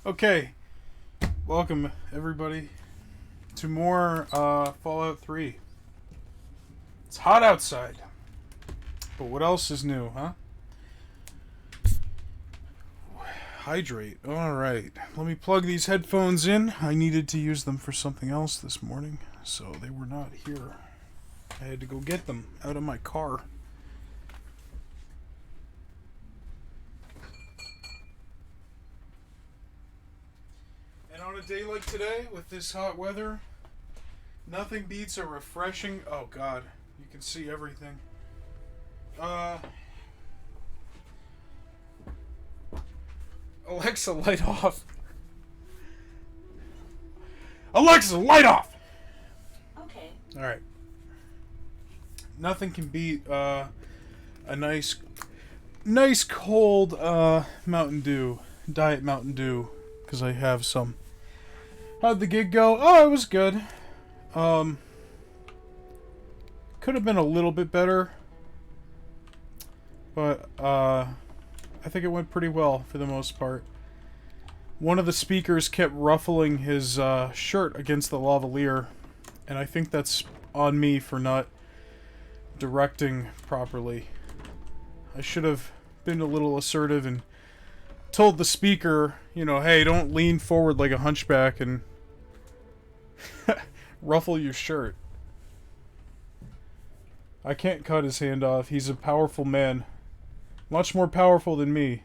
Okay, welcome everybody to more Fallout 3. It's hot outside, but what else is new, huh? Hydrate. Alright, let me plug these headphones in. I needed to use them for something else this morning, so they were not here. I had to go get them out of my car. And on a day like today, with this hot weather, nothing beats a refreshing... Oh god, you can see everything. Alexa, light off. Alexa, light off! Okay. Alright. Nothing can beat a nice cold Mountain Dew. Diet Mountain Dew. Because I have some. How'd the gig go? Oh, it was good. Could have been a little bit better. But, I think it went pretty well for the most part. One of the speakers kept ruffling his shirt against the lavalier, and I think that's on me for not directing properly. I should have been a little assertive and told the speaker, you know, hey, don't lean forward like a hunchback and ruffle your shirt. I can't cut his hand off. He's a powerful man. Much more powerful than me.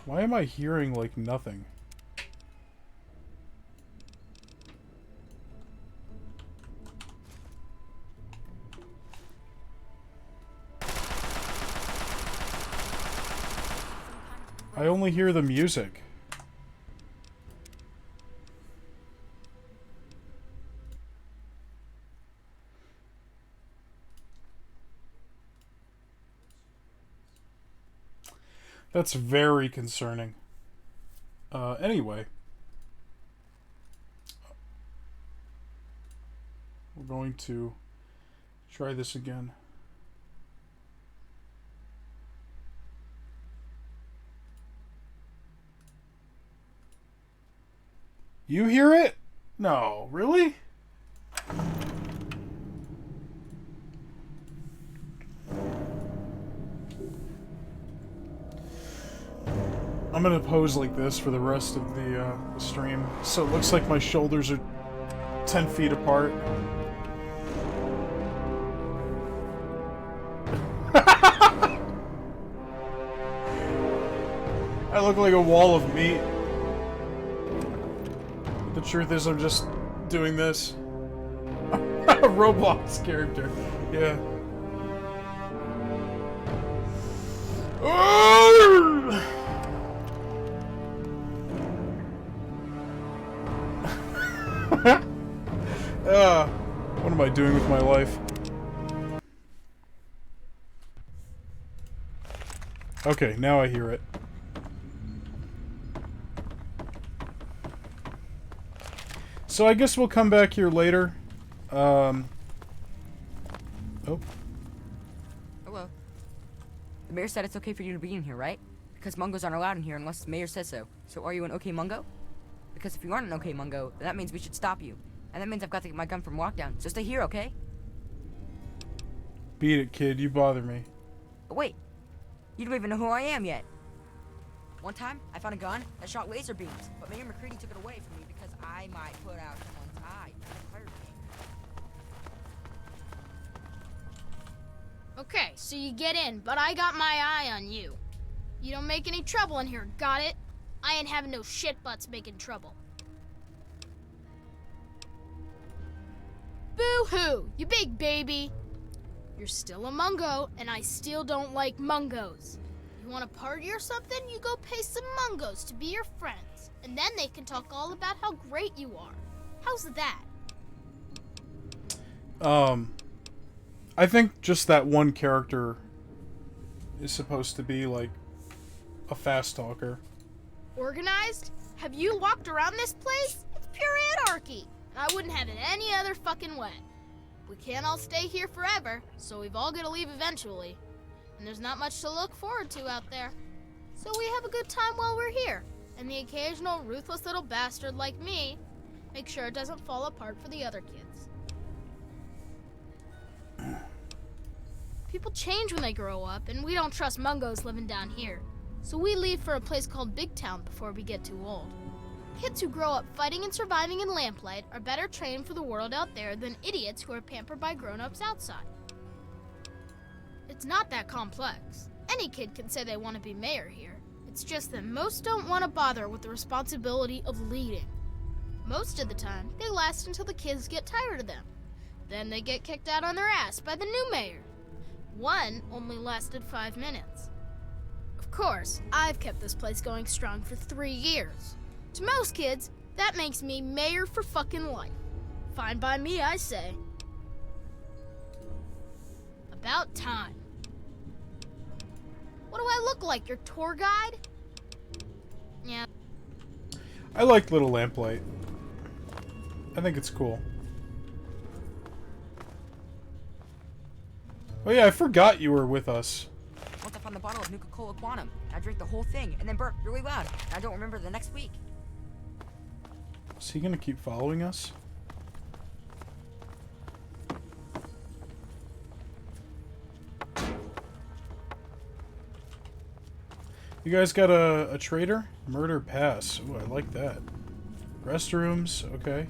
Why am I hearing, like, nothing? I only hear the music. That's very concerning. Anyway. We're going to try this again. You hear it? No, really? I'm gonna pose like this for the rest of the stream. So it looks like my shoulders are 10 feet apart. I look like a wall of meat. The truth is I'm just doing this. A Roblox character. Yeah. What am I doing with my life? Okay, now I hear it. So I guess we'll come back here later. Oh. Hello. The mayor said it's okay for you to be in here, right? Because Mungos aren't allowed in here unless the mayor says so. So are you an okay Mungo? Because if you aren't an okay Mungo, then that means we should stop you. And that means I've got to get my gun from lockdown. So stay here, okay? Beat it, kid. You bother me. But wait. You don't even know who I am yet. One time, I found a gun that shot laser beams, but Mayor McCready took it away from me because I might put out someone's eye. Okay, so you get in, but I got my eye on you. You don't make any trouble in here, got it? I ain't having no shit butts making trouble. Boo-hoo, you big baby. You're still a Mungo, and I still don't like Mungos. You want a party or something? You go pay some Mungos to be your friends, and then they can talk all about how great you are. How's that? I think just that one character is supposed to be, like, a fast talker. Organized? Have you walked around this place? It's pure anarchy. I wouldn't have it any other fucking way. We can't all stay here forever, so we've all got to leave eventually. and there's not much to look forward to out there. So we have a good time while we're here, and the occasional ruthless little bastard like me make sure it doesn't fall apart for the other kids. People change when they grow up, and we don't trust Mungos living down here. So we leave for a place called Big Town before we get too old. Kids who grow up fighting and surviving in lamplight are better trained for the world out there than idiots who are pampered by grown-ups outside. It's not that complex. Any kid can say they want to be mayor here. It's just that most don't want to bother with the responsibility of leading. Most of the time, they last until the kids get tired of them. Then they get kicked out on their ass by the new mayor. One only lasted 5 minutes. Of course, I've kept this place going strong for 3 years. To most kids, that makes me mayor for fucking life. Fine by me, I say. About time. What do I look like, your tour guide? Yeah. I like Little Lamplight. I think it's cool. Oh yeah, I forgot you were with us. Once I found the bottle of Nuka-Cola Quantum, I drank the whole thing and then burped really loud. And I don't remember the next week. Is he gonna keep following us? You guys got a trader? Murder pass. Ooh, I like that. Restrooms, okay.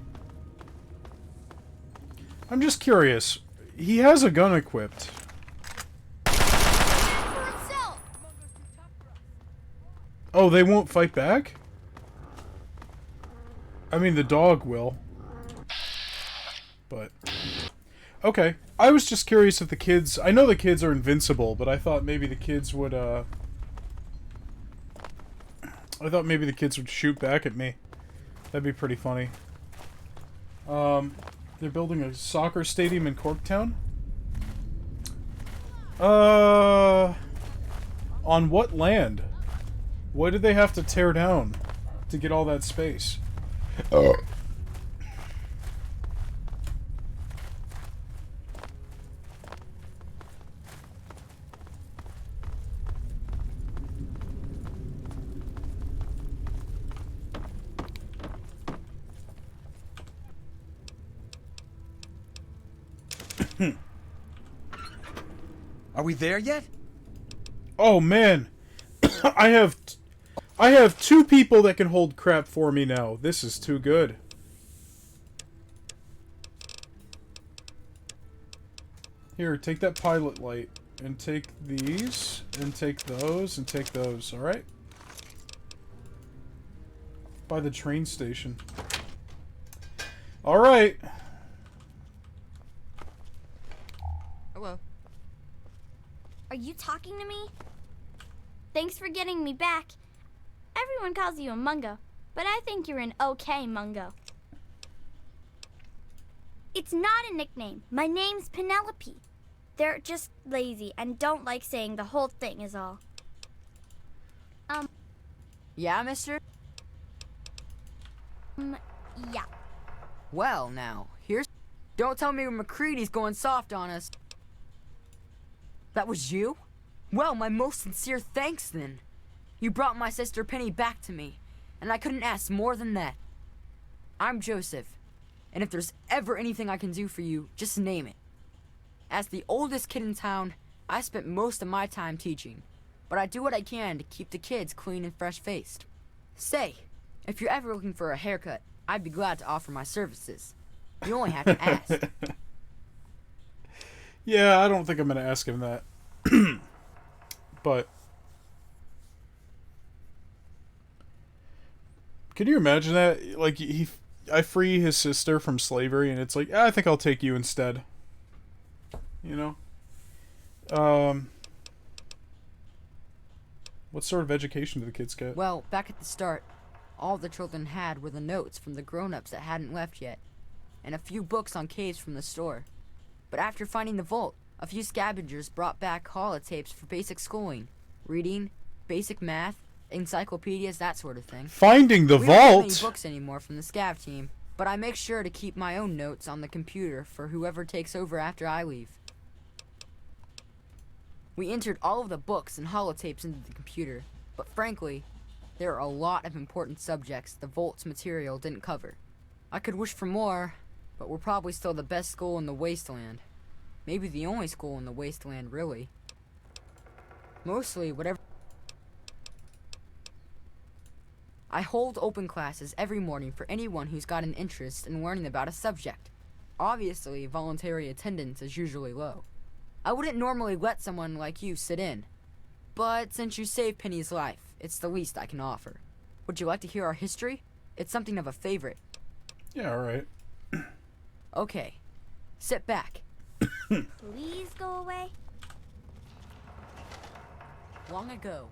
I'm just curious. He has a gun equipped. Oh, they won't fight back? I mean, the dog will. But... okay. I was just curious if the kids... I know the kids are invincible, but I thought maybe the kids would, I thought maybe the kids would shoot back at me. That'd be pretty funny. They're building a soccer stadium in Corktown? On what land? What did they have to tear down to get all that space? Oh. Are we there yet? Oh man, I have 2 people that can hold crap for me now. This is too good. Here, take that pilot light and take these and take those and take those. All right. By the train station. All right. Hello. Are you talking to me? Thanks for getting me back. Everyone calls you a Mungo, but I think you're an okay Mungo. It's not a nickname. My name's Penelope. They're just lazy and don't like saying the whole thing is all. Yeah, mister? Yeah. Well, now, here's... Don't tell me McCready's going soft on us. That was you? Well, my most sincere thanks, then. You brought my sister Penny back to me, and I couldn't ask more than that. I'm Joseph, and if there's ever anything I can do for you, just name it. As the oldest kid in town, I spent most of my time teaching, but I do what I can to keep the kids clean and fresh-faced. Say, if you're ever looking for a haircut, I'd be glad to offer my services. You only have to ask. Yeah, I don't think I'm gonna ask him that. But can you imagine that? Like, I free his sister from slavery, and it's like, I think I'll take you instead. You know? What sort of education do the kids get? Well, back at the start, all the children had were the notes from the grown-ups that hadn't left yet, and a few books on caves from the store. But after finding the vault, a few scavengers brought back holotapes for basic schooling. Reading, basic math, encyclopedias, that sort of thing. Finding the We don't have vault? many books anymore from the scav team, but I make sure to keep my own notes on the computer for whoever takes over after I leave. We entered all of the books and holotapes into the computer, but frankly, there are a lot of important subjects the Volt's material didn't cover. I could wish for more, but we're probably still the best school in the Wasteland. Maybe the only school in the Wasteland, really. Mostly, whatever... I hold open classes every morning for anyone who's got an interest in learning about a subject. Obviously, voluntary attendance is usually low. I wouldn't normally let someone like you sit in, but since you saved Penny's life, it's the least I can offer. Would you like to hear our history? It's something of a favorite. Yeah, alright. Okay, sit back. Please go away. Long ago,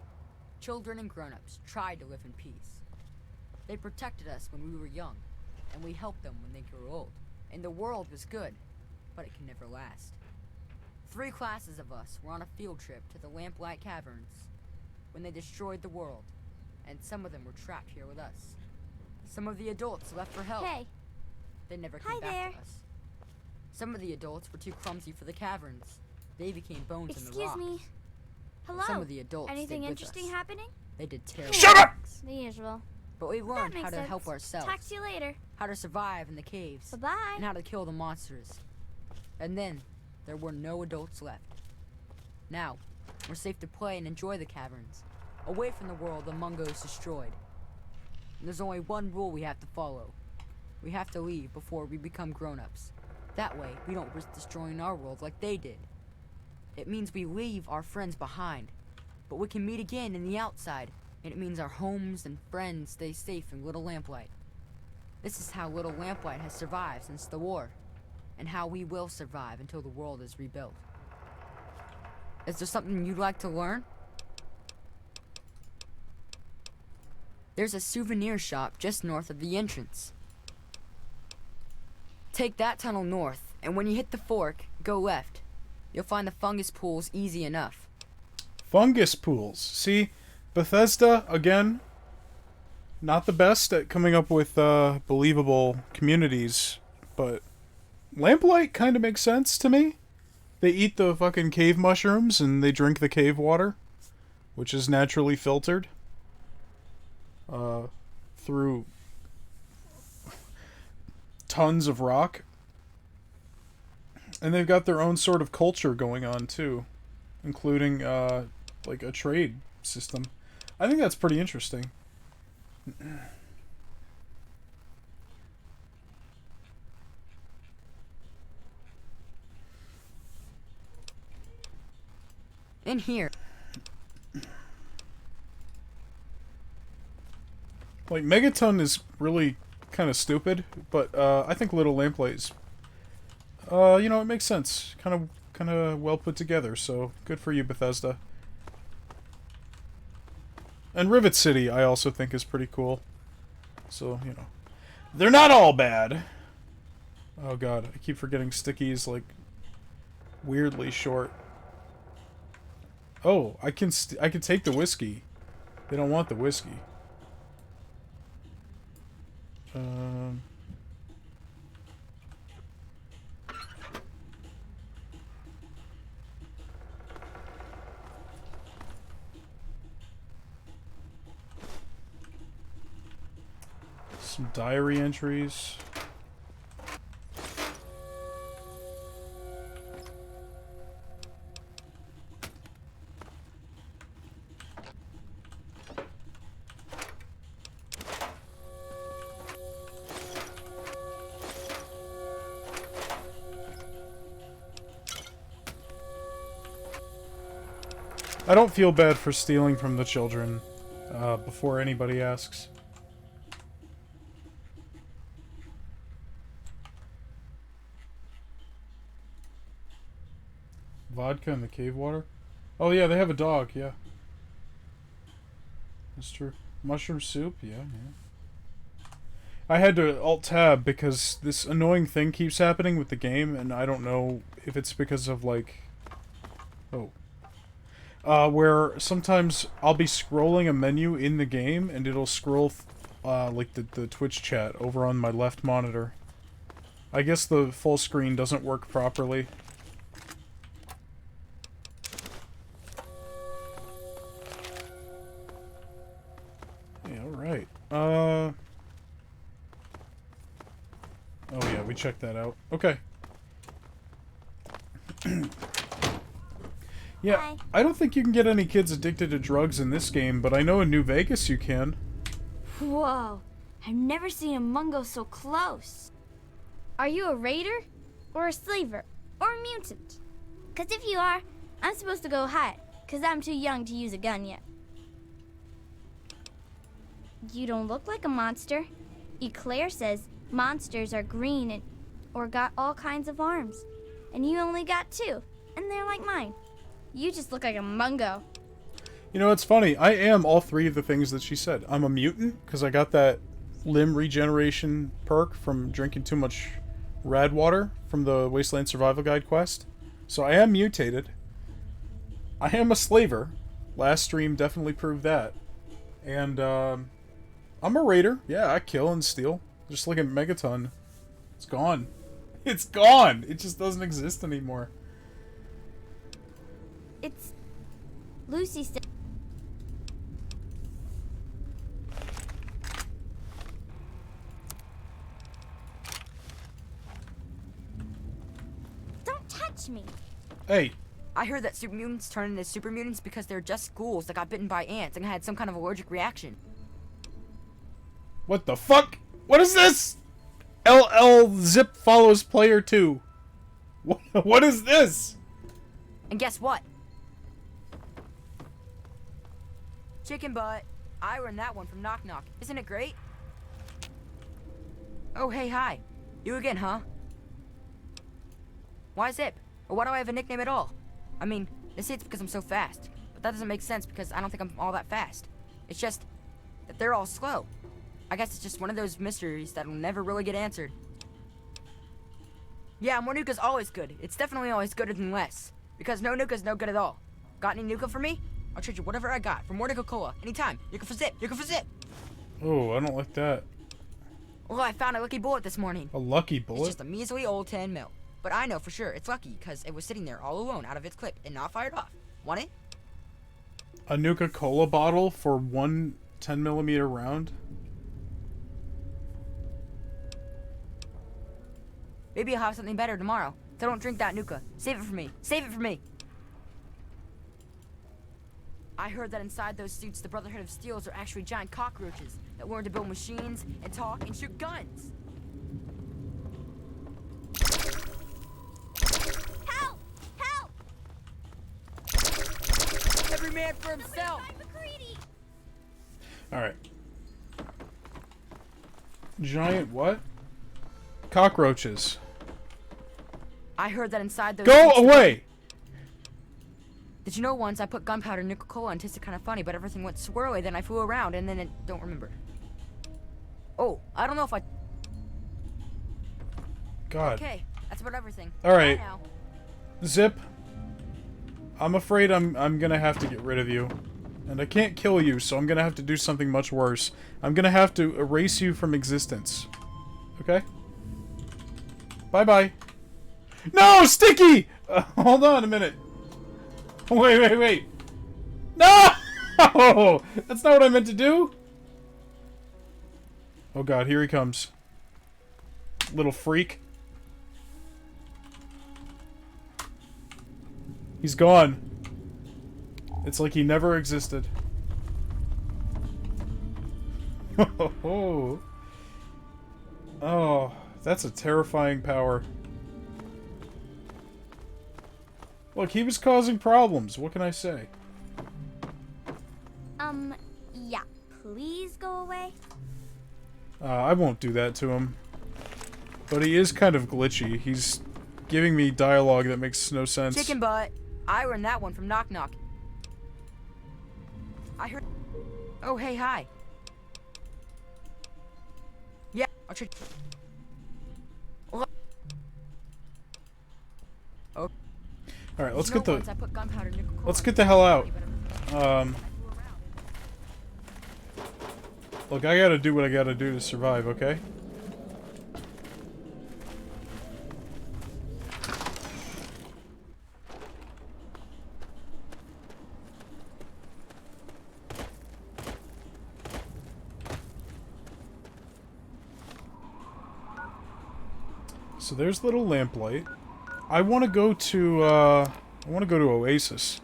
children and grown-ups tried to live in peace. They protected us when we were young, and we helped them when they grew old. And the world was good, but it can never last. 3 classes of us were on a field trip to the Lamplight Caverns when they destroyed the world, and some of them were trapped here with us. Some of the adults left for help. Hey, They never Hi came back there. to us. Some of the adults were too clumsy for the caverns. They became bones in the excuse rocks. me. Hello. Some of the adults Anything stayed with interesting us. happening? They did terrible Shut up! things. The usual. But we That learned makes how to sense. help ourselves, Talk to you later. how to survive in the caves, Bye-bye. and how to kill the monsters. And then, there were no adults left. Now, we're safe to play and enjoy the caverns, away from the world the Mungos destroyed. And there's only one rule we have to follow. We have to leave before we become grown-ups. That way, we don't risk destroying our world like they did. It means we leave our friends behind, but we can meet again in the outside, and it means our homes and friends stay safe in Little Lamplight. This is how Little Lamplight has survived since the war, and how we will survive until the world is rebuilt. Is there something you'd like to learn? There's a souvenir shop just north of the entrance. Take that tunnel north, and when you hit the fork, go left. You'll find the fungus pools easy enough. Fungus pools. See, Bethesda, again, not the best at coming up with believable communities, but Lamplight kind of makes sense to me. They eat the fucking cave mushrooms and they drink the cave water, which is naturally filtered through tons of rock. And they've got their own sort of culture going on too, including like a trade system. I think that's pretty interesting. In here. Like, Megaton is really kind of stupid, but I think Little Lamplight is, you know, it makes sense. Kind of well put together, so good for you, Bethesda. And Rivet City, I also think, is pretty cool. So, you know. They're not all bad. Oh god, I keep forgetting Sticky's, like, weirdly short. Oh, I can take the whiskey. They don't want the whiskey. Some diary entries. I don't feel bad for stealing from the children before anybody asks. Vodka in the cave water? Oh yeah, they have a dog, yeah. That's true. Mushroom soup, yeah. I had to alt-tab because this annoying thing keeps happening with the game, and I don't know if it's because of, like... Oh. Where sometimes I'll be scrolling a menu in the game, and it'll scroll, like, the Twitch chat over on my left monitor. I guess the full screen doesn't work properly. Oh yeah, we checked that out. Okay. Yeah, Hi. I don't think you can get any kids addicted to drugs in this game, but I know in New Vegas you can. Whoa, I've never seen a Mungo so close. Are you a raider? Or a slaver? Or a mutant? Because if you are, I'm supposed to go hide, because I'm too young to use a gun yet. You don't look like a monster. Eclair says monsters are green and or got all kinds of arms. And you only got 2, and they're like mine. You just look like a Mungo. You know, it's funny. I am all 3 of the things that she said. I'm a mutant, because I got that limb regeneration perk from drinking too much rad water from the Wasteland Survival Guide quest. So I am mutated. I am a slaver. Last stream definitely proved that. And, I'm a raider. Yeah, I kill and steal. Just like a Megaton. It's gone. It's gone! It just doesn't exist anymore. It's... Lucy said... Don't touch me! Hey, I heard that super mutants turn into super mutants because they're just ghouls that got bitten by ants and had some kind of allergic reaction. what the fuck? What is this? LL Zip follows player 2. What is this? And guess what? Chicken butt. I run that one from Knock Knock. Isn't it great? Oh, hey, hi. You again, huh? Why Zip? Or why do I have a nickname at all? I mean, they say it's because I'm so fast. But that doesn't make sense because I don't think I'm all that fast. It's just that they're all slow. I guess it's just one of those mysteries that'll never really get answered. Yeah, more Nuka's always good. It's definitely always gooder than less. Because no Nuka's no good at all. Got any Nuka for me? I'll trade you whatever I got for more Nuka-Cola. Anytime. Nuka for zip. Nuka for zip. Oh, I don't like that. Well, I found a lucky bullet this morning. A lucky It's bullet? just a measly old 10 mil. But I know for sure it's lucky because it was sitting there all alone out of its clip and not fired off. Want it? A Nuka-Cola bottle for one 10mm round? Maybe I'll have something better tomorrow. So don't drink that Nuka. Save it for me. Save it for me. I heard that inside those suits, the Brotherhood of Steels are actually giant cockroaches that learn to build machines and talk and shoot guns. Help! Help! Every man for himself. I'm McCready! Alright. Giant what? Cockroaches. I heard that inside those Go suits, away! Did you know once I put gunpowder in Nuka-Cola and tasted kind of funny, but everything went swirly, then I flew around, and then it don't remember. Oh, I don't know if I... God. Okay, that's about everything. All right. Bye now. Zip. I'm afraid I'm gonna have to get rid of you. And I can't kill you, so I'm gonna have to do something much worse. I'm gonna have to erase you from existence. Okay? Bye-bye. No! Sticky! Hold on a minute. Wait. No! That's not what I meant to do. Oh god, here he comes. Little freak. He's gone. It's like he never existed. Oh, that's a terrifying power. Look, he was causing problems. What can I say? Yeah. Please go away. I won't do that to him. But he is kind of glitchy. He's giving me dialogue that makes no sense. Chicken butt. I run that one from Knock Knock. I heard... Oh, hey, hi. Yeah, I'll treat... Oh. Alright, let's You know get the... once I put gunpowder in Nuka-Cola Let's and get the hell out. tasted funny, but everything went swirly, then I flew around. Look, I gotta do what I gotta do to survive, okay? So there's little lamplight. I want to go to Oasis.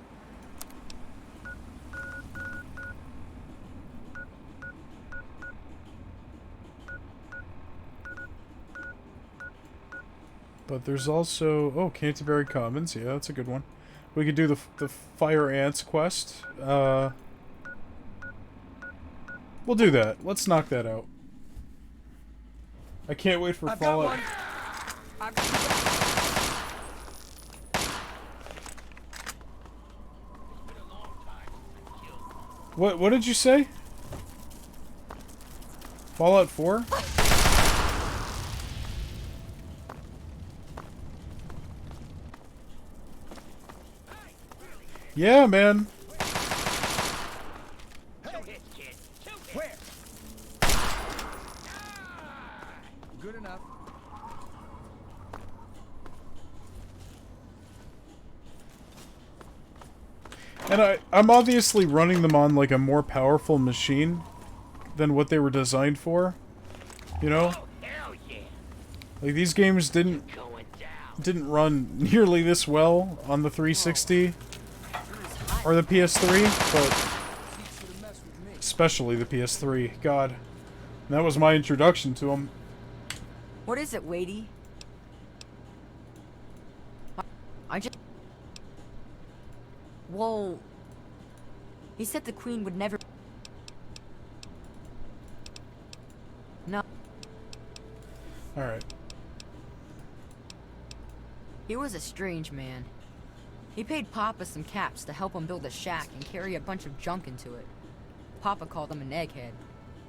But there's also Canterbury Commons. Yeah, that's a good one. We could do the Fire Ants quest. We'll do that. Let's knock that out. I can't wait for Fallout. What did you say? Fallout 4? Yeah, man. Where? Good enough. And I'm obviously running them on like a more powerful machine than what they were designed for. You know? Like these games didn't run nearly this well on the 360 or the PS3, but especially the PS3. God. And that was my introduction to them. What is it, Wadey? I just... Whoa. He said the Queen would never... No. Alright. He was a strange man. He paid Papa some caps to help him build a shack and carry a bunch of junk into it. Papa called him an egghead,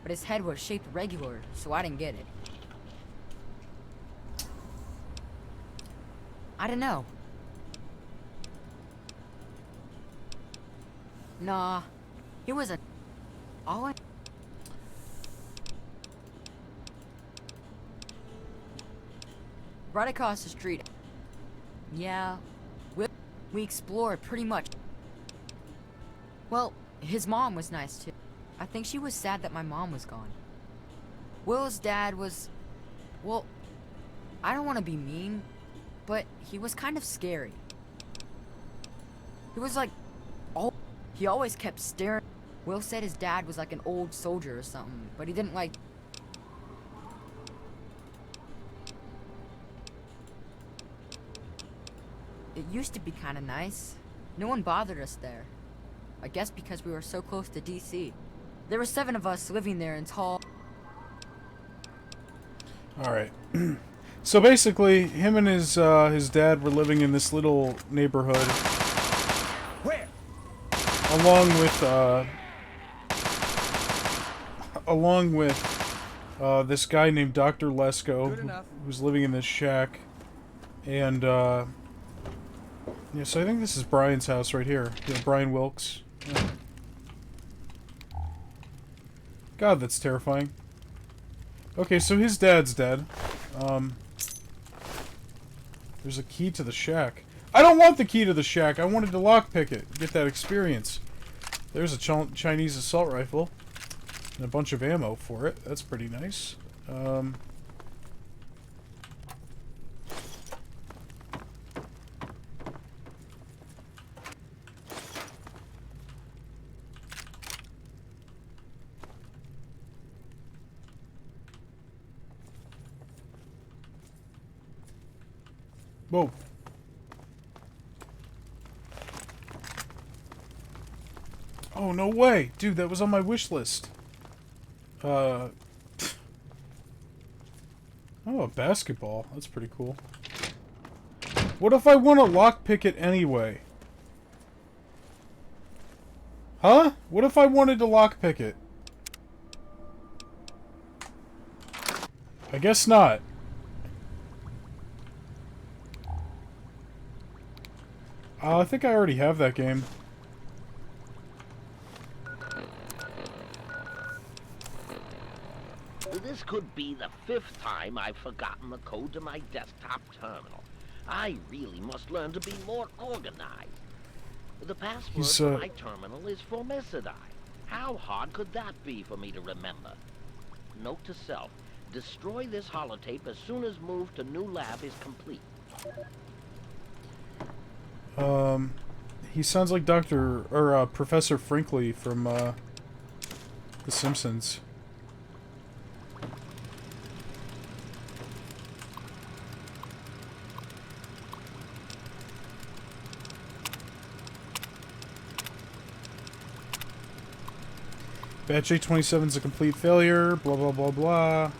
but his head was shaped regular, so I didn't get it. I don't know. Nah, he was a... All I... Right across the street. Yeah, we explored pretty much. Well, his mom was nice too. I think she was sad that my mom was gone. Will's dad was... Well, I don't want to be mean, but he was kind of scary. He was like... He always kept staring. Will said his dad was like an old soldier or something, but he didn't like... It used to be kind of nice. No one bothered us there. I guess because we were so close to DC. There were 7 of us living there in tall... Alright. So basically, him and his dad were living in this little neighborhood. Where? Along with this guy named Dr. Lesko, who's living in this shack. And, yeah, so I think this is Brian's house right here. Yeah, Brian Wilkes. Yeah. God, that's terrifying. Okay, so his dad's dead. There's a key to the shack. I don't want the key to the shack. I wanted to lockpick it. Get that experience. There's a Chinese assault rifle. And a bunch of ammo for it. That's pretty nice. Whoa. Oh, no way! Dude, that was on my wish list. Oh, a basketball. That's pretty cool. What if I want to lockpick it anyway? Huh? What if I wanted to lockpick it? I guess not. I think I already have that game. This could be the 5th time I've forgotten the code to my desktop terminal. I really must learn to be more organized. The password for my terminal is Formicidae. How hard could that be for me to remember? Note to self, Destroy this holotape as soon as move to new lab is complete. He sounds like Professor Frinkley from, The Simpsons. Batch 827 is a complete failure, blah blah blah blah.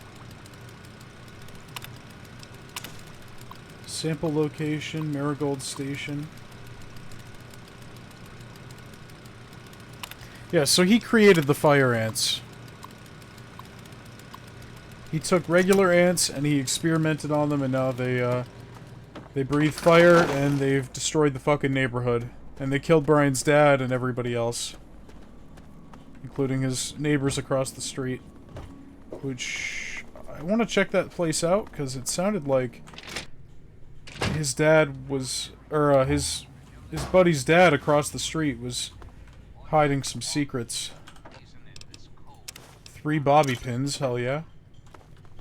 Sample location, Marigold Station. Yeah, so he created the fire ants. He took regular ants and he experimented on them, and now they breathe fire and they've destroyed the fucking neighborhood. And they killed Brian's dad and everybody else, including his neighbors across the street. Which, I want to check that place out, because it sounded like his dad was, or his buddy's dad across the street was hiding some secrets. 3 bobby pins, hell yeah.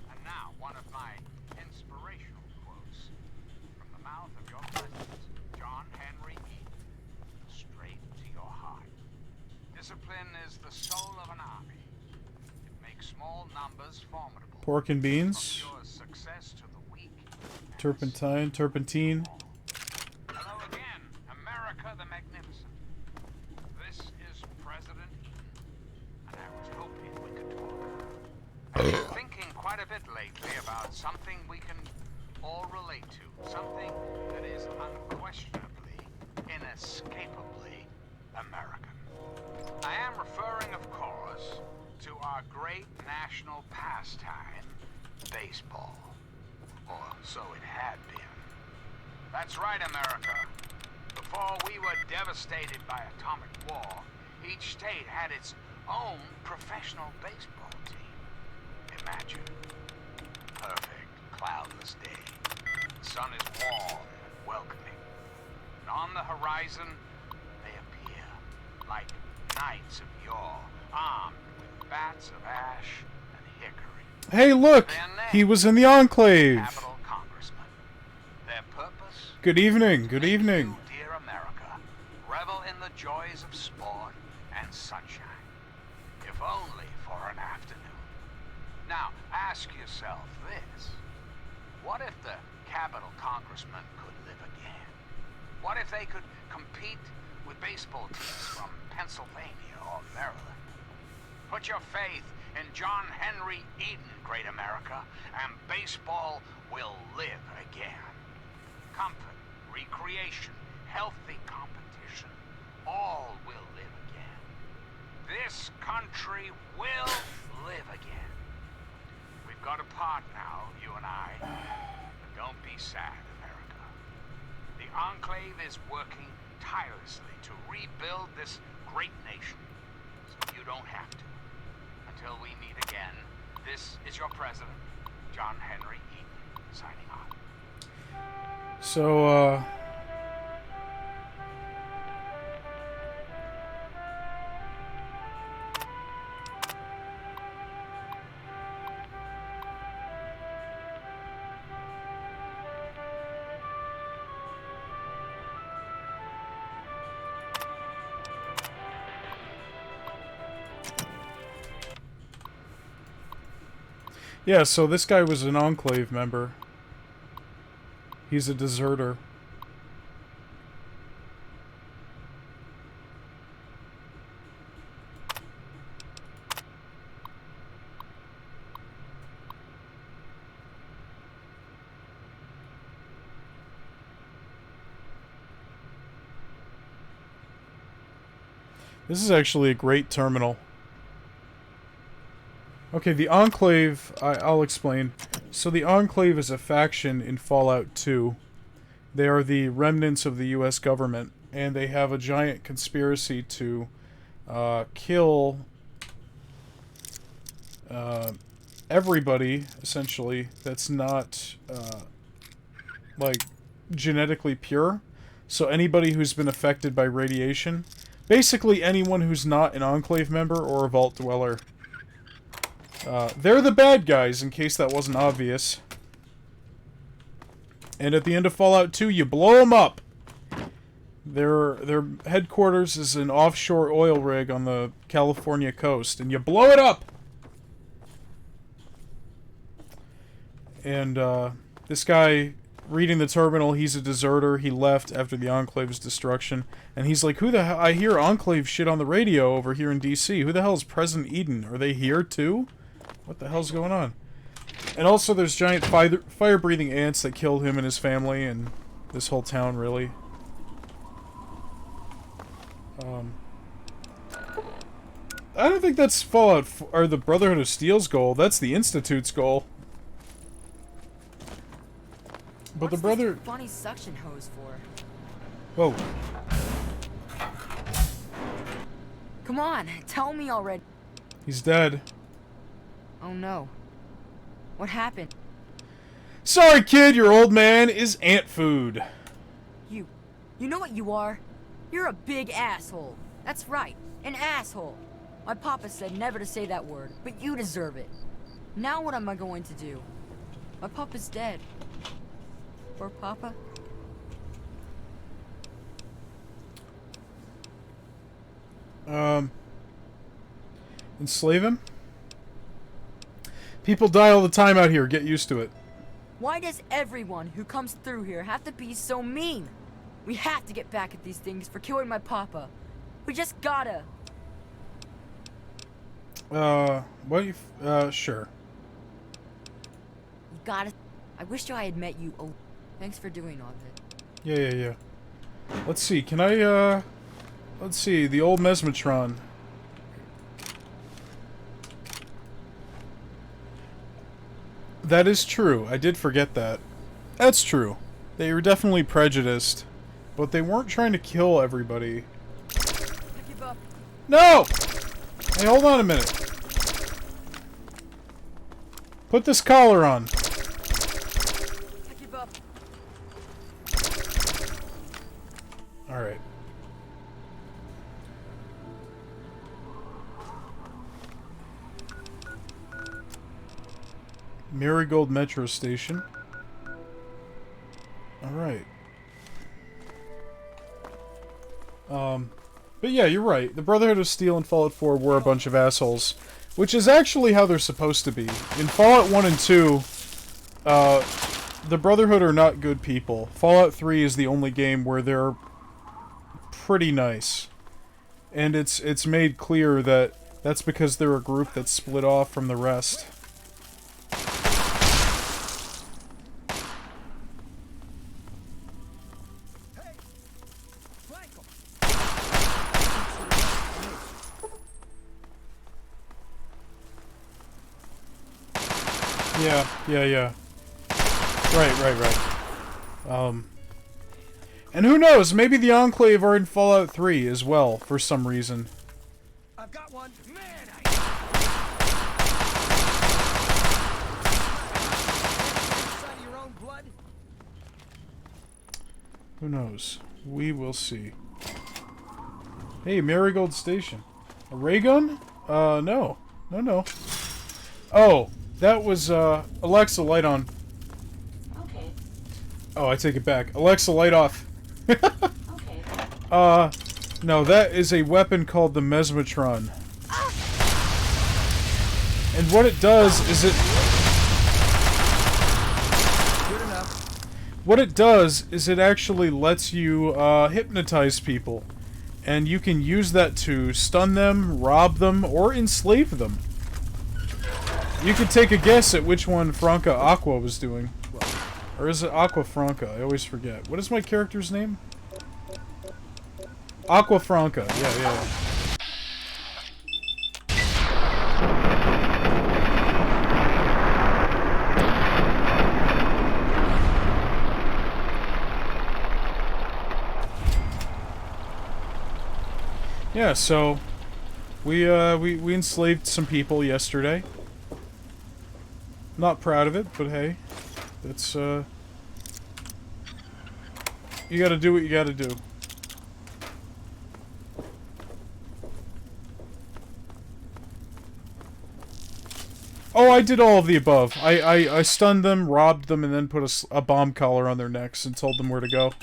And now, one of my inspirational quotes from the mouth of your president, John Henry Eden, straight to your heart. Discipline is the soul of an army. It makes small numbers formidable. Pork and beans. From your success to the weak. Turpentine. Hello again, America the Magnificent. This is President Eden, and I was hoping we could talk. I've been thinking quite a bit lately about something we can all relate to. Something that is unquestionably, inescapably American. I am referring, of course, to our great national pastime, baseball. Or so it had been. That's right, America. Before we were devastated by atomic war, each state had its own professional baseball team. Imagine. Perfect, cloudless day. The sun is warm, welcoming. And on the horizon, they appear like knights of yore, armed with bats of ash and hickory. Hey, look! He was in the Enclave! Capital Congressman. Their purpose? Good evening, good evening. You, dear America, revel in the joys of sport and sunshine, if only for an afternoon. Now, ask yourself this. What if the Capital Congressman could live again? What if they could compete with baseball teams from Pennsylvania or Maryland? Put your faith in John Henry Eden, great America, and baseball will live again. Comfort, recreation, healthy competition, all will live again. This country will live again. We've got a part now, you and I. But don't be sad, America. The Enclave is working tirelessly to rebuild this great nation, so you don't have to. Until we meet again, this is your president, John Henry Eden, signing off. So, yeah, so this guy was an Enclave member. He's a deserter. This is actually a great terminal. Okay, the Enclave, I'll explain. So the Enclave is a faction in Fallout 2. They are the remnants of the US government, and they have a giant conspiracy to kill everybody, essentially, that's not, like, genetically pure. So anybody who's been affected by radiation. Basically anyone who's not an Enclave member or a Vault Dweller. They're the bad guys, in case that wasn't obvious. And at the end of Fallout 2, you blow them up. Their headquarters is an offshore oil rig on the California coast, and you blow it up! And, this guy, reading the terminal, he's a deserter. He left after the Enclave's destruction. And he's like, who the hell? I hear Enclave shit on the radio over here in DC. Who the hell is President Eden? Are they here, too? What the hell's going on? And also, there's giant fire-breathing ants that killed him and his family, and this whole town, really. I don't think that's Fallout or the Brotherhood of Steel's goal. That's the Institute's goal. But What's the brother... this funny suction hose for? Whoa. Come on, tell me already. He's dead. Oh no. What happened? Sorry, kid, your old man is ant food. You know what you are? You're a big asshole. That's right, an asshole. My papa said never to say that word, but you deserve it. Now what am I going to do? My papa's dead. Poor papa. Enslave him? People die all the time out here. Get used to it. Why does everyone who comes through here have to be so mean? We have to get back at these things for killing my papa. We just gotta. Sure. You gotta. I wish I had met you. Oh, thanks for doing all that. Yeah. Let's see, can I, let's see, the old Mesmetron. That is true. I did forget that. That's true. They were definitely prejudiced, but they weren't trying to kill everybody. I give up. No! Hey, hold on a minute. Put this collar on. I give up. Alright. Marigold Metro Station. Alright. But yeah, you're right. The Brotherhood of Steel and Fallout 4 were a bunch of assholes. Which is actually how they're supposed to be. In Fallout 1 and 2, the Brotherhood are not good people. Fallout 3 is the only game where they're pretty nice. And it's made clear that that's because they're a group that's split off from the rest. Yeah. Right. And who knows, maybe the Enclave are in Fallout 3 as well, for some reason. I've got one. Man, inside your own blood? Who knows? We will see. Hey, Marigold Station. A ray gun? No. Oh, that was, Alexa, light on. Okay. Oh, I take it back. Alexa, light off. Okay. No, that is a weapon called the Mesmetron. And what it does is Good enough. what it does is it actually lets you, hypnotize people. And you can use that to stun them, rob them, or enslave them. You could take a guess at which one Franca Aqua was doing. Or is it Aqua Franca? I always forget. What is my character's name? Aqua Franca. Yeah. Yeah, so we enslaved some people yesterday. Not proud of it, but hey, that's you gotta do what you gotta do. Oh, I did all of the above. I stunned them, robbed them, and then put a bomb collar on their necks and told them where to go.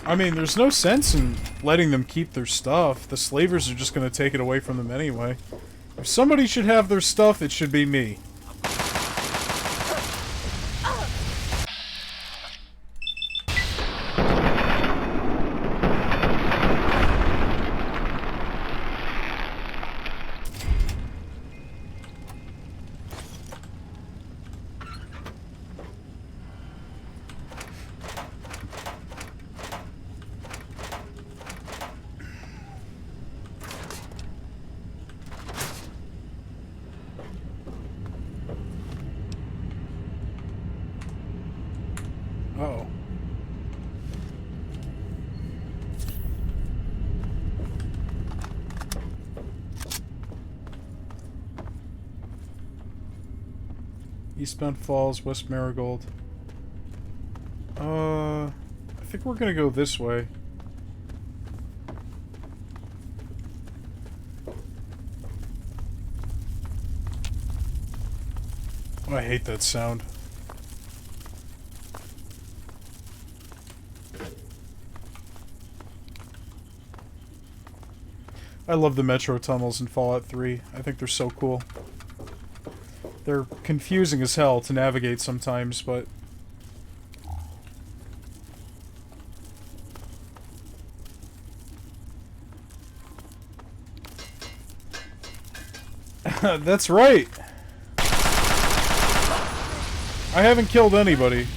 I mean, there's no sense in letting them keep their stuff. The slavers are just going to take it away from them anyway. If somebody should have their stuff, it should be me. Uh-oh. Eastbound Falls, West Marigold. I think we're gonna go this way. Oh, I hate that sound. I love the metro tunnels in Fallout 3. I think they're so cool. They're confusing as hell to navigate sometimes, but... That's right! I haven't killed anybody.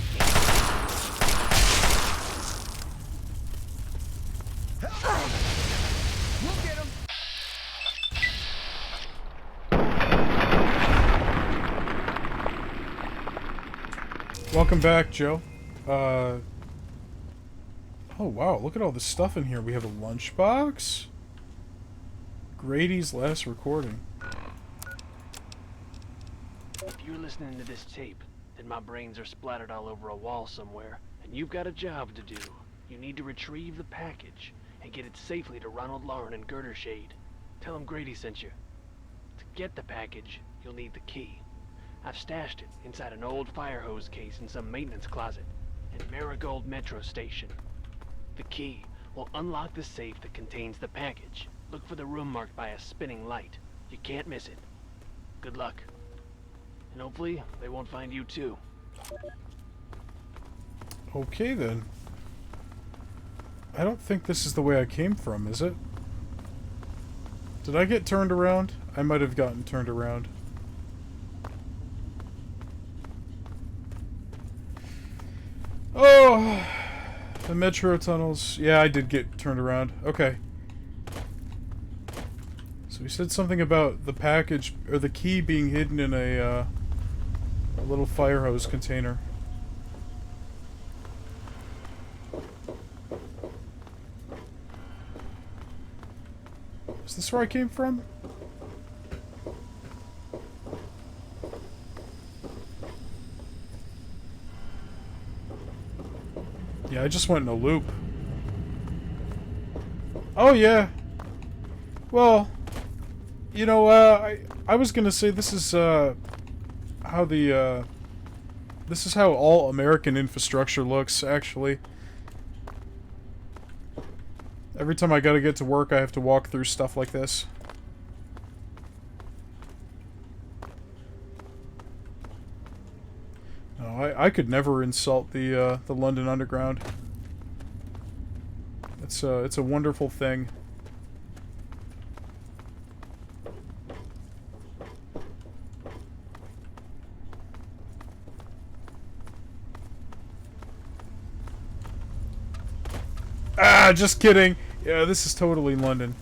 Welcome back, Joe. Oh wow, look at all this stuff in here. We have a lunchbox. Grady's last recording. If you're listening to this tape, then my brains are splattered all over a wall somewhere, and you've got a job to do. You need to retrieve the package and get it safely to Ronald Lauren and Girdershade. Tell him Grady sent you. To get the package, you'll need the key. I've stashed it inside an old fire hose case in some maintenance closet in Marigold Metro Station. The key will unlock the safe that contains the package. Look for the room marked by a spinning light. You can't miss it. Good luck. And hopefully, they won't find you too. Okay then. I don't think this is the way I came from, is it? Did I get turned around? I might have gotten turned around. Oh, the metro tunnels. Yeah, I did get turned around. Okay. So we said something about the package, or the key being hidden in a little fire hose container. Is this where I came from? Yeah, I just went in a loop. Oh, yeah. Well, you know, I was gonna say this is, how the, this is how all American infrastructure looks, actually. Every time I gotta get to work, I have to walk through stuff like this. No, I could never insult the London Underground. It's a wonderful thing. Ah, just kidding. Yeah, this is totally London.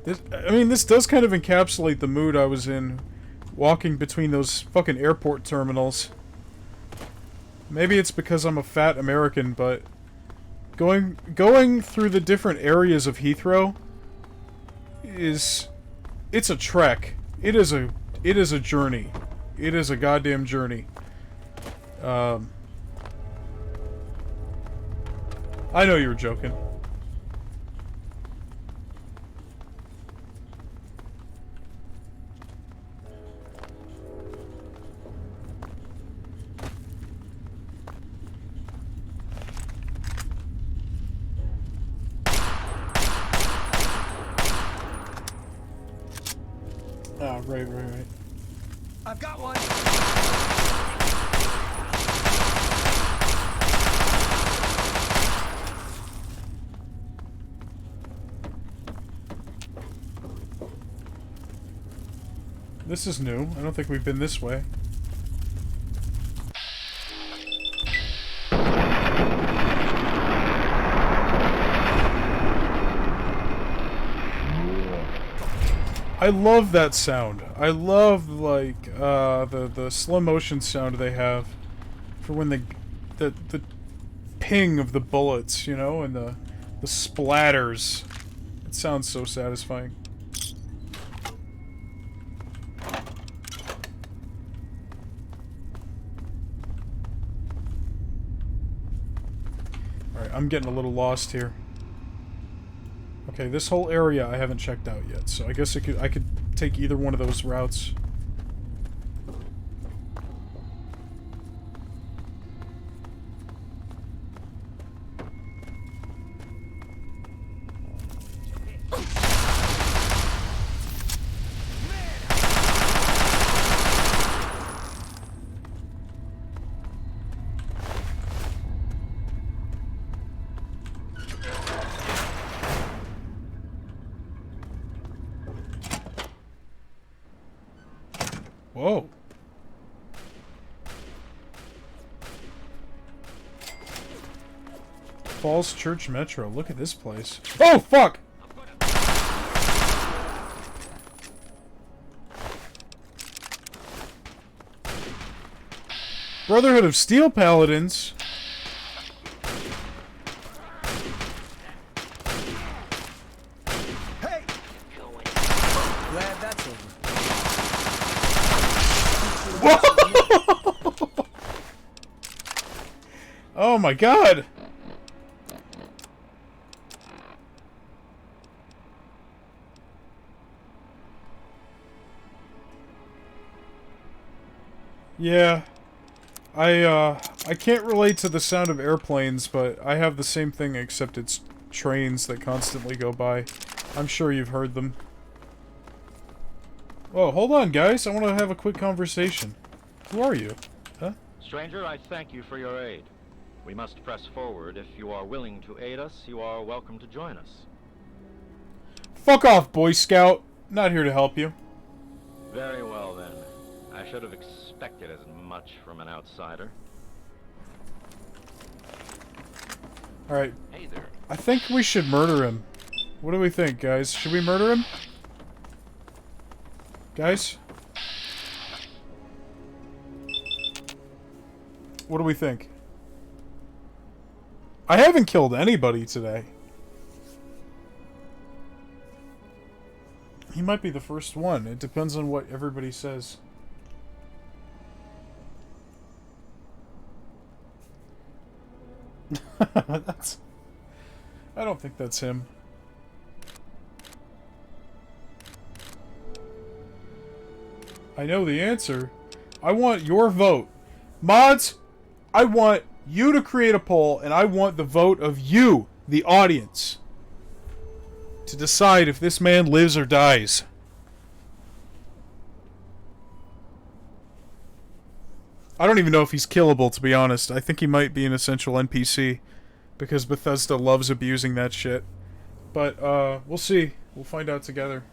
This does kind of encapsulate the mood I was in walking between those fucking airport terminals. Maybe it's because I'm a fat American, but going through the different areas of Heathrow it's a trek. It is a journey. It is a goddamn journey. I know you were joking. Ah, right. I've got one. This is new. I don't think we've been this way. I love that sound. I love like the slow motion sound they have for when the ping of the bullets, you know, and the splatters. It sounds so satisfying. Alright, I'm getting a little lost here. Okay, this whole area I haven't checked out yet, so I guess I could take either one of those routes. Whoa. Falls Church Metro. Look at this place. Oh, fuck! Brotherhood of Steel Paladins. Hey! Glad that's over. Oh my god! Yeah. I can't relate to the sound of airplanes, but I have the same thing except it's trains that constantly go by. I'm sure you've heard them. Whoa, hold on guys, I want to have a quick conversation. Who are you? Huh? Stranger, I thank you for your aid. We must press forward. If you are willing to aid us, you are welcome to join us. Fuck off, Boy Scout! Not here to help you. Very well then. I should have expected as much from an outsider. Alright. Hey there. I think we should murder him. What do we think, guys? Should we murder him? Guys? What do we think? I haven't killed anybody today. He might be the first one. It depends on what everybody says. That's... I don't think that's him. I know the answer. I want your vote. Mods, I want you to create a poll, and I want the vote of you, the audience, to decide if this man lives or dies. I don't even know if he's killable, to be honest. I think he might be an essential NPC, because Bethesda loves abusing that shit. But, we'll see. We'll find out together.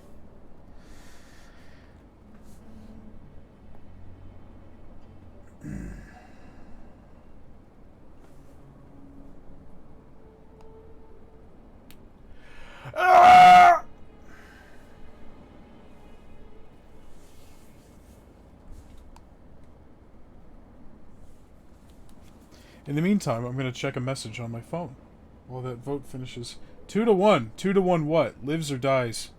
Ah! In the meantime, I'm going to check a message on my phone while that vote finishes. 2-1. 2-1 what? Lives or dies?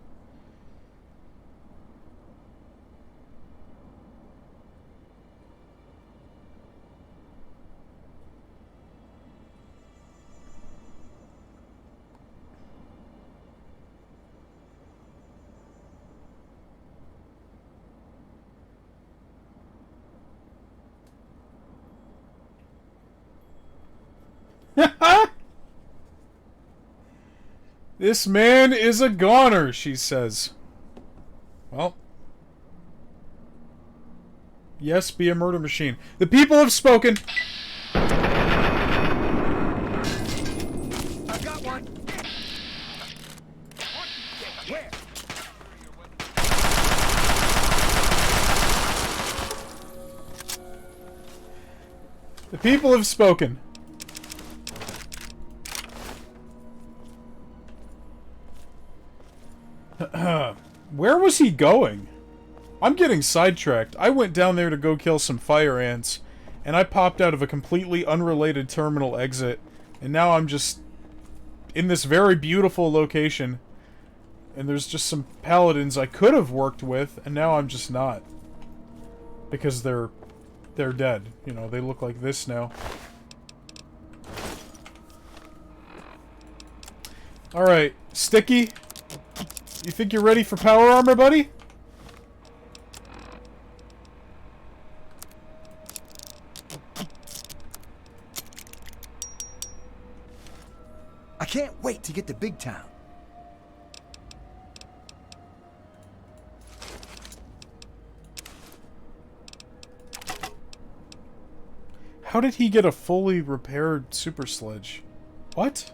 This man is a goner, she says. Well. Yes, be a murder machine. The people have spoken. I've got one. Where? The people have spoken. Where was he going? I'm getting sidetracked. I went down there to go kill some fire ants, and I popped out of a completely unrelated terminal exit, and now I'm just in this very beautiful location, and there's just some paladins I could have worked with, and now I'm just not. Because they're dead. You know, they look like this now. Alright, Sticky, you think you're ready for power armor, buddy? I can't wait to get to Big Town. How did he get a fully repaired super sledge? What?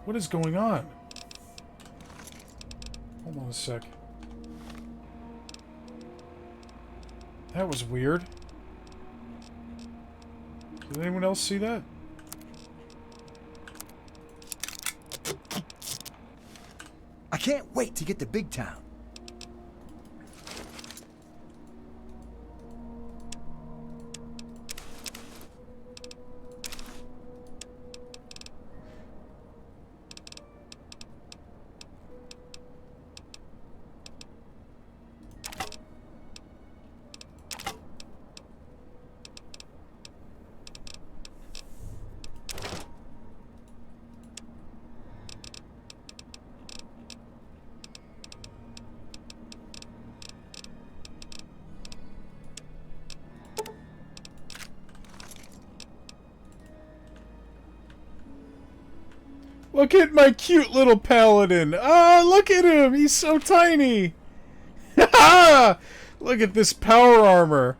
What is going on? Hold on a sec. That was weird. Did anyone else see that? I can't wait to get to Big Town. Look at my cute little paladin! Ah, look at him! He's so tiny! Ha! Look at this power armor!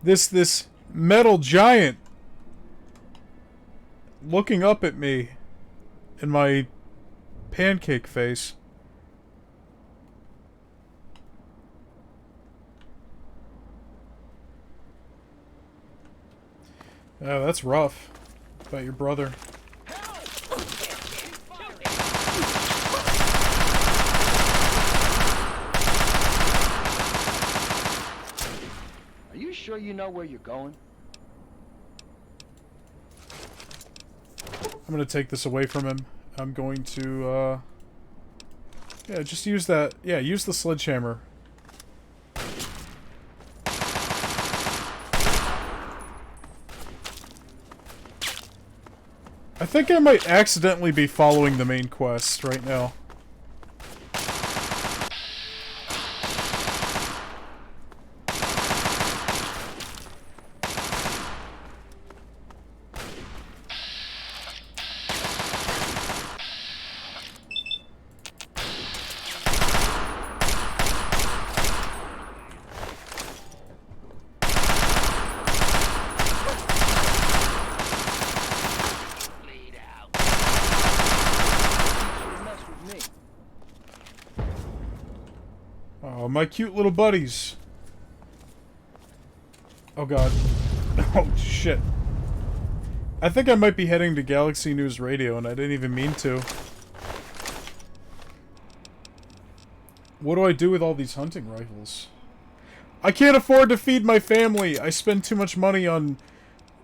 This metal giant looking up at me in my pancake face. Oh, that's rough. About your brother. Are you sure you know where you're going? I'm gonna take this away from him. I'm going to, yeah, just use that. Yeah, use the sledgehammer. I think I might accidentally be following the main quest right now. Oh, my cute little buddies. Oh god. Oh shit. I think I might be heading to Galaxy News Radio and I didn't even mean to. What do I do with all these hunting rifles? I can't afford to feed my family! I spend too much money on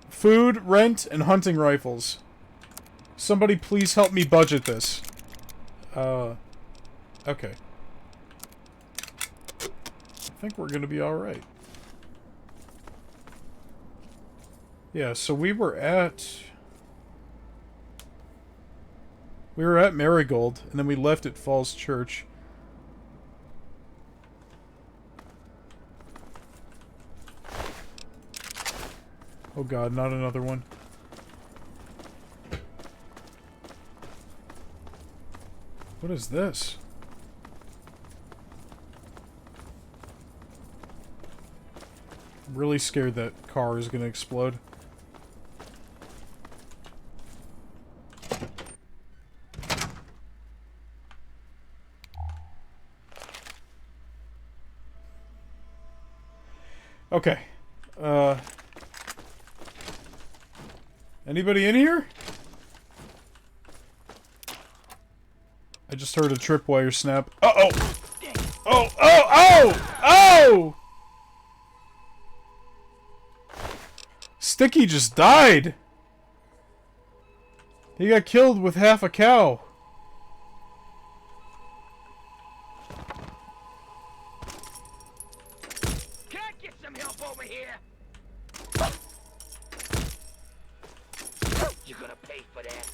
food, rent, and hunting rifles. Somebody please help me budget this. Okay. I think we're gonna be alright. Yeah, so we were at Marigold, and then we left at Falls Church. Oh god, not another one. What is this? I'm really scared that car is gonna explode. Okay. Anybody in here? I just heard a tripwire snap. Uh-oh! Oh! Oh! Oh! Oh! Sticky just died! He got killed with half a cow. Can't get some help over here. You're gonna pay for that.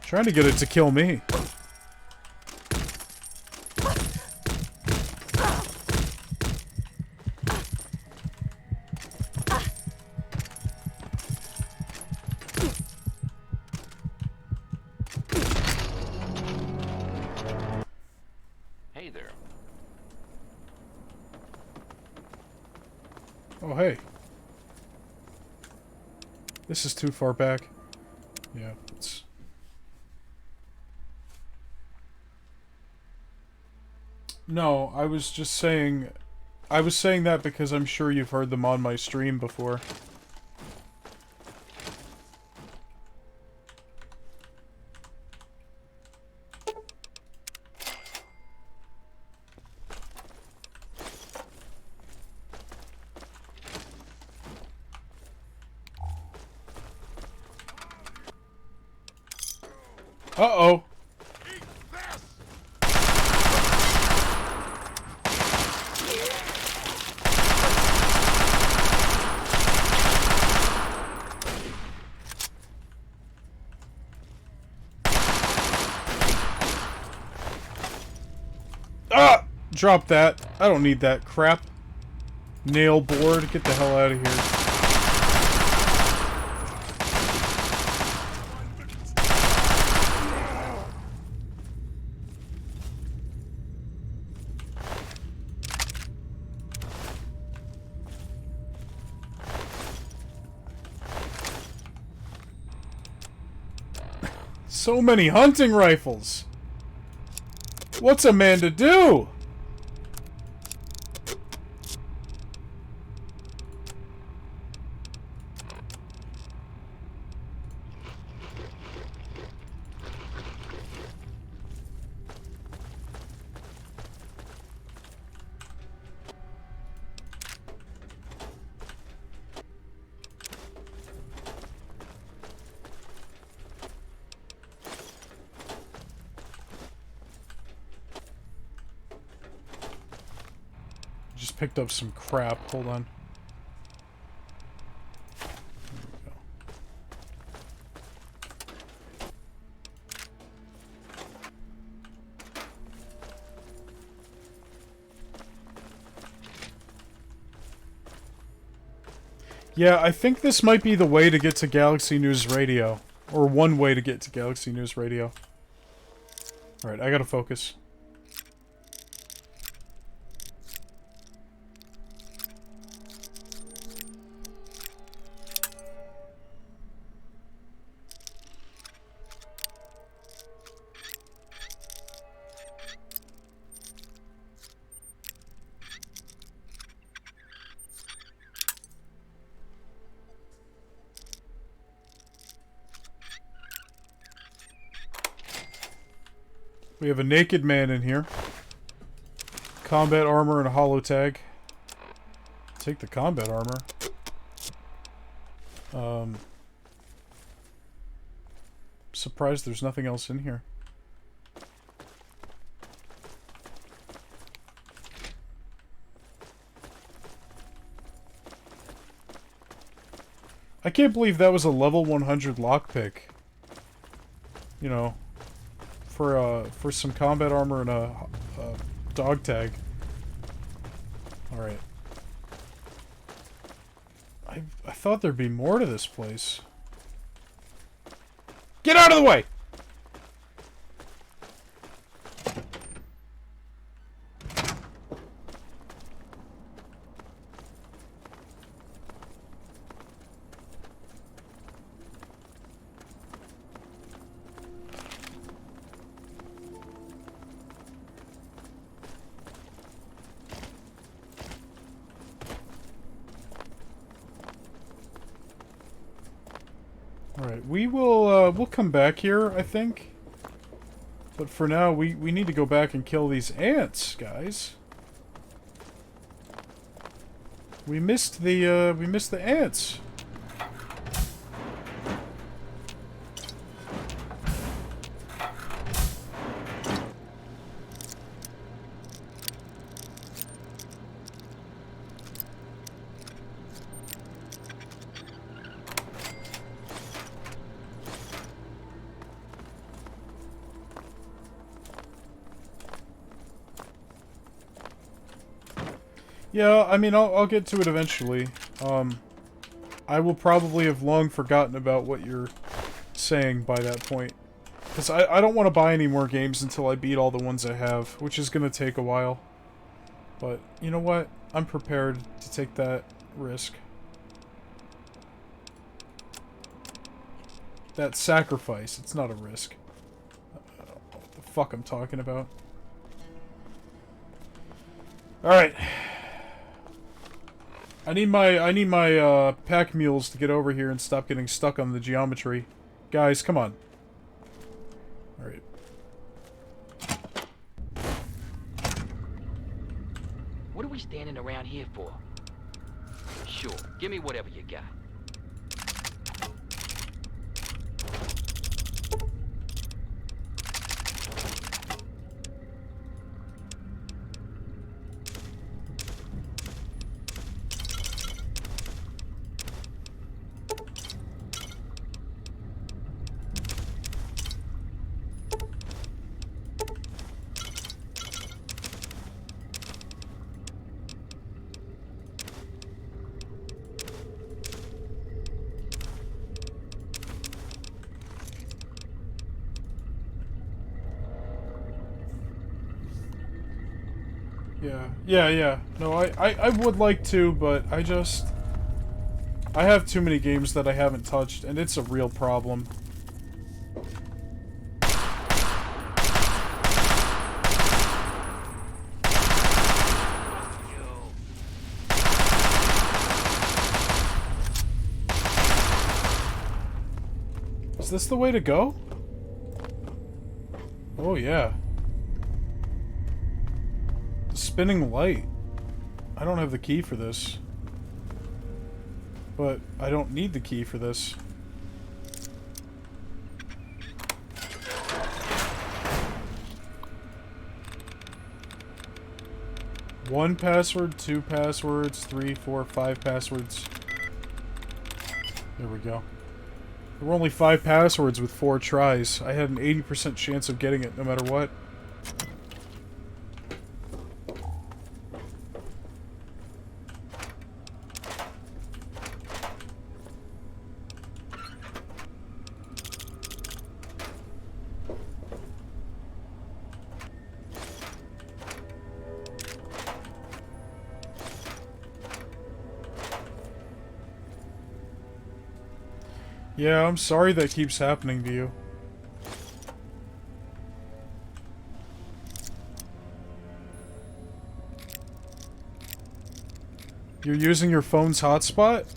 Trying to get it to kill me. Hey there. Oh, hey. This is too far back. Yeah, it's... No, I was just saying... I was saying that because I'm sure you've heard them on my stream before. Uh-oh. Ah! Drop that. I don't need that crap. Nail board. Get the hell out of here. So many hunting rifles! What's a man to do? Just picked up some crap. Hold on. There we go. Yeah, I think this might be the way to get to Galaxy News Radio. Or one way to get to Galaxy News Radio. Alright, I gotta focus. We have a naked man in here. Combat armor and a holotag. Take the combat armor. Surprised there's nothing else in here. I can't believe that was a level 100 lockpick. You know, for some combat armor and a dog tag. Alright. I thought there'd be more to this place. Get out of the way! Alright, we'll come back here, I think. But for now, we need to go back and kill these ants, guys. We missed the ants. Yeah, I mean, I'll get to it eventually. I will probably have long forgotten about what you're saying by that point. Because I don't want to buy any more games until I beat all the ones I have, which is going to take a while. But, you know what? I'm prepared to take that risk. That sacrifice. It's not a risk. I don't know what the fuck I'm talking about. Alright. I need my pack mules to get over here and stop getting stuck on the geometry. Guys, come on. Alright. What are we standing around here for? Sure, give me whatever you got. Yeah. No, I would like to, but I have too many games that I haven't touched, and it's a real problem. Is this the way to go? Oh, yeah. Spinning light. I don't have the key for this. But I don't need the key for this. One password, 2 passwords, 3, 4, 5 passwords. There we go. There were only 5 passwords with 4 tries. I had an 80% chance of getting it no matter what. Yeah, I'm sorry that keeps happening to you. You're using your phone's hotspot?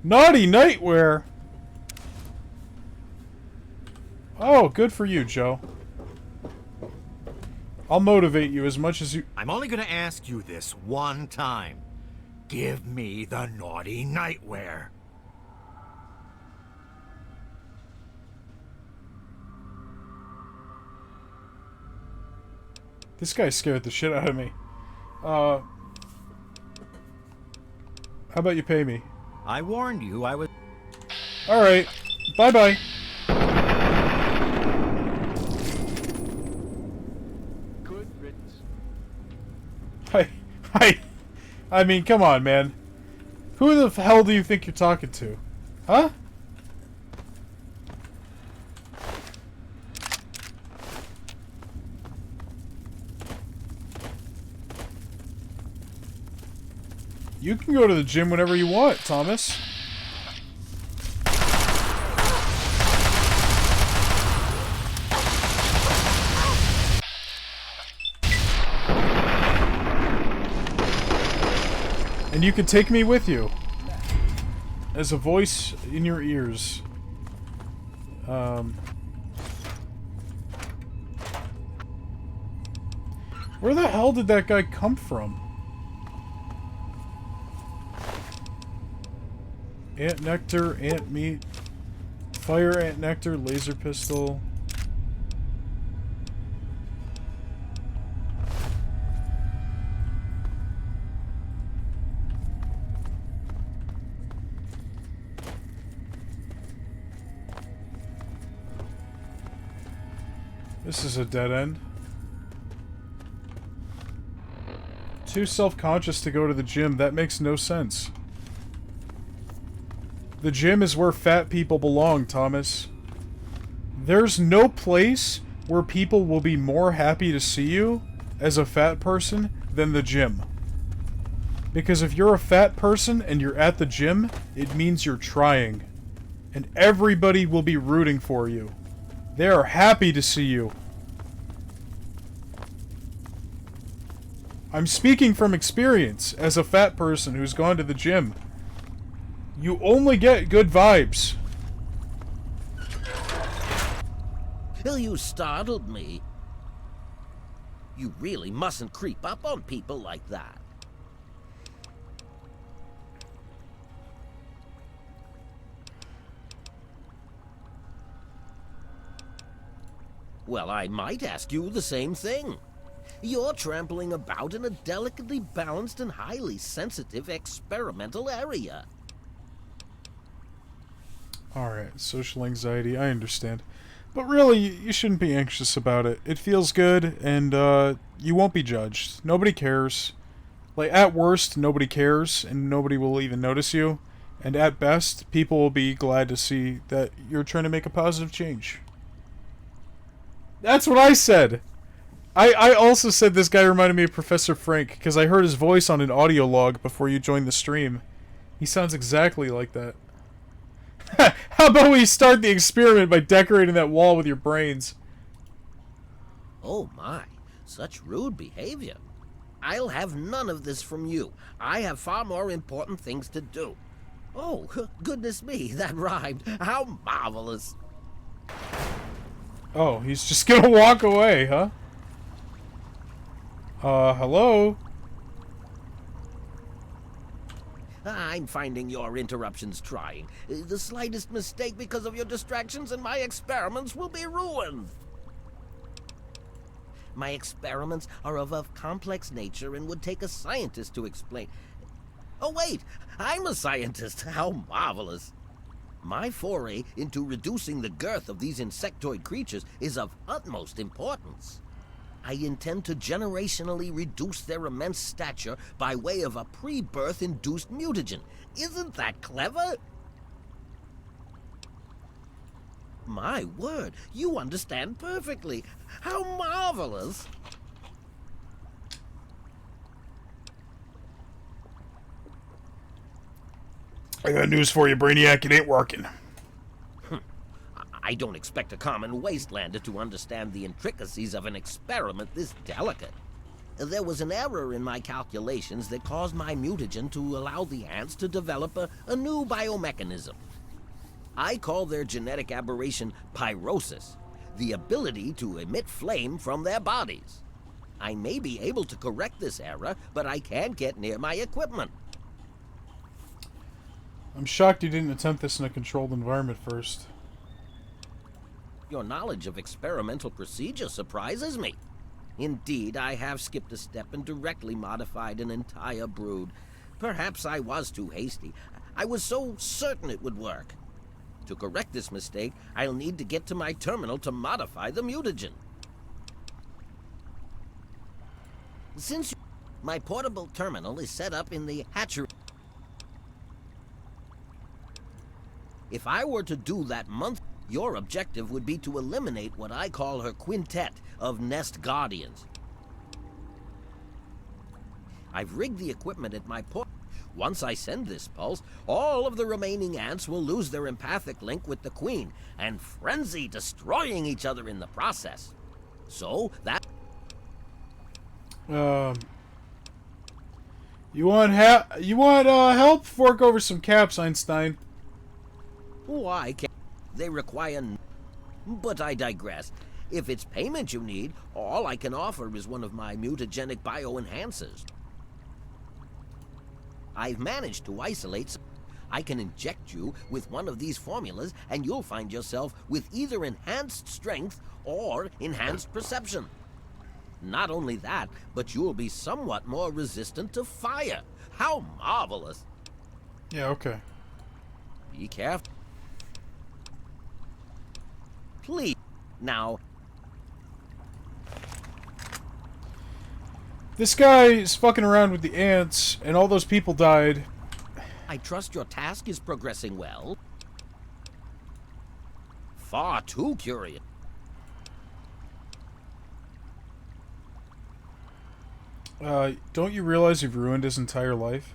Naughty Nightwear! Oh, good for you, Joe. I'll motivate you as much as you... I'm only gonna ask you this one time. Give me the Naughty Nightwear. This guy scared the shit out of me. How about you pay me? I warned you I was... Alright. Bye-bye. Good riddance. I mean, come on, man. Who the hell do you think you're talking to? Huh? You can go to the gym whenever you want, Thomas. And you can take me with you. as a voice in your ears. Where the hell did that guy come from? Ant nectar, ant meat, fire ant nectar, laser pistol. This is a dead end. Too self-conscious to go to the gym. That makes no sense. The gym is where fat people belong, Thomas. There's no place where people will be more happy to see you as a fat person than the gym. Because if you're a fat person and you're at the gym, it means you're trying. And everybody will be rooting for you. They are happy to see you. I'm speaking from experience as a fat person who's gone to the gym. You only get good vibes. You startled me. You really mustn't creep up on people like that. Well, I might ask you the same thing. You're trampling about in a delicately balanced and highly sensitive experimental area. Alright, social anxiety, I understand. But really, you shouldn't be anxious about it. It feels good, and you won't be judged. Nobody cares. Like, at worst, nobody cares, and nobody will even notice you. And at best, people will be glad to see that you're trying to make a positive change. That's what I said! I also said this guy reminded me of Professor Frank, because I heard his voice on an audio log before you joined the stream. He sounds exactly like that. How about we start the experiment by decorating that wall with your brains? Oh my, such rude behavior. I'll have none of this from you. I have far more important things to do. Oh, goodness me, that rhymed. How marvelous. Oh, he's just gonna walk away, huh? Hello? I'm finding your interruptions trying. The slightest mistake because of your distractions and my experiments will be ruined. My experiments are of a complex nature and would take a scientist to explain. Oh wait, I'm a scientist. How marvelous. My foray into reducing the girth of these insectoid creatures is of utmost importance. I intend to generationally reduce their immense stature by way of a pre-birth induced mutagen. Isn't that clever? My word, you understand perfectly. How marvelous. I got news for you, Brainiac. It ain't working. I don't expect a common wastelander to understand the intricacies of an experiment this delicate. There was an error in my calculations that caused my mutagen to allow the ants to develop a new biomechanism. I call their genetic aberration pyrosis, the ability to emit flame from their bodies. I may be able to correct this error, but I can't get near my equipment. I'm shocked you didn't attempt this in a controlled environment first. Your knowledge of experimental procedure surprises me. Indeed, I have skipped a step and directly modified an entire brood. Perhaps I was too hasty. I was so certain it would work. To correct this mistake, I'll need to get to my terminal to modify the mutagen. Since my portable terminal is set up in the hatchery, if I were to do that month, your objective would be to eliminate what I call her quintet of nest guardians. I've rigged the equipment at my port. Once I send this pulse, all of the remaining ants will lose their empathic link with the queen and frenzy, destroying each other in the process. So that... You want help? Fork over some caps, Einstein. Why can't they require? But I digress. If it's payment you need, all I can offer is one of my mutagenic bioenhancers. I've managed to isolate. I can inject you with one of these formulas, and you'll find yourself with either enhanced strength or enhanced perception. Not only that, but you'll be somewhat more resistant to fire. How marvelous! Yeah, okay. Be careful. Please. Now, this guy is fucking around with the ants, and all those people died. I trust your task is progressing well. Far too curious. Don't you realize you've ruined his entire life?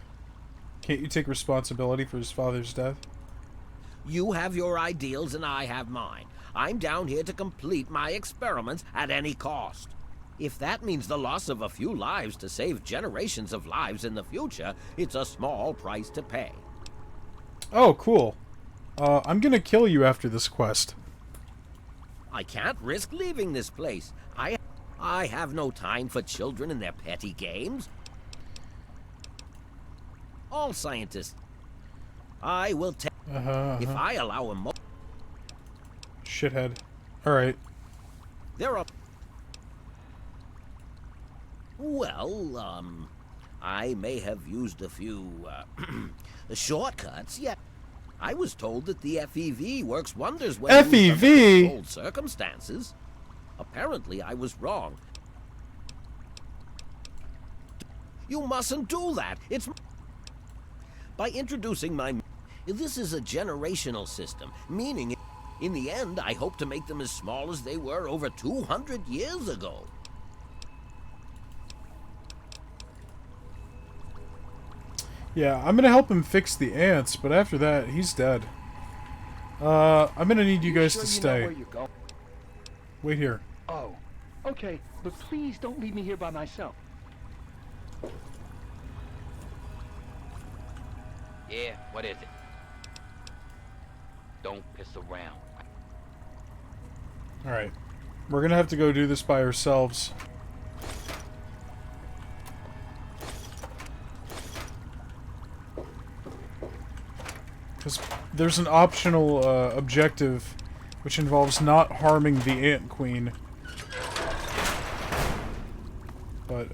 Can't you take responsibility for his father's death? You have your ideals and I have mine. I'm down here to complete my experiments at any cost. If that means the loss of a few lives to save generations of lives in the future, it's a small price to pay. Oh, cool. I'm gonna kill you after this quest. I can't risk leaving this place. I have no time for children and their petty games. All scientists. I will take... If I allow a Shithead. Alright. There are... Well, I may have used a few, shortcuts, yet I was told that the FEV works wonders when used under controlled circumstances. Apparently, I was wrong. You mustn't do that. It's... By introducing my... This is a generational system, meaning in the end, I hope to make them as small as they were over 200 years ago. Yeah, I'm gonna help him fix the ants, but after that, he's dead. I'm gonna need you guys to stay. Wait here. Oh, okay, but please don't leave me here by myself. Yeah, what is it? Don't piss around. Alright. We're gonna have to go do this by ourselves. Because there's an optional objective which involves not harming the Ant Queen. But,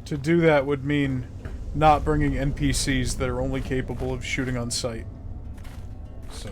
to do that would mean not bringing NPCs that are only capable of shooting on sight. So...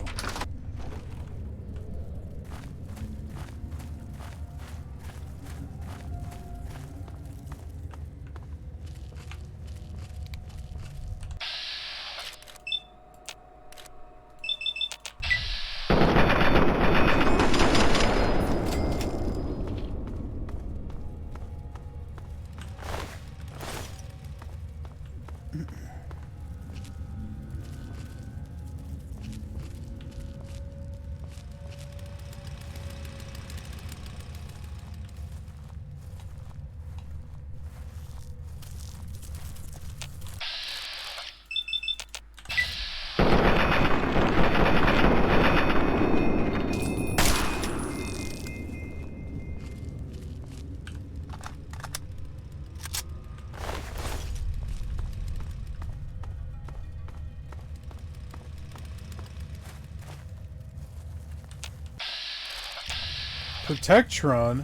Protectron?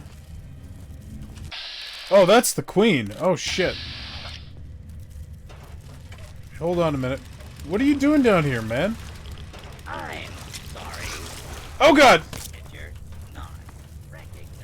Oh, that's the queen. Oh, shit. Hold on a minute. What are you doing down here, man? I'm sorry. Oh, God! You're not recognized.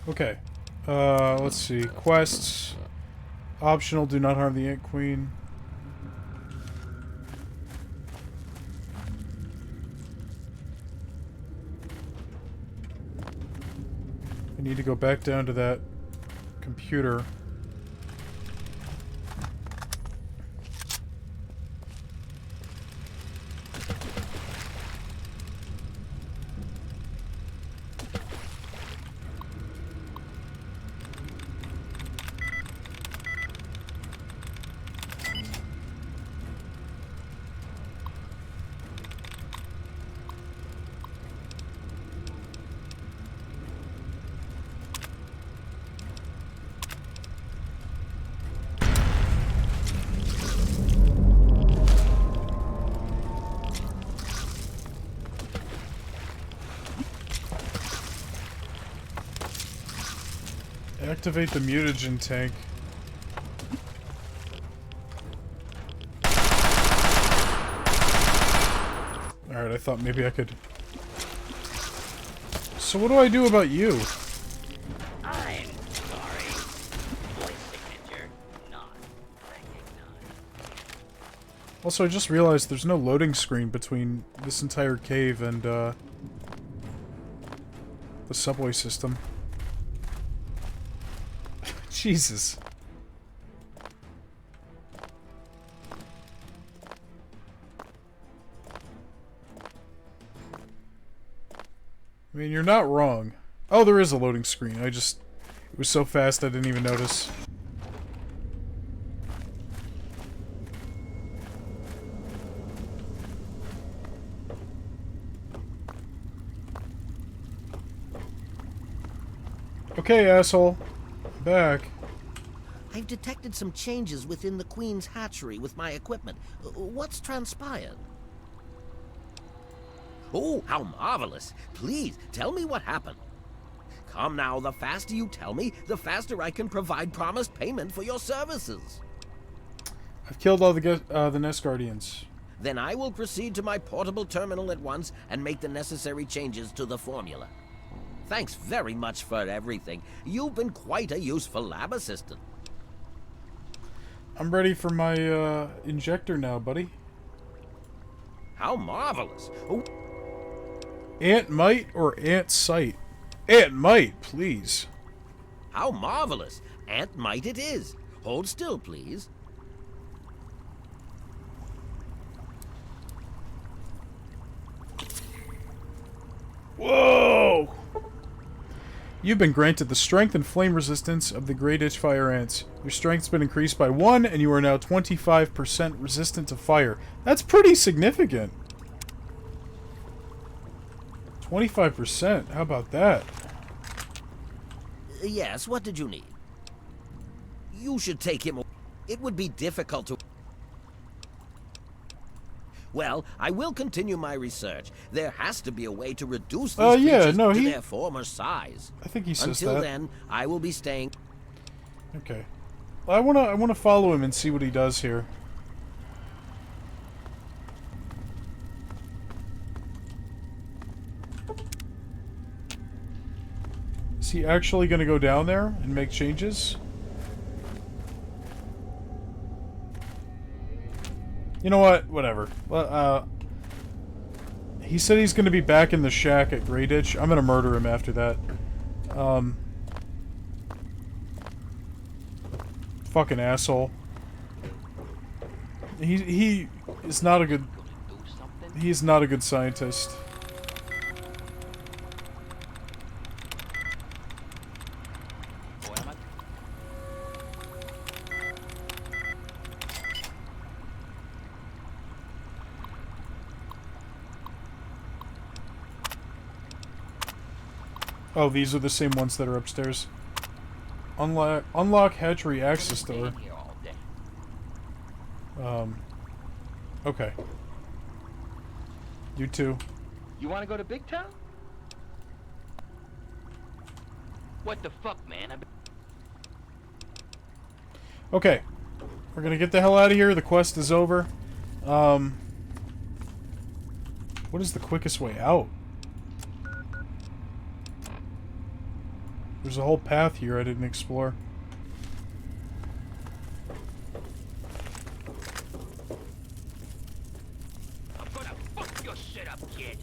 Okay. Let's see. Quests. Optional, do not harm the Ant Queen. I need to go back down to that computer. Activate the mutagen tank. Alright, I thought maybe I could... So what do I do about you? I'm sorry. Voice signature not recognized. Also, I just realized there's no loading screen between this entire cave and, the subway system. Jesus. I mean, you're not wrong. Oh, there is a loading screen. It was so fast I didn't even notice. Okay, asshole. I'm back. I've detected some changes within the Queen's hatchery with my equipment. What's transpired? Oh, how marvelous! Please, tell me what happened. Come now, the faster you tell me, the faster I can provide promised payment for your services. I've killed all the Nest Guardians. Then I will proceed to my portable terminal at once and make the necessary changes to the formula. Thanks very much for everything. You've been quite a useful lab assistant. I'm ready for my, injector now, buddy. How marvelous! Oh. Ant Mite or Ant Sight? Ant Mite, please. How marvelous! Ant Mite it is. Hold still, please. Whoa! You've been granted the strength and flame resistance of the Grey Ditch Fire Ants. Your strength's been increased by 1, and you are now 25% resistant to fire. That's pretty significant. 25%? How about that? Yes, what did you need? You should take him. It would be difficult to... Well, I will continue my research. There has to be a way to reduce these creatures to their former size. I think he says Until that. then, I will be staying... Okay. I wanna follow him and see what he does here. Is he actually gonna go down there and make changes? You know what? Whatever. He said he's gonna be back in the shack at Grey Ditch. I'm gonna murder him after that. Fucking asshole. He is not a good... He's not a good scientist. Oh, these are the same ones that are upstairs. Unlock hatchery access door. Okay. You too. You want to go to Big Town? What the fuck, man? Okay. We're gonna get the hell out of here. The quest is over. What is the quickest way out? There's a whole path here I didn't explore. I'm gonna fuck your shit up, kid.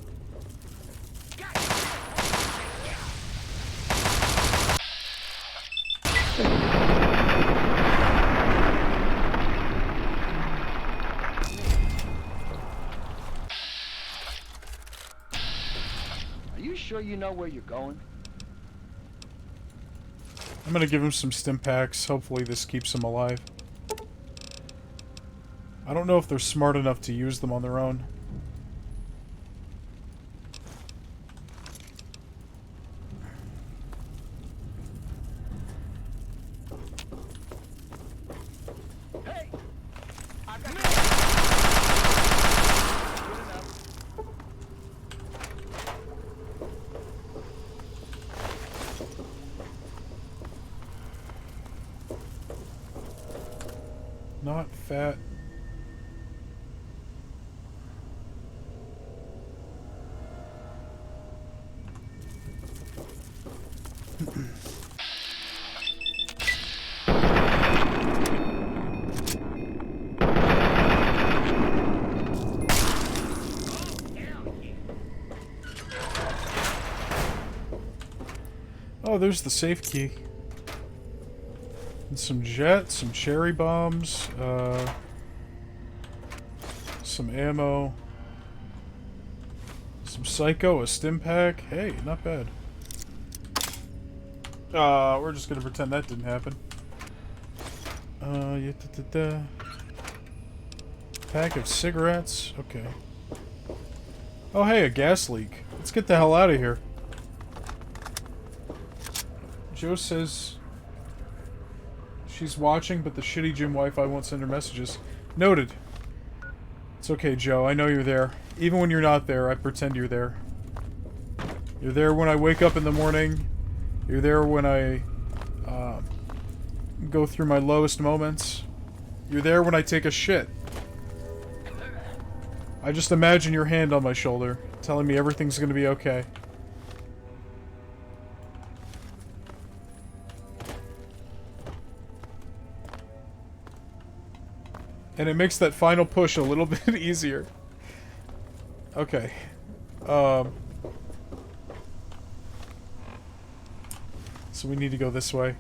Are you sure you know where you're going? I'm gonna give him some stim packs. Hopefully this keeps him alive. I don't know if they're smart enough to use them on their own. Not fat. Oh, there's the safe key. And some jets, some cherry bombs, some ammo, some psycho, a stim pack. Hey, not bad. We're just gonna pretend that didn't happen. Pack of cigarettes. Okay. Oh, hey, a gas leak. Let's get the hell out of here. Joe says she's watching, but the shitty gym Wi-Fi won't send her messages. Noted. It's okay, Joe. I know you're there. Even when you're not there, I pretend you're there. You're there when I wake up in the morning. You're there when I go through my lowest moments. You're there when I take a shit. I just imagine your hand on my shoulder, telling me everything's gonna be okay. And it makes that final push a little bit easier. Okay. So we need to go this way.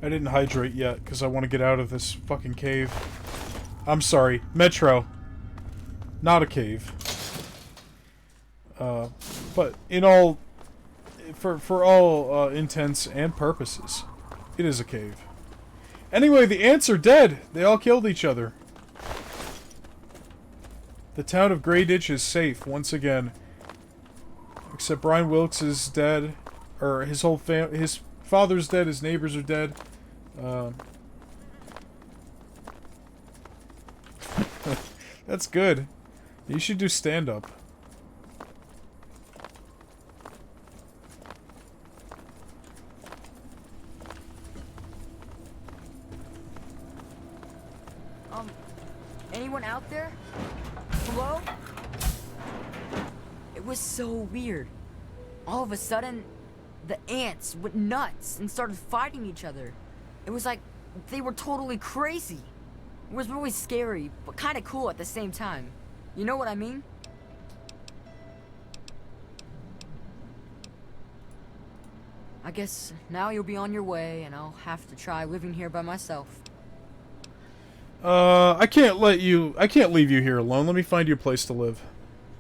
I didn't hydrate yet, because I want to get out of this fucking cave. I'm sorry. Metro. Not a cave. But in all... For all intents and purposes, it is a cave. Anyway, the ants are dead! They all killed each other. The town of Grey Ditch is safe, once again. Except Brian Wilkes is dead. Or his whole his father's dead, his neighbors are dead. That's good. You should do stand-up. Anyone out there? Hello? It was so weird. All of a sudden, the ants went nuts and started fighting each other. It was like they were totally crazy. It was really scary, but kind of cool at the same time. You know what I mean? I guess now you'll be on your way, and I'll have to try living here by myself. I can't leave you here alone. Let me find you a place to live.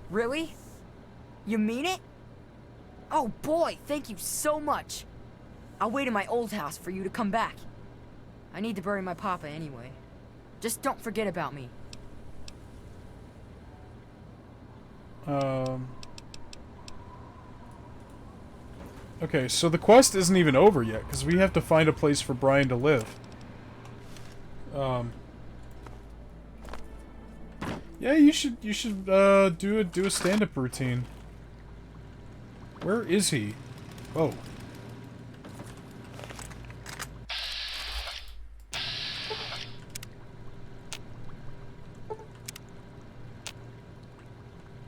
Really? You mean it? Oh boy, thank you so much. I'll wait in my old house for you to come back. I need to bury my papa anyway. Just don't forget about me. Okay, so the quest isn't even over yet, because we have to find a place for Brian to live. Yeah, you should do a stand-up routine. Where is he? Oh.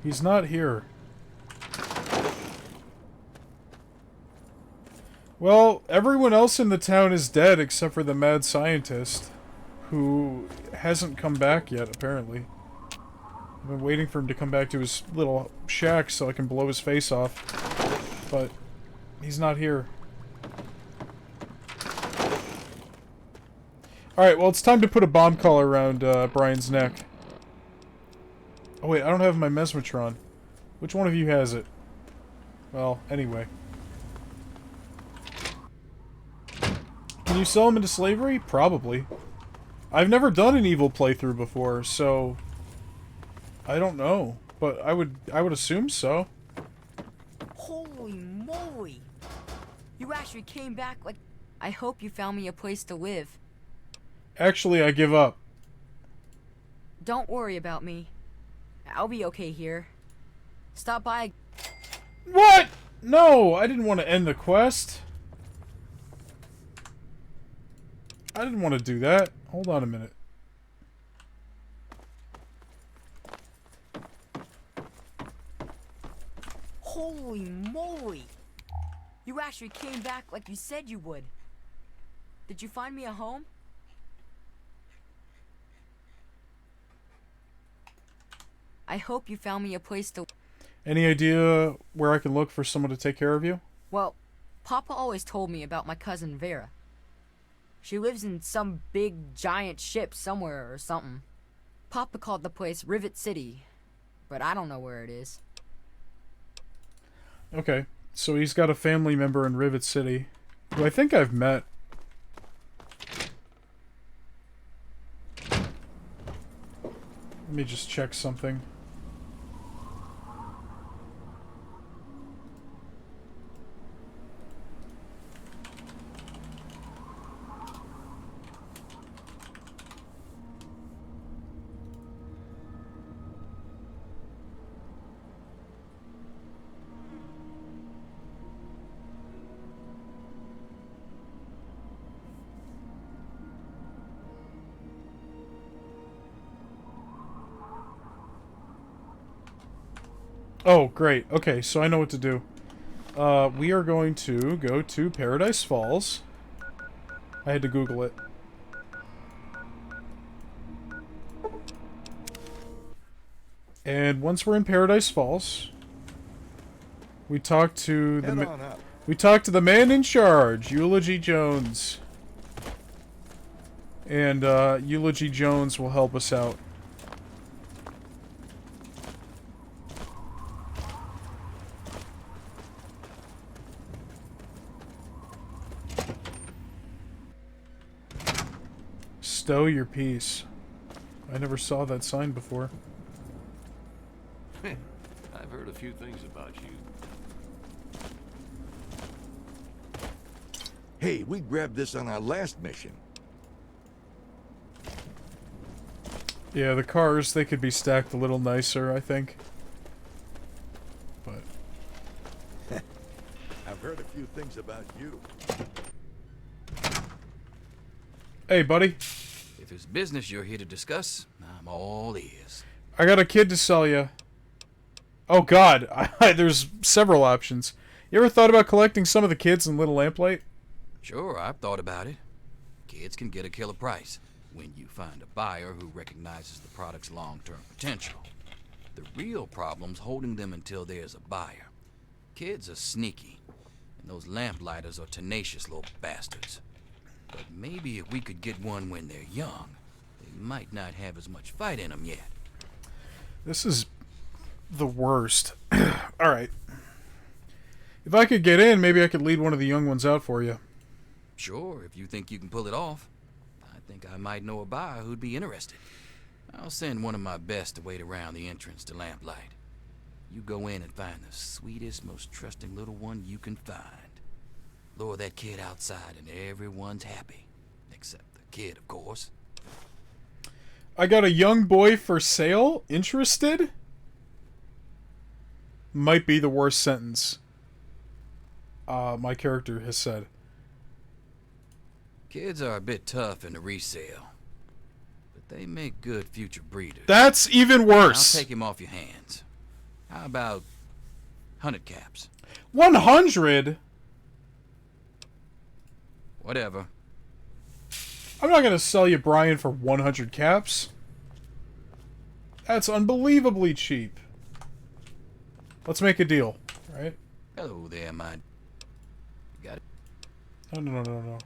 He's not here. Well, everyone else in the town is dead except for the mad scientist, who hasn't come back yet, apparently. I've been waiting for him to come back to his little shack so I can blow his face off, but he's not here. Alright, well, it's time to put a bomb collar around Brian's neck. Oh wait, I don't have my Mesmetron. Which one of you has it? Well, anyway. Can you sell him into slavery? Probably. I've never done an evil playthrough before, so I don't know, but I would assume so. Holy moly! You actually came back like... I hope you found me a place to live. Actually, I give up. Don't worry about me. I'll be okay here. Stop by. What? No, I didn't want to end the quest. I didn't want to do that. Hold on a minute. Holy moly! You actually came back like you said you would. Did you find me a home? I hope you found me a place to... Any idea where I can look for someone to take care of you? Well, Papa always told me about my cousin Vera. She lives in some big giant ship somewhere or something. Papa called the place Rivet City, but I don't know where it is. Okay, so he's got a family member in Rivet City, who I think I've met. Let me just check something. Oh, great. Okay, so I know what to do. We are going to go to Paradise Falls. I had to Google it. And once we're in Paradise Falls, we talk to the man in charge, Eulogy Jones. And Eulogy Jones will help us out. Stow your peace. I never saw that sign before. I've heard a few things about you. Hey, we grabbed this on our last mission. Yeah, the cars, they could be stacked a little nicer, I think. But I've heard a few things about you. hey, buddy. If it's business you're here to discuss, I'm all ears. I got a kid to sell you. Oh god, there's several options. You ever thought about collecting some of the kids in Little Lamplight? Sure, I've thought about it. Kids can get a killer price when you find a buyer who recognizes the product's long-term potential. The real problem's holding them until there's a buyer. Kids are sneaky, and those lamplighters are tenacious little bastards. But maybe if we could get one when they're young, they might not have as much fight in them yet. This is the worst. Alright. If I could get in, maybe I could lead one of the young ones out for you. Sure, if you think you can pull it off. I think I might know a buyer who'd be interested. I'll send one of my best to wait around the entrance to Lamplight. You go in and find the sweetest, most trusting little one you can find. Lure that kid outside and everyone's happy. Except the kid, of course. I got a young boy for sale? Interested? Might be the worst sentence my character has said. Kids are a bit tough in the resale. But they make good future breeders. That's even worse. I'll take him off your hands. How about 100 caps? 100? Whatever. I'm not gonna sell you Brian for 100 caps. That's unbelievably cheap. Let's make a deal, right? Hello there, my... Got it. No.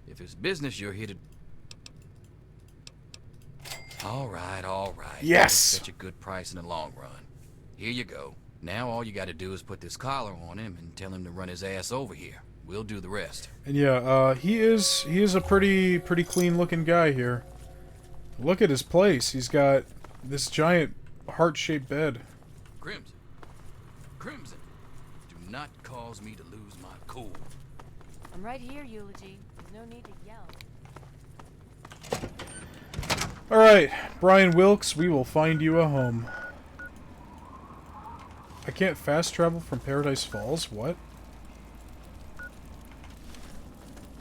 If it's business you're here to... Alright. Yes! I'll set you a good price in the long run. Here you go. Now all you gotta do is put this collar on him and tell him to run his ass over here. We'll do the rest. And yeah, he is a pretty clean looking guy here. Look at his place. He's got this giant heart-shaped bed. Crimson. Do not cause me to lose my cool. I'm right here, Eulogy. There's no need to yell. Alright, Brian Wilkes, we will find you a home. I can't fast travel from Paradise Falls? What?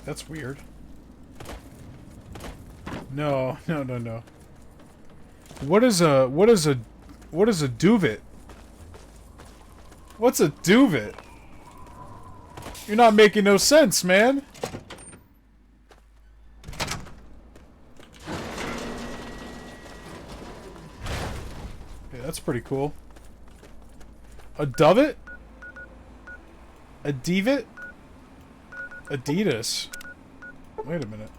That's weird. No. What is a duvet? What's a duvet? You're not making no sense, man. Yeah, that's pretty cool. A duvet? A devet? Adidas. Wait a minute.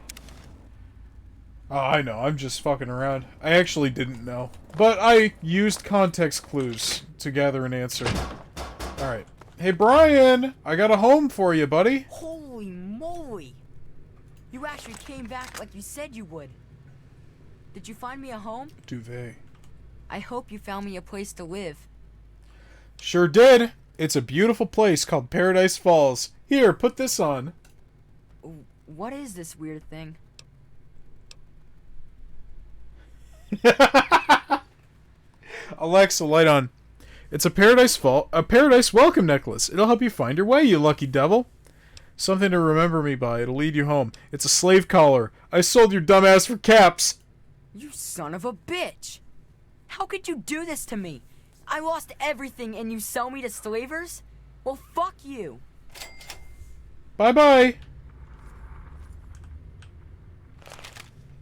Oh, I know. I'm just fucking around. I actually didn't know. But I used context clues to gather an answer. Alright. Hey, Brian! I got a home for you, buddy. Holy moly! You actually came back like you said you would. Did you find me a home? Duvet. I hope you found me a place to live. Sure did. It's a beautiful place called Paradise Falls. Here, put this on. What is this weird thing? Alexa, light on. It's a Paradise Welcome necklace. It'll help you find your way, you lucky devil. Something to remember me by. It'll lead you home. It's a slave collar. I sold your dumbass for caps. You son of a bitch! How could you do this to me? I lost everything and you sell me to slavers? Well, fuck you. Bye-bye.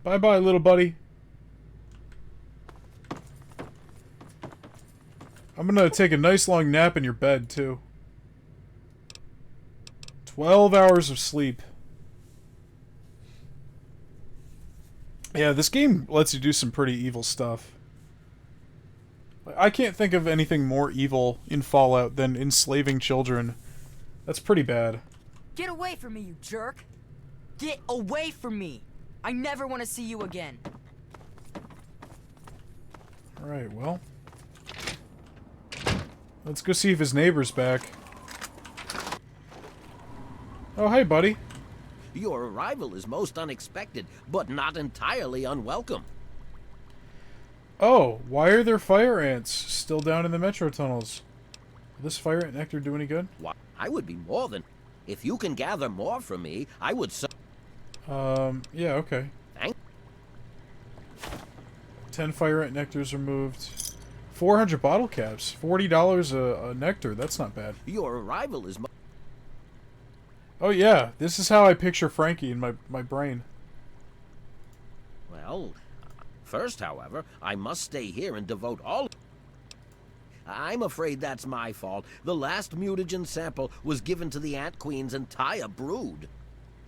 Bye-bye, little buddy. I'm gonna take a nice long nap in your bed, too. 12 hours of sleep. Yeah, this game lets you do some pretty evil stuff. I can't think of anything more evil in Fallout than enslaving children. That's pretty bad. Get away from me, you jerk! Get away from me! I never want to see you again. Alright, well. Let's go see if his neighbor's back. Oh, hey, buddy. Your arrival is most unexpected, but not entirely unwelcome. Oh, why are there fire ants still down in the metro tunnels? Will this fire ant nectar do any good? Why, I would be more than... If you can gather more from me, I would... Yeah, okay. Thank... 10 fire ant nectars removed. 400 bottle caps. $40 a nectar. That's not bad. Your arrival is... Oh, yeah. This is how I picture Frankie in my brain. Well... First, however, I must stay here and devote all... I'm afraid that's my fault. The last mutagen sample was given to the Ant Queen's entire brood.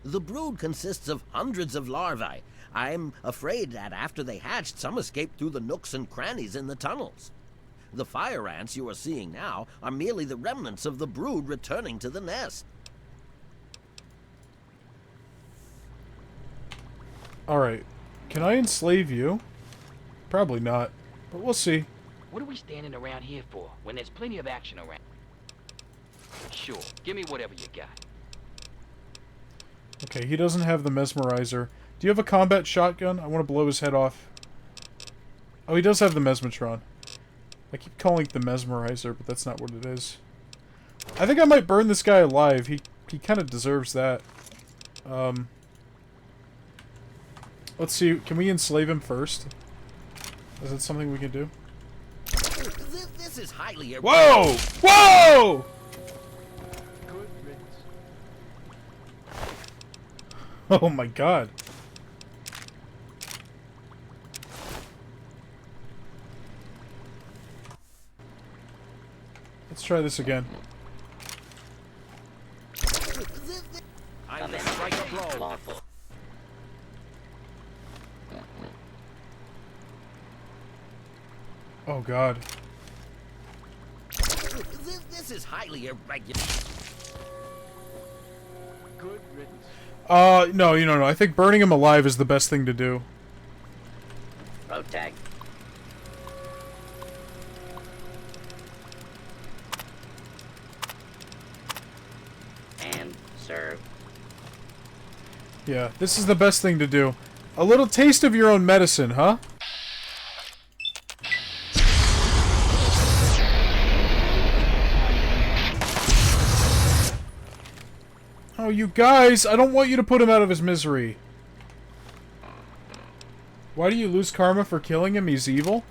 The brood consists of hundreds of larvae. I'm afraid that after they hatched, some escaped through the nooks and crannies in the tunnels. The fire ants you are seeing now are merely the remnants of the brood returning to the nest. Alright. Can I enslave you? Probably not, but we'll see. What are we standing around here for, when there's plenty of action around? Sure, give me whatever you got. Okay, he doesn't have the mesmerizer. Do you have a combat shotgun? I want to blow his head off. Oh, he does have the mesmatron. I keep calling it the mesmerizer, but that's not what it is. I think I might burn this guy alive. He kind of deserves that. Let's see, can we enslave him first? Is that something we can do? This is highly Whoa! Whoa! Good riddance. Oh my god. Let's try this again. I'm the strike a blow. Lawful. Oh god. This is highly irregular. Good riddance. No, no. I think burning him alive is the best thing to do. Protect. And serve. Yeah, this is the best thing to do. A little taste of your own medicine, huh? Oh, you guys, I don't want you to put him out of his misery. Why do you lose karma for killing him? He's evil?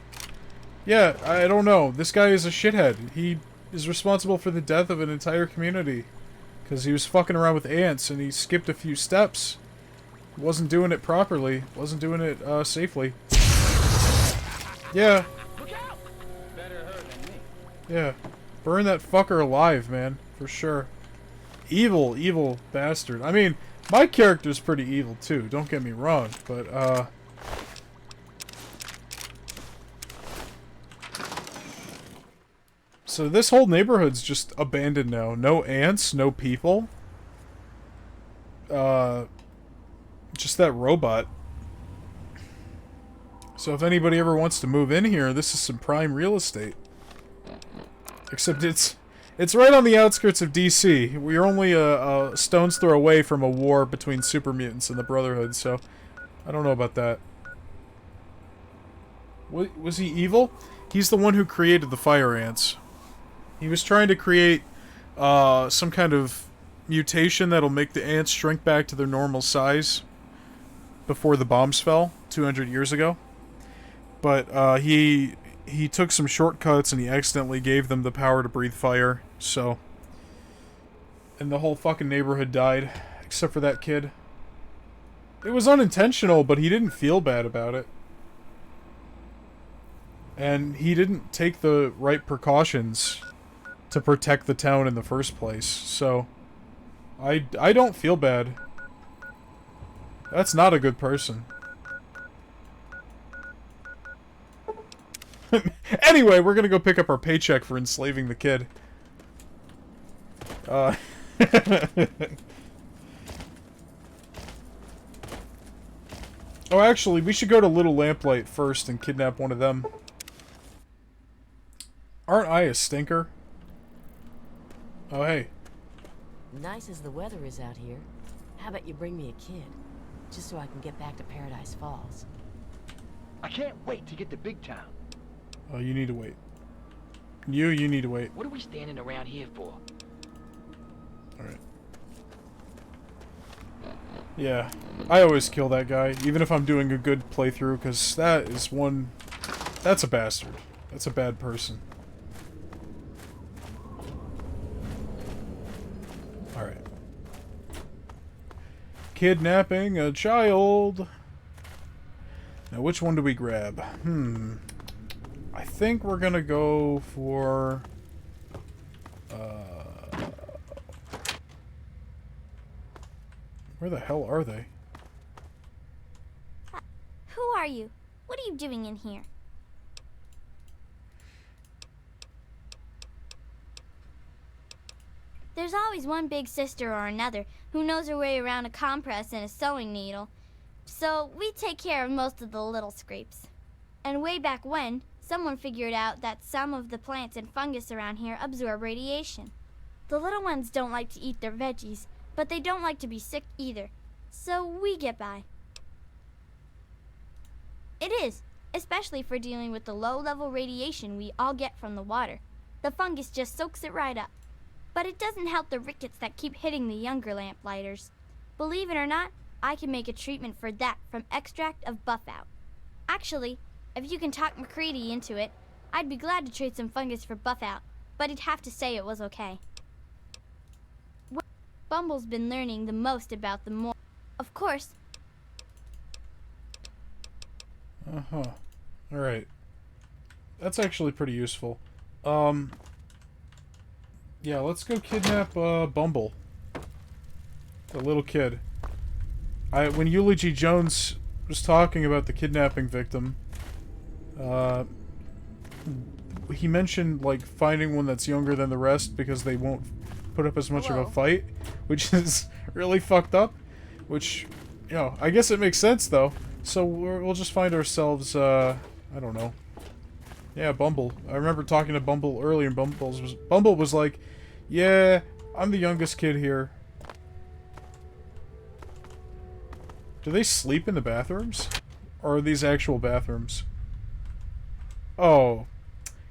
Yeah, I don't know. This guy is a shithead. He is responsible for the death of an entire community. Because he was fucking around with ants and he skipped a few steps. Wasn't doing it properly. Wasn't doing it, safely. Yeah. Better her than me. Yeah. Burn that fucker alive, man. For sure. Evil, evil bastard. I mean, my character's pretty evil too, don't get me wrong, but, so this whole neighborhood's just abandoned now. No ants, no people. Just that robot. So if anybody ever wants to move in here, this is some prime real estate. Except it's right on the outskirts of DC. We're only a stone's throw away from a war between super mutants and the Brotherhood, so I don't know about that. Was he evil? He's the one who created the fire ants. He was trying to create some kind of mutation that'll make the ants shrink back to their normal size before the bombs fell 200 years ago. But he took some shortcuts and he accidentally gave them the power to breathe fire, so... And the whole fucking neighborhood died, except for that kid. It was unintentional, but he didn't feel bad about it. And he didn't take the right precautions to protect the town in the first place, so... I don't feel bad. That's not a good person. Anyway, we're gonna go pick up our paycheck for enslaving the kid. Oh, actually, we should go to Little Lamplight first and kidnap one of them. Aren't I a stinker? Oh, hey. Nice as the weather is out here, how about you bring me a kid? Just so I can get back to Paradise Falls. I can't wait to get to Big Town. Oh, you need to wait. You need to wait. What are we standing around here for? Alright. Yeah. I always kill that guy, even if I'm doing a good playthrough, because that is one... That's a bastard. That's a bad person. Alright. Kidnapping a child! Now, which one do we grab? I think we're gonna go for... Where the hell are they? Who are you? What are you doing in here? There's always one big sister or another who knows her way around a compress and a sewing needle. So we take care of most of the little scrapes. And way back when, someone figured out that some of the plants and fungus around here absorb radiation. The little ones don't like to eat their veggies, but they don't like to be sick either. So we get by. It is, especially for dealing with the low-level radiation we all get from the water. The fungus just soaks it right up. But it doesn't help the rickets that keep hitting the younger lamplighters. Believe it or not, I can make a treatment for that from extract of buffout. Actually, if you can talk McCready into it, I'd be glad to trade some fungus for buffout, but he'd have to say it was okay. Bumble's been learning the most about the more. Of course. Uh-huh. Alright. That's actually pretty useful. Yeah, let's go kidnap, Bumble. The little kid. When Eulogy Jones was talking about the kidnapping victim, he mentioned, like, finding one that's younger than the rest because they won't put up as much of a fight, which is really fucked up, which, you know, I guess it makes sense, though. So we'll just find ourselves, I don't know. Yeah, Bumble. I remember talking to Bumble earlier, and Bumble was like, yeah, I'm the youngest kid here. Do they sleep in the bathrooms? Or are these actual bathrooms? Oh.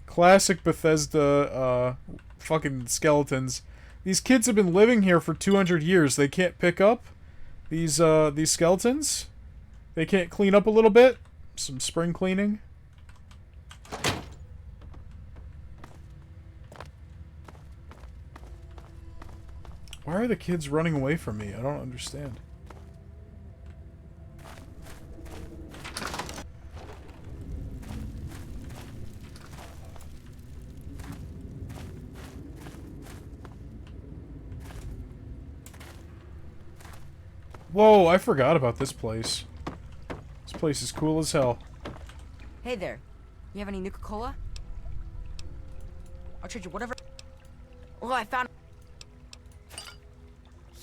Classic Bethesda, fucking skeletons. These kids have been living here for 200 years. They can't pick up these skeletons? They can't clean up a little bit? Some spring cleaning? Why are the kids running away from me? I don't understand. Whoa, I forgot about this place. This place is cool as hell. Hey there. You have any Nuka-Cola? I'll trade you whatever. Oh, I found.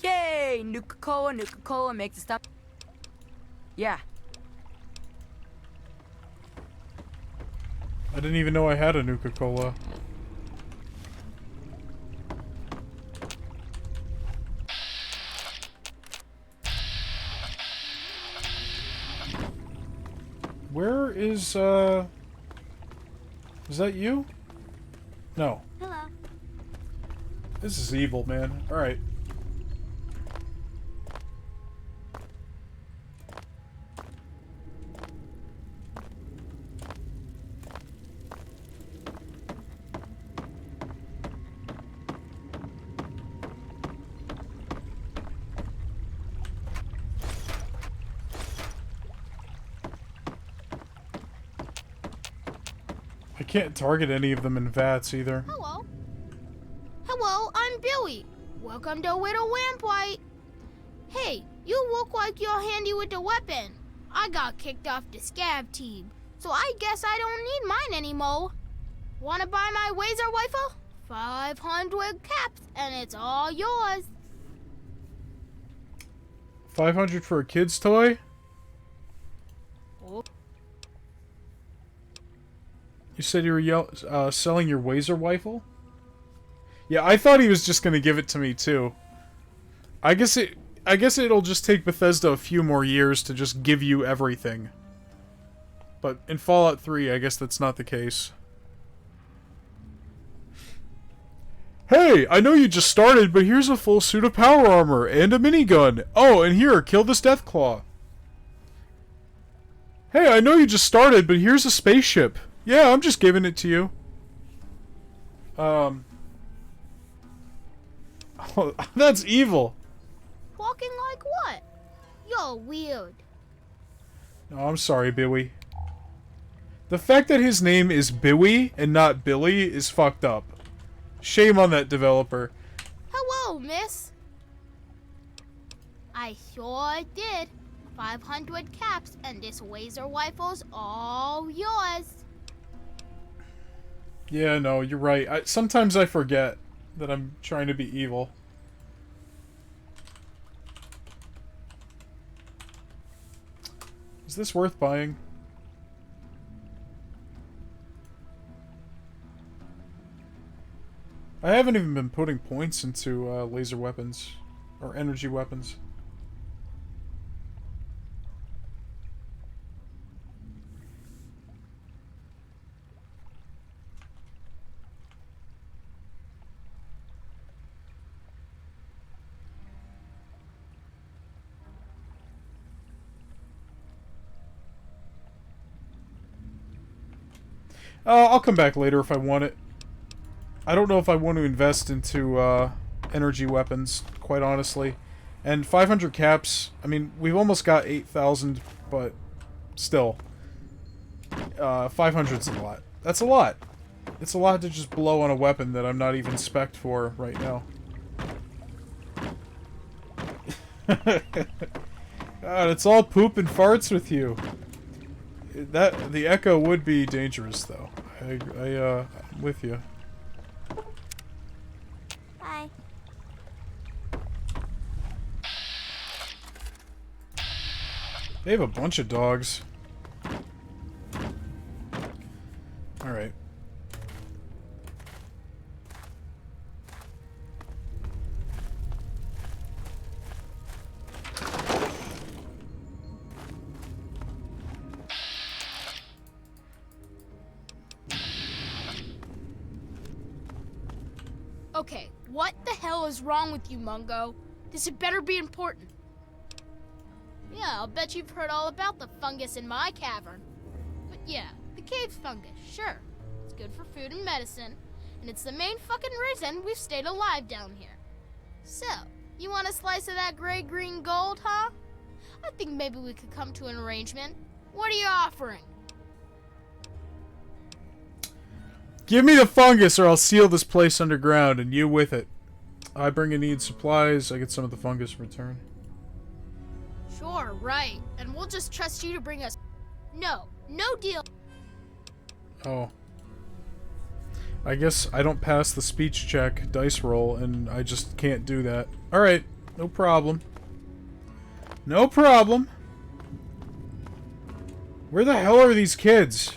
Yay! Nuka-Cola, Nuka-Cola makes the stuff. Yeah. I didn't even know I had a Nuka-Cola. Where is that you? No. Hello. This is evil, man. Alright. I can't target any of them in VATS either. Hello. Hello, I'm Billy. Welcome to Widow Wampwhite. Hey, you look like you're handy with the weapon. I got kicked off the scav team, so I guess I don't need mine anymore. Wanna buy my Wazer rifle? 500 caps, and it's all yours. 500 for a kid's toy? Oh. You said you were selling your Wazer rifle? Yeah, I thought he was just gonna give it to me too. I guess it'll just take Bethesda a few more years to just give you everything. But in Fallout 3, I guess that's not the case. Hey, I know you just started, but here's a full suit of power armor and a minigun. Oh, and here, kill this Deathclaw. Hey, I know you just started, but here's a spaceship. Yeah, I'm just giving it to you. That's evil. Walking like what? You're weird. No, I'm sorry, Billy. The fact that his name is Billy and not Billy is fucked up. Shame on that developer. Hello, miss. I sure did. 500 caps, and this Wazer rifle's all yours. Yeah, no, you're right. Sometimes I forget that I'm trying to be evil. Is this worth buying? I haven't even been putting points into laser weapons or energy weapons. I'll come back later if I want it. I don't know if I want to invest into energy weapons, quite honestly. And 500 caps, I mean, we've almost got 8,000, but still. 500's a lot. That's a lot. It's a lot to just blow on a weapon that I'm not even spec'd for right now. God, it's all poop and farts with you. The echo would be dangerous, though. I'm with you. Bye. They have a bunch of dogs. Alright. Okay, what the hell is wrong with you, Mungo? This had better be important. Yeah, I'll bet you've heard all about the fungus in my cavern. But yeah, the cave fungus, sure. It's good for food and medicine, and it's the main fucking reason we've stayed alive down here. So, you want a slice of that gray-green gold, huh? I think maybe we could come to an arrangement. What are you offering? Give me the fungus or I'll seal this place underground, and you with it. I bring in need supplies, I get some of the fungus in return. Sure, right. And we'll just trust you to bring us... No deal. Oh. I guess I don't pass the speech check dice roll, and I just can't do that. Alright, no problem. No problem. Where the hell are these kids?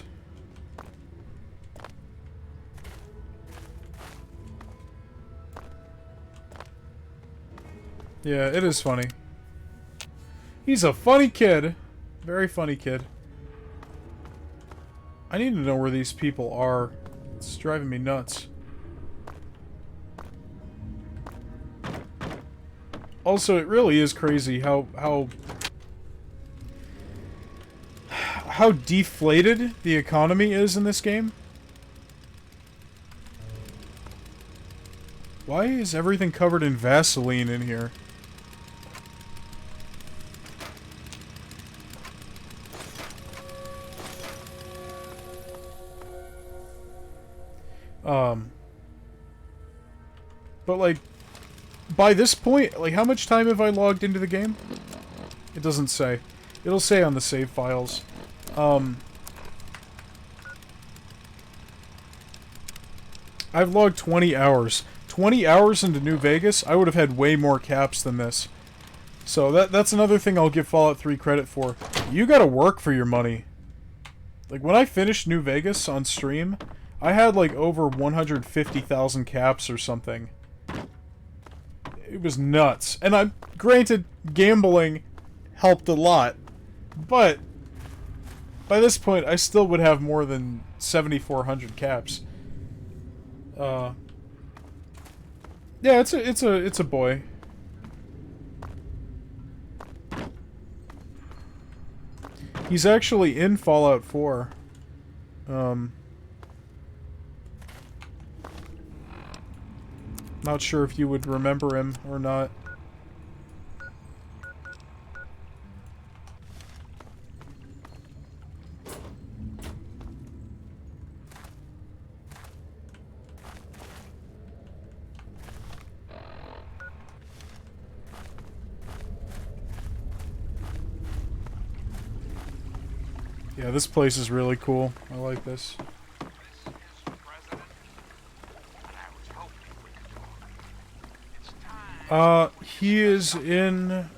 Yeah, it is funny. He's a funny kid. Very funny kid. I need to know where these people are. It's driving me nuts. Also, it really is crazy how deflated the economy is in this game. Why is everything covered in Vaseline in here? But like, by this point, like, how much time have I logged into the game? It doesn't say. It'll say on the save files. I've logged 20 hours. 20 hours into New Vegas, I would have had way more caps than this. So that's another thing I'll give Fallout 3 credit for. You gotta work for your money. Like, when I finished New Vegas on stream, I had like over 150,000 caps or something. It was nuts. And granted, gambling helped a lot. But by this point, I still would have more than 7,400 caps. Yeah, it's a boy. He's actually in Fallout 4. Not sure if you would remember him or not. Yeah, this place is really cool. I like this. He is in...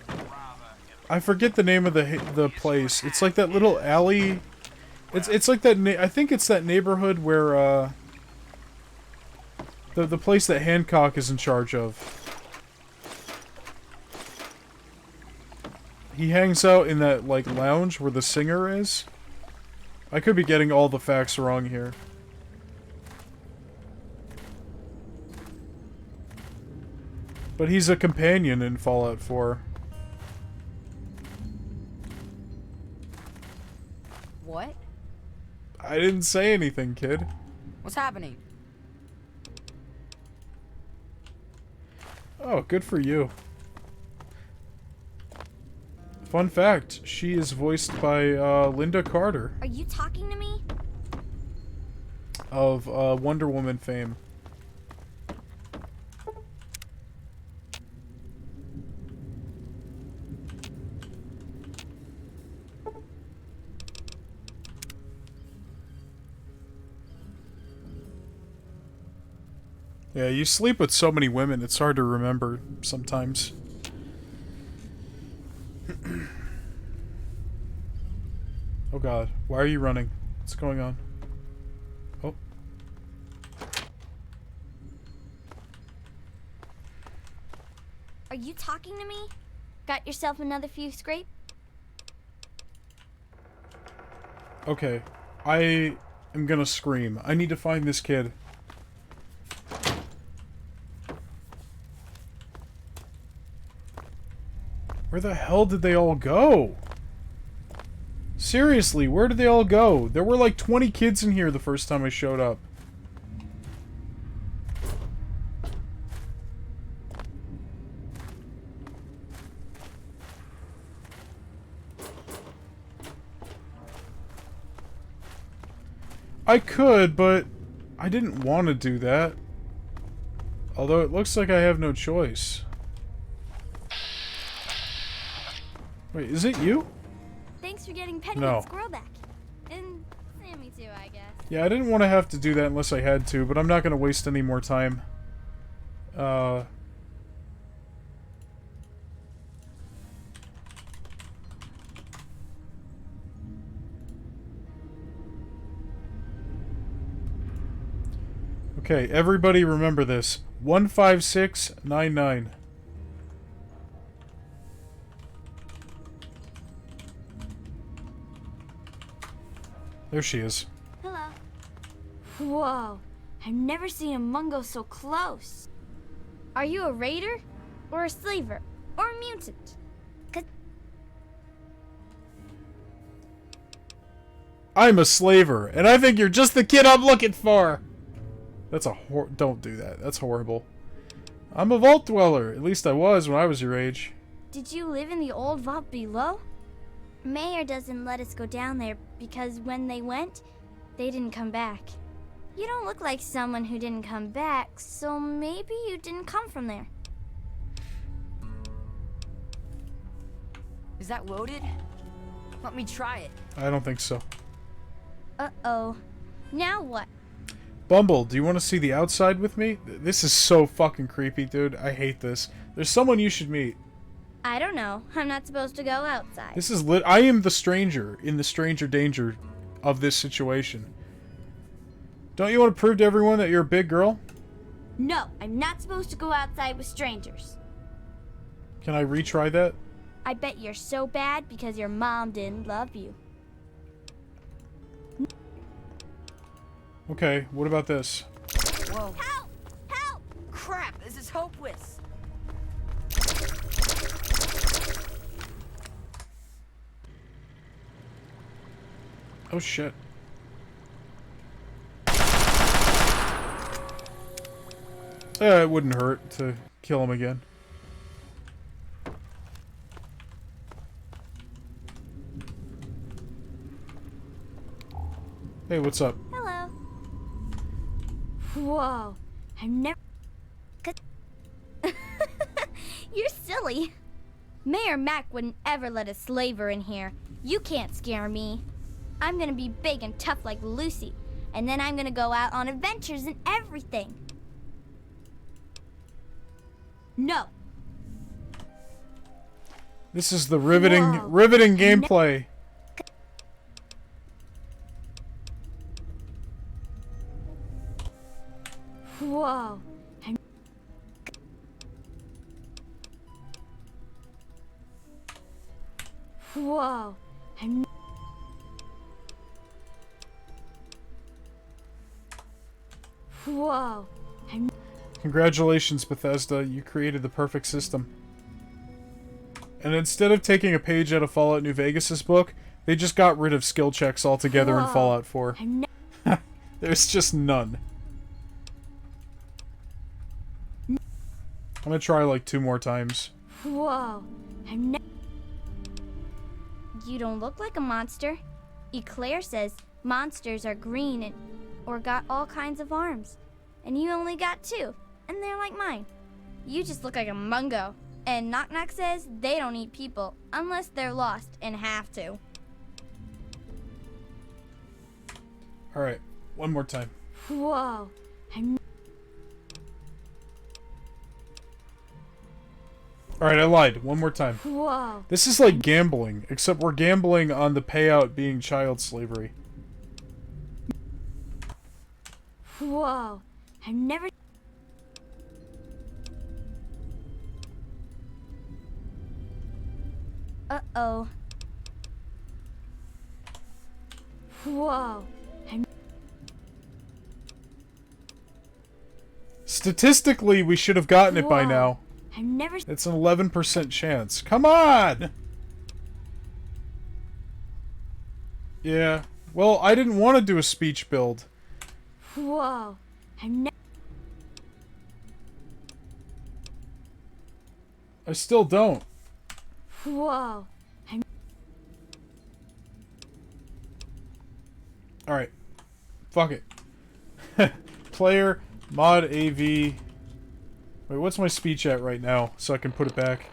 I forget the name of the place. It's like that little alley. It's like that. I think it's that neighborhood where the place that Hancock is in charge of. He hangs out in that like lounge where the singer is. I could be getting all the facts wrong here. But he's a companion in Fallout 4. What? I didn't say anything, kid. What's happening? Oh, good for you. Fun fact, she is voiced by Linda Carter Are you talking to me? of Wonder Woman fame. Yeah, you sleep with so many women, it's hard to remember sometimes. Oh god, why are you running? What's going on? Oh. Are you talking to me? Got yourself another few scrape? Okay, I am gonna scream. I need to find this kid. Where the hell did they all go? Seriously, where did they all go? There were like 20 kids in here the first time I showed up. I could, but I didn't want to do that. Although it looks like I have no choice. Wait, is it you? Thanks for getting Penny No. and Squirrel back. And Sammy too, I guess. Yeah, I didn't want to have to do that unless I had to, but I'm not going to waste any more time. Okay, everybody remember this. 15699. There she is. Hello. Whoa. I've never seen a Mungo so close. Are you a raider? Or a slaver? Or a mutant? 'Cause I'm a slaver, and I think you're just the kid I'm looking for! That's a don't do that. That's horrible. I'm a vault dweller. At least I was when I was your age. did you live in the old vault below? Mayor doesn't let us go down there because when they went, they didn't come back. You don't look like someone who didn't come back, so maybe you didn't come from there. Is that loaded? Let me try it. I don't think so. Uh-oh. Now what? Bumble, do you want to see the outside with me? This is so fucking creepy, dude. I hate this. There's someone you should meet. I don't know. I'm not supposed to go outside. This is lit. I am the stranger in the stranger danger of this situation. Don't you want to prove to everyone that you're a big girl? No, I'm not supposed to go outside with strangers. Can I retry that? I bet you're so bad because your mom didn't love you. Okay, what about this? Whoa. Help! Help! Crap, this is hopeless. Oh shit. It wouldn't hurt to kill him again. Hey, what's up? Hello. Whoa. I've never... You're silly. Mayor Mac wouldn't ever let a slaver in here. You can't scare me. I'm gonna be big and tough like Lucy, and then I'm gonna go out on adventures and everything. No. This is the riveting Whoa. riveting gameplay. Whoa. Whoa. Whoa. Congratulations, Bethesda. You created the perfect system. And instead of taking a page out of Fallout New Vegas' book, They just got rid of skill checks altogether in Whoa. Fallout 4. There's just none. I'm gonna try like 2 more times. Whoa. You don't look like a monster. Eclair says monsters are green and or got all kinds of arms. And you only got 2, and they're like mine. You just look like a Mungo. And Knock Knock says they don't eat people unless they're lost and have to. Alright, one more time. Whoa. Alright, I lied. One more time. Whoa. This is like gambling, except we're gambling on the payout being child slavery. Whoa. I've never... Uh-oh. Whoa. Statistically, we should have gotten it by Whoa. now. I've never... It's an 11% chance. Come on! Yeah. Well, I didn't want to do a speech build. Whoa. I've never... I still don't. Whoa. Alright. Fuck it. Player, mod AV... Wait, what's my speech at right now, so I can put it back?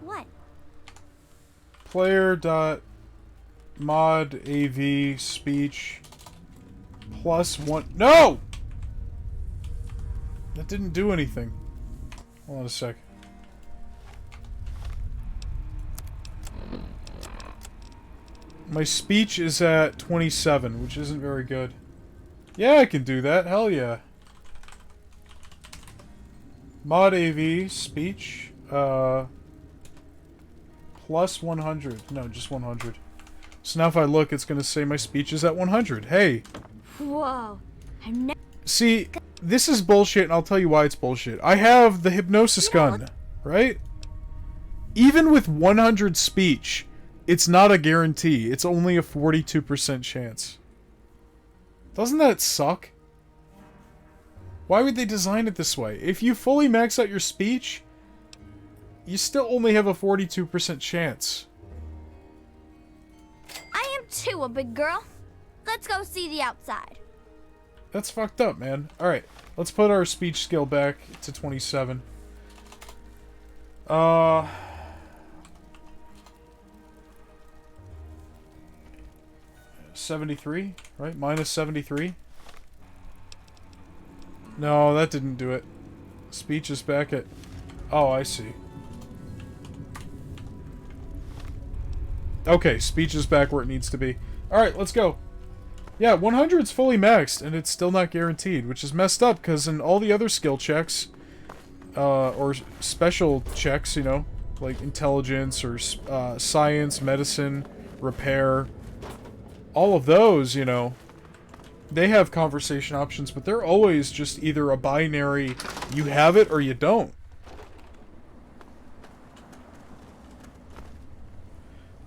What? Player dot mod AV speech +1. No! That didn't do anything. Hold on a sec. My speech is at 27, which isn't very good. Yeah, I can do that. Hell yeah. Mod AV speech +100. No, just 100. So now if I look, it's going to say my speech is at 100. Hey. Whoa. I've never... See, this is bullshit, and I'll tell you why it's bullshit. I have the hypnosis gun, right? Even with 100 speech, it's not a guarantee. It's only a 42% chance. Doesn't that suck? Why would they design it this way? If you fully max out your speech, you still only have a 42% chance. I am too a big girl. Let's go see the outside. That's fucked up, man. Alright, let's put our speech skill back to 27. 73, right? Minus 73. No, that didn't do it. Speech is back at... Oh, I see. Okay, speech is back where it needs to be. Alright, let's go. Yeah, 100 is fully maxed, and it's still not guaranteed, which is messed up, because in all the other skill checks, or special checks, you know, like intelligence, or science, medicine, repair, all of those, you know, they have conversation options, but they're always just either a binary, you have it or you don't.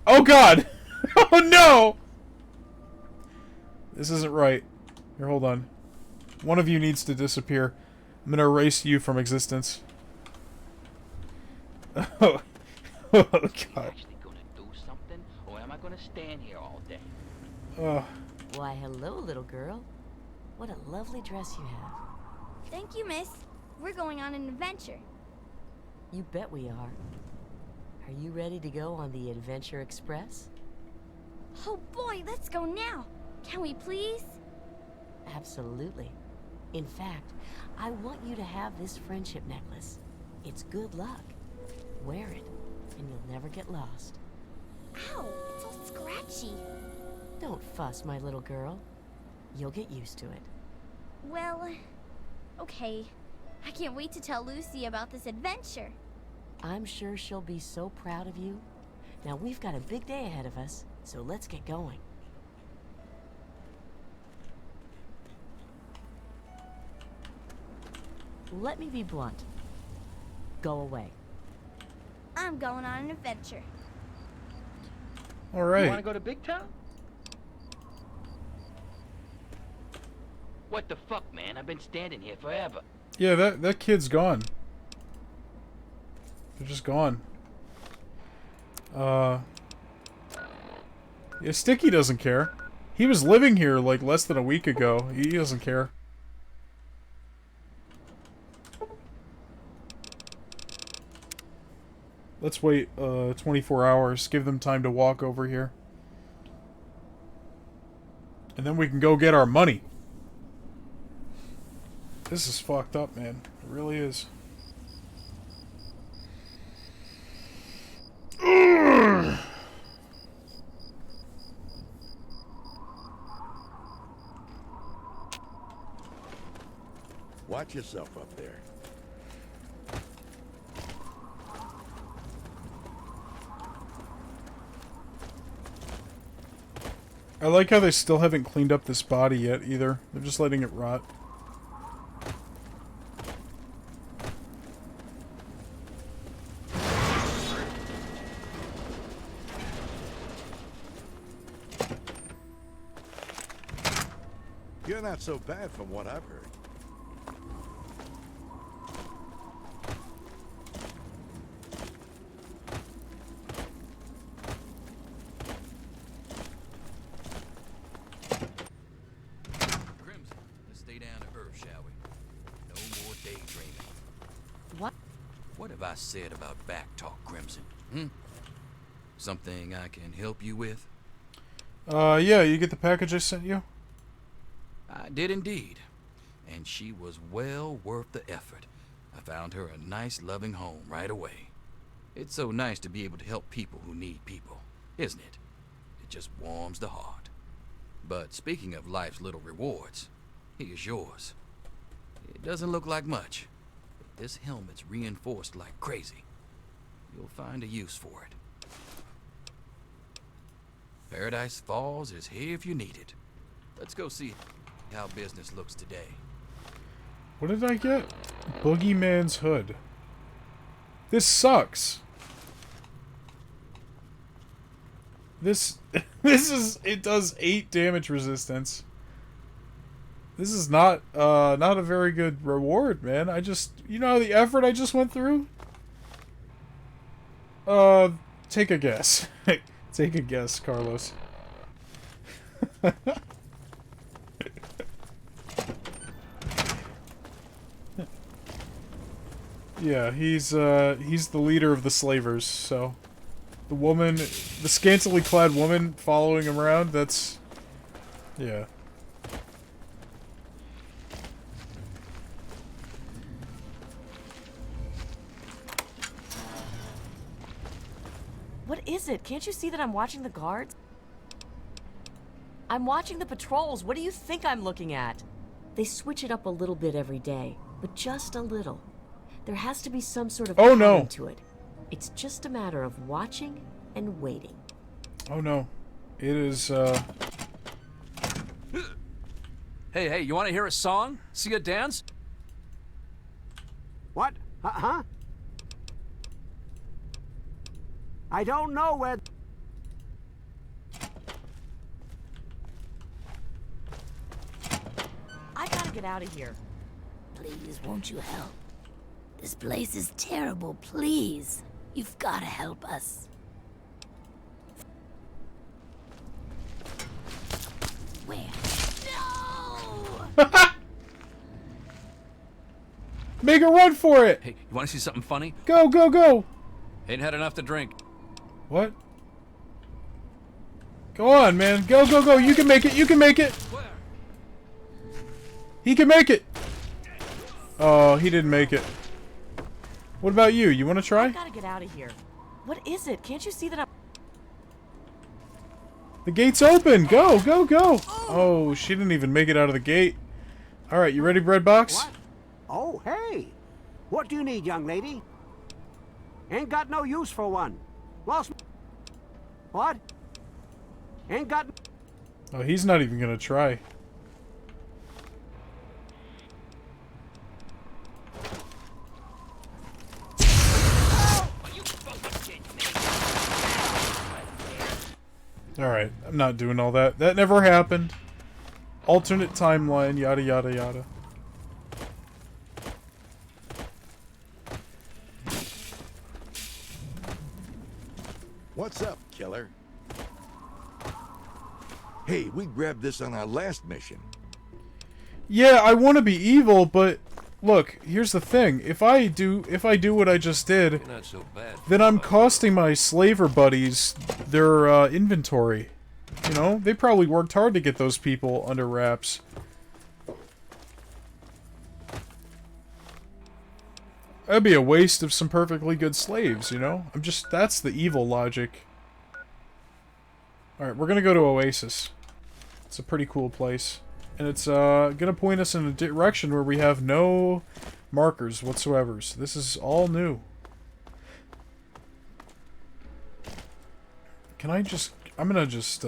Oh god! Oh no! This isn't right. Here, hold on. One of you needs to disappear. I'm gonna erase you from existence. Oh, oh god. Actually gonna do something, or am I gonna stand here all day? Why, hello, little girl. What a lovely dress you have. Thank you, miss. We're going on an adventure. You bet we are. Are you ready to go on the Adventure Express? Oh boy, let's go now. Can we please? Absolutely. In fact, I want you to have this friendship necklace. It's good luck. Wear it, and you'll never get lost. Ow, it's all scratchy. Don't fuss, my little girl. You'll get used to it. Well, okay. I can't wait to tell Lucy about this adventure. I'm sure she'll be so proud of you. Now we've got a big day ahead of us, so let's get going. Let me be blunt. Go away. I'm going on an adventure. All right. You want to go to Big Town? What the fuck, man? I've been standing here forever. Yeah, that kid's gone. They're just gone. Yeah, Sticky doesn't care. He was living here like less than a week ago. He doesn't care. Let's wait 24 hours. Give them time to walk over here. And then we can go get our money. This is fucked up, man. It really is. Ugh. Watch yourself up there. I like how they still haven't cleaned up this body yet, either. They're just letting it rot. You're not so bad from what I've heard. Crimson, let's stay down to earth, shall we? No more daydreaming. What? What have I said about back talk, Crimson? Something I can help you with? Yeah, you get the package I sent you? I did indeed. And she was well worth the effort. I found her a nice, loving home right away. It's so nice to be able to help people who need people, isn't it? It just warms the heart. But speaking of life's little rewards, here's yours. It doesn't look like much, but this helmet's reinforced like crazy. You'll find a use for it. Paradise Falls is here if you need it. Let's go see how business looks today. What did I get? Boogeyman's Hood. This sucks. This is, it does 8 damage resistance. This is not a very good reward, man. I just, you know the effort I just went through? Take a guess. Take a guess, Carlos. Yeah, he's the leader of the slavers, so the woman, the scantily clad woman following him around, that's, yeah. What is it? Can't you see that I'm watching the guards? I'm watching the patrols. What do you think I'm looking at? They switch it up a little bit every day, but just a little. There has to be some sort of pattern to it. It's just a matter of watching and waiting. Oh no. It is, Hey, you want to hear a song? See a dance? What? Huh? I don't know where... I gotta get out of here. Please, won't you help? This place is terrible, please. You've gotta help us. Where? No! Make a run for it! Hey, you want to see something funny? Go, go, go! Ain't had enough to drink. What? Go on, man. Go, go, go. You can make it. You can make it. He can make it. Oh, he didn't make it. What about you? You want to try? I gotta get out of here. What is it? Can't you see that I'm... The gate's open! Go, go, go! Oh, she didn't even make it out of the gate. Alright, you ready, bread box? What? Oh, hey! What do you need, young lady? Ain't got no use for one. Lost. What? Ain't got. Oh, he's not even gonna try. Alright, I'm not doing all that. That never happened. Alternate timeline, yada yada yada. What's up, killer? Hey, we grabbed this on our last mission. Yeah, I want to be evil, but look, here's the thing. If I do what I just did, Not so bad. then I'm costing my slaver buddies their inventory. You know, they probably worked hard to get those people under wraps. That'd be a waste of some perfectly good slaves, you know? That's the evil logic. Alright, we're gonna go to Oasis. It's a pretty cool place. And it's gonna point us in a direction where we have no markers whatsoever. So this is all new. Can I just... I'm gonna just,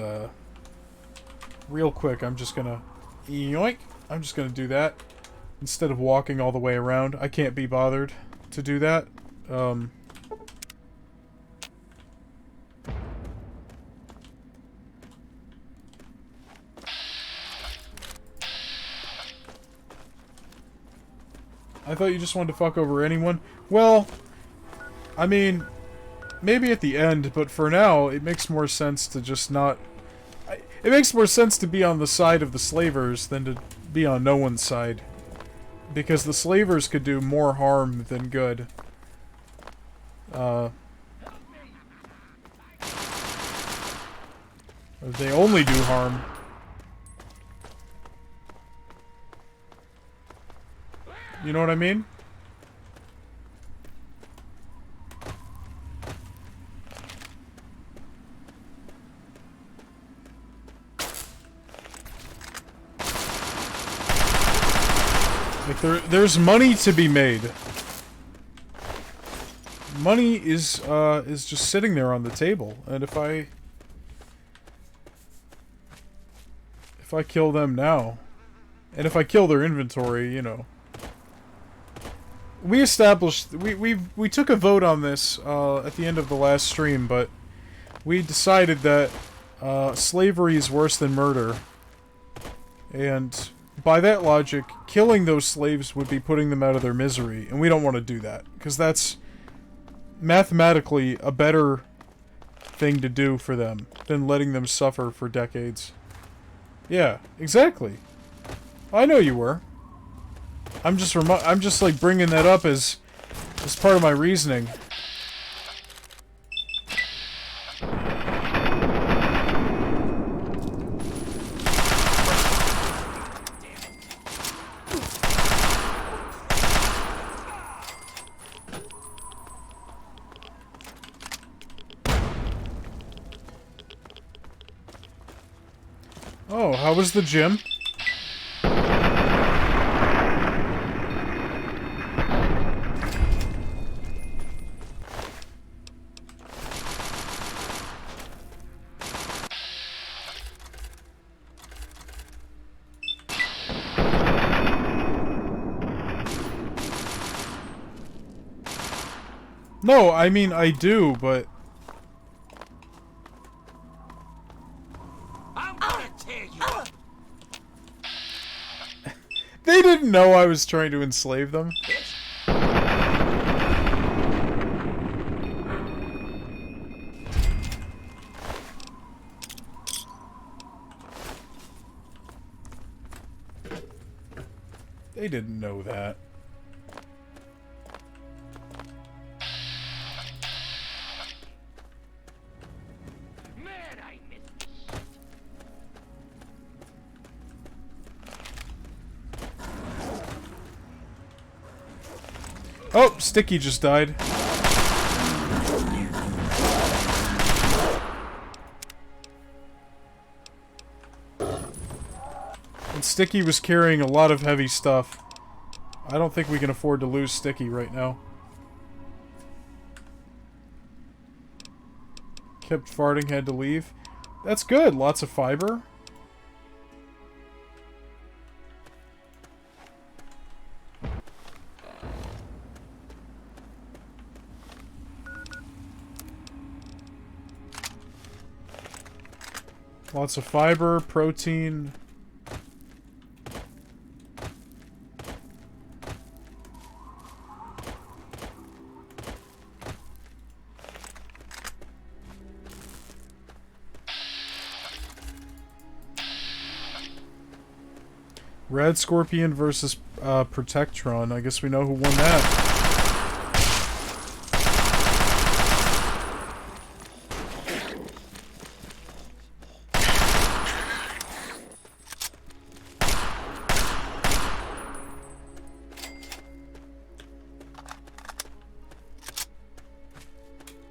real quick, I'm just gonna... Yoink! I'm just gonna do that. Instead of walking all the way around. I can't be bothered to do that. I thought you just wanted to fuck over anyone. Well, I mean, maybe at the end, but for now, it makes more sense to just not... It makes more sense to be on the side of the slavers than to be on no one's side. Because the slavers could do more harm than good. They only do harm. You know what I mean? Like there's money to be made. Money is just sitting there on the table, and if I kill them now, and if I kill their inventory, you know. We established we took a vote on this at the end of the last stream, but we decided that slavery is worse than murder, and by that logic, killing those slaves would be putting them out of their misery, and we don't want to do that because that's mathematically a better thing to do for them than letting them suffer for decades. Yeah, exactly. I know you were. I'm just like bringing that up as part of my reasoning. Oh, how was the gym? No, I mean, I do, but... I'm gonna tear you up. They didn't know I was trying to enslave them. They didn't know that. Oh, Sticky just died. And Sticky was carrying a lot of heavy stuff. I don't think we can afford to lose Sticky right now. Kept farting, had to leave. That's good. Lots of fiber. Lots of fiber, protein. Red Scorpion versus Protectron. I guess we know who won that.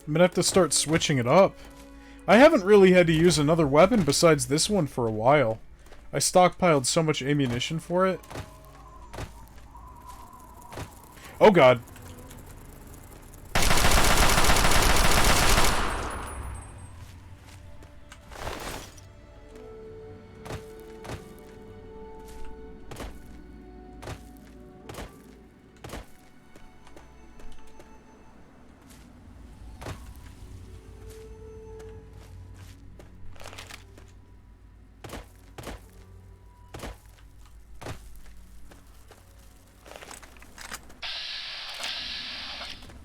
I'm gonna have to start switching it up. I haven't really had to use another weapon besides this one for a while. I stockpiled so much ammunition for it. Oh god.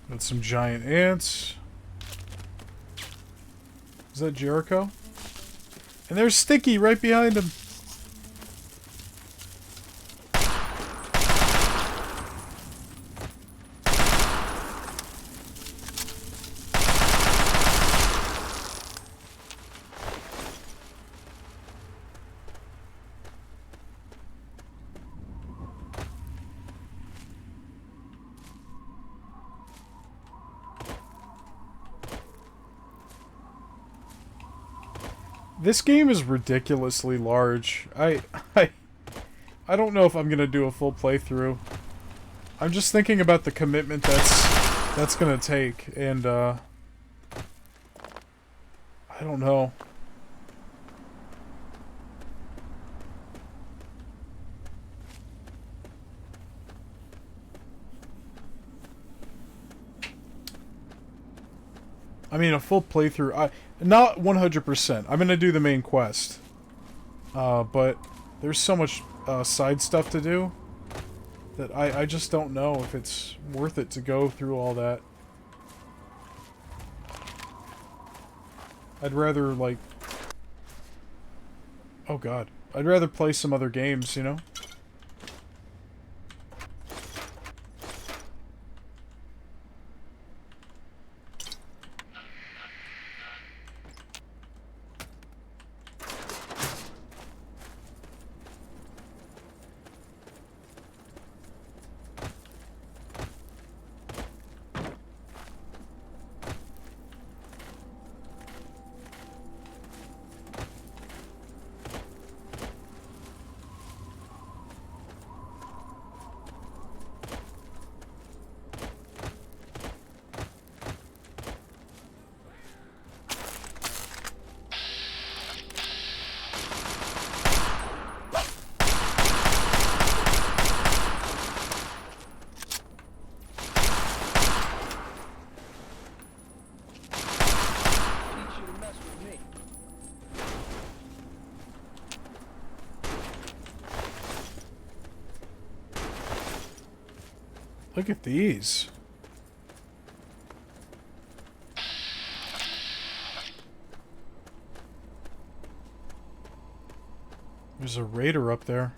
Got some giant ants. Is that Jericho? And there's Sticky right behind him. This game is ridiculously large. I don't know if I'm gonna do a full playthrough. I'm just thinking about the commitment that's gonna take, and I don't know. I mean, a full playthrough. Not 100%. I'm gonna do the main quest. But there's so much side stuff to do that I just don't know if it's worth it to go through all that. I'd rather, like... Oh god. I'd rather play some other games, you know? Look at these. There's a raider up there.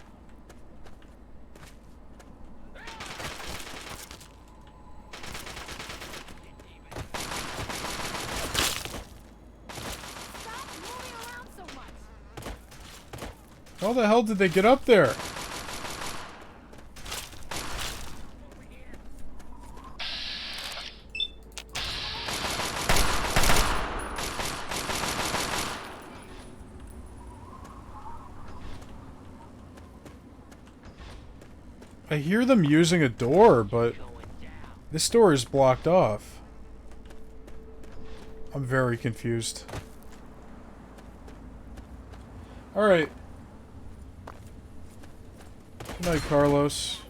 How the hell did they get up there? I hear them using a door, but this door is blocked off. I'm very confused. Alright. Good night, Carlos.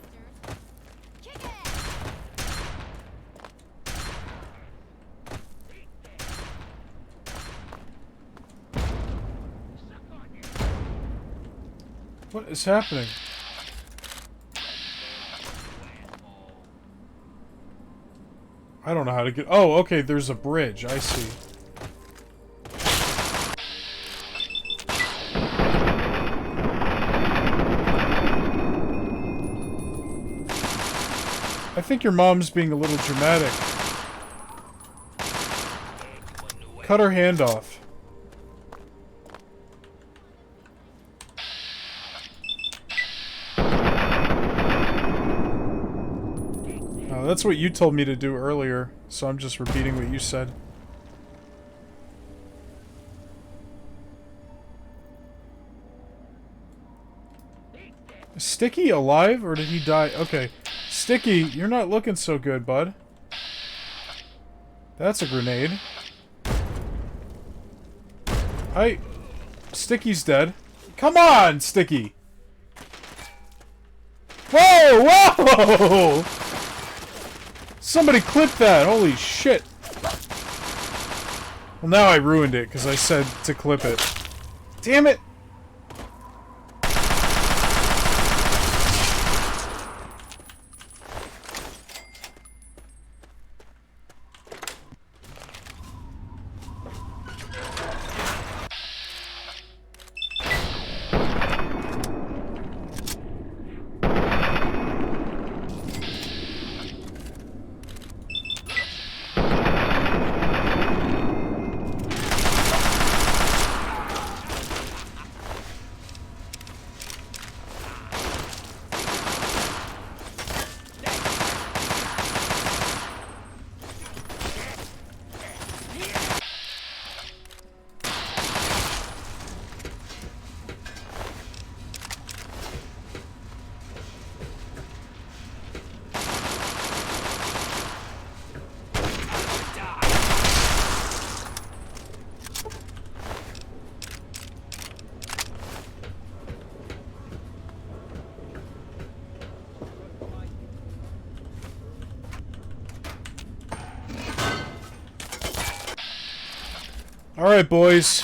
What is happening? I don't know how to get... Oh, okay, there's a bridge. I see. I think your mom's being a little dramatic. Cut her hand off. That's what you told me to do earlier, so I'm just repeating what you said. Is Sticky alive, or did he die? Okay. Sticky, you're not looking so good, bud. That's a grenade. Sticky's dead. Come on, Sticky! Whoa! Whoa! Somebody clip that! Holy shit! Well, now I ruined it, because I said to clip it. Damn it! Alright, boys.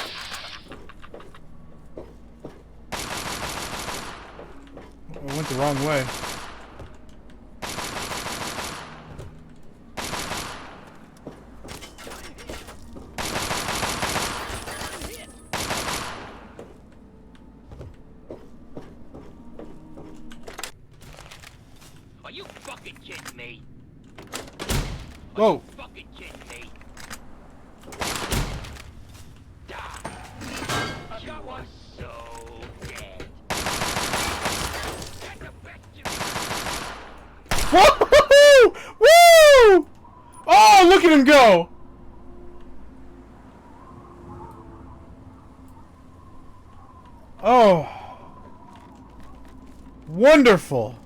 I went the wrong way. Are you fucking kidding me? Whoa. Fucking kidding me? Woo! Woo! Oh, look at him go! Oh. Wonderful.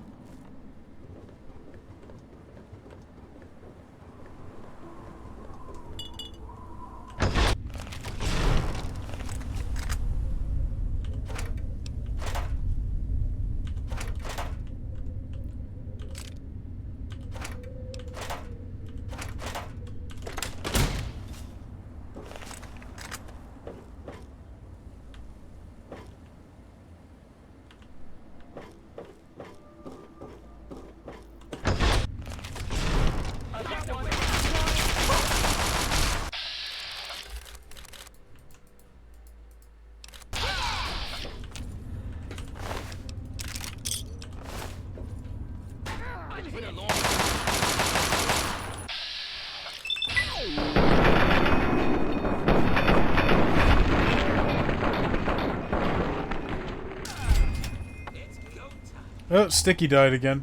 Oh, Sticky died again.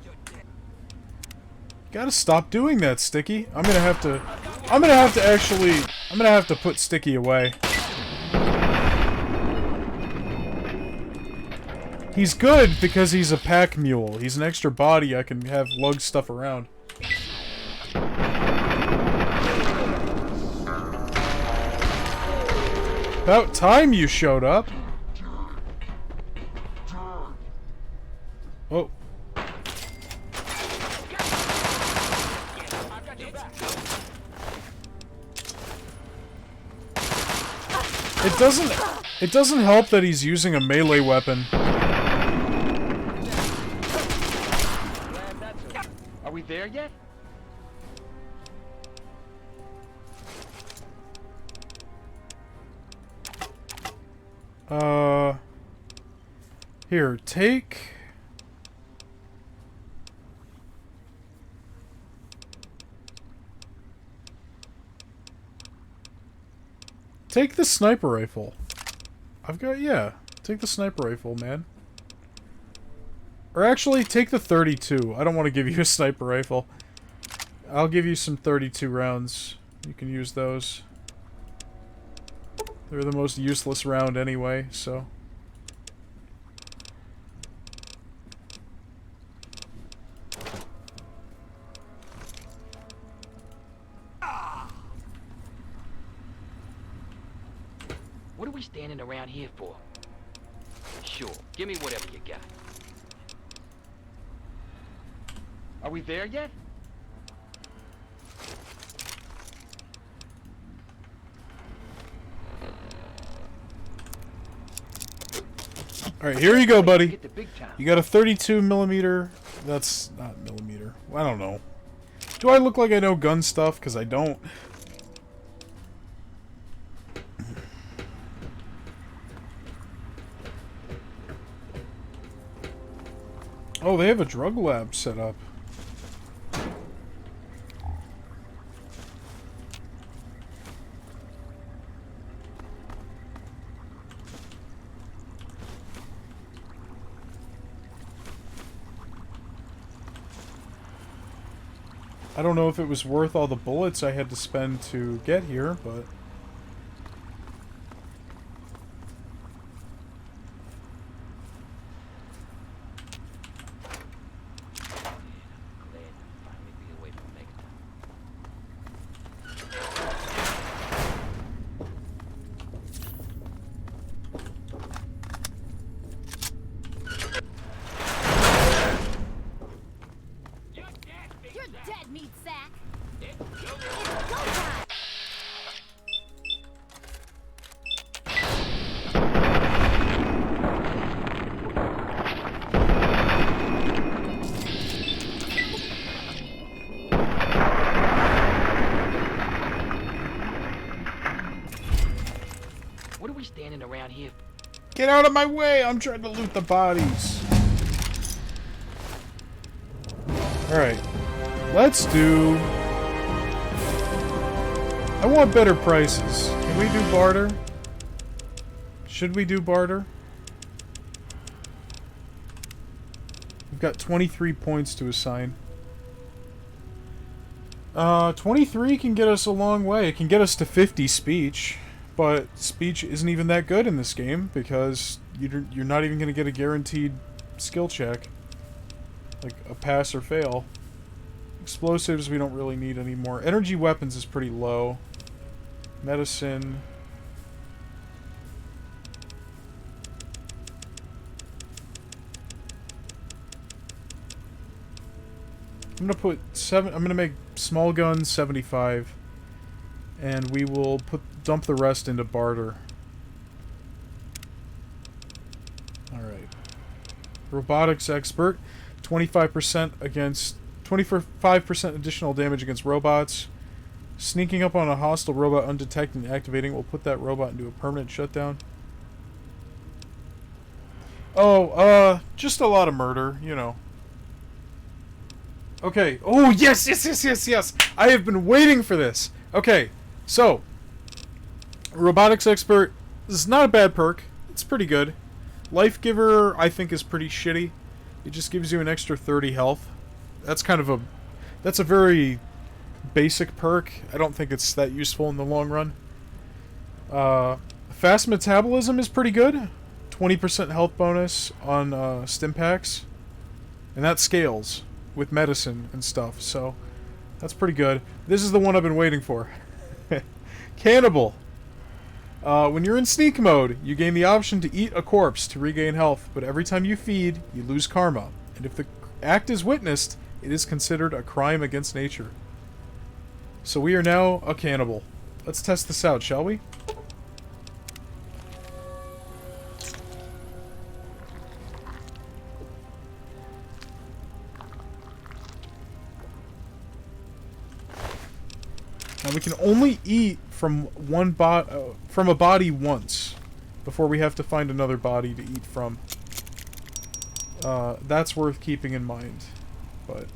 Gotta stop doing that, Sticky. I'm gonna have to put Sticky away. He's good because he's a pack mule. He's an extra body I can have lug stuff around. About time you showed up. Oh. It doesn't help that he's using a melee weapon. Are we there yet? Here, take... Take the sniper rifle. I've got, yeah. Take the sniper rifle, man. Or actually, take the 32. I don't want to give you a sniper rifle. I'll give you some 32 rounds. You can use those. They're the most useless round anyway, so... What are we standing around here for? Sure, give me whatever you got. Are we there yet? Alright, here you go, buddy. You got a 32 millimeter. That's not millimeter. I don't know. Do I look like I know gun stuff? Because I don't. Oh, they have a drug lab set up. I don't know if it was worth all the bullets I had to spend to get here, but... What are we standing around here for? Get out of my way! I'm trying to loot the bodies. Alright. Let's do... I want better prices. Can we do barter? Should we do barter? We've got 23 points to assign. 23 can get us a long way. It can get us to 50 speech. But speech isn't even that good in this game because you're not even going to get a guaranteed skill check. Like a pass or fail. Explosives we don't really need anymore. Energy weapons is pretty low. Medicine. I'm gonna make small guns 75. And we will dump the rest into barter. Alright. Robotics expert. 25% against... 25% additional damage against robots. Sneaking up on a hostile robot undetected and activating will put that robot into a permanent shutdown. Oh, just a lot of murder, you know. Okay. Oh, yes, yes, yes, yes, yes! I have been waiting for this! Okay. So, Robotics Expert is not a bad perk. It's pretty good. Life Giver, I think, is pretty shitty. It just gives you an extra 30 health. That's kind of a... That's a very basic perk. I don't think it's that useful in the long run. Fast Metabolism is pretty good. 20% health bonus on stim packs. And that scales with medicine and stuff, so that's pretty good. This is the one I've been waiting for. Cannibal. When you're in sneak mode, you gain the option to eat a corpse to regain health, but every time you feed, you lose karma. And if the act is witnessed, it is considered a crime against nature. So we are now a cannibal. Let's test this out, shall we? Now we can only eat from from a body once before we have to find another body to eat from. That's worth keeping in mind, but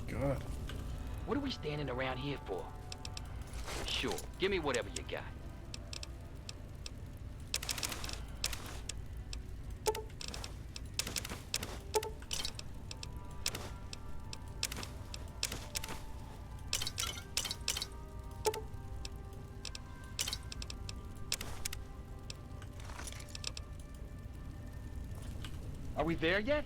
God. What are we standing around here for? Sure, give me whatever you got. Are we there yet?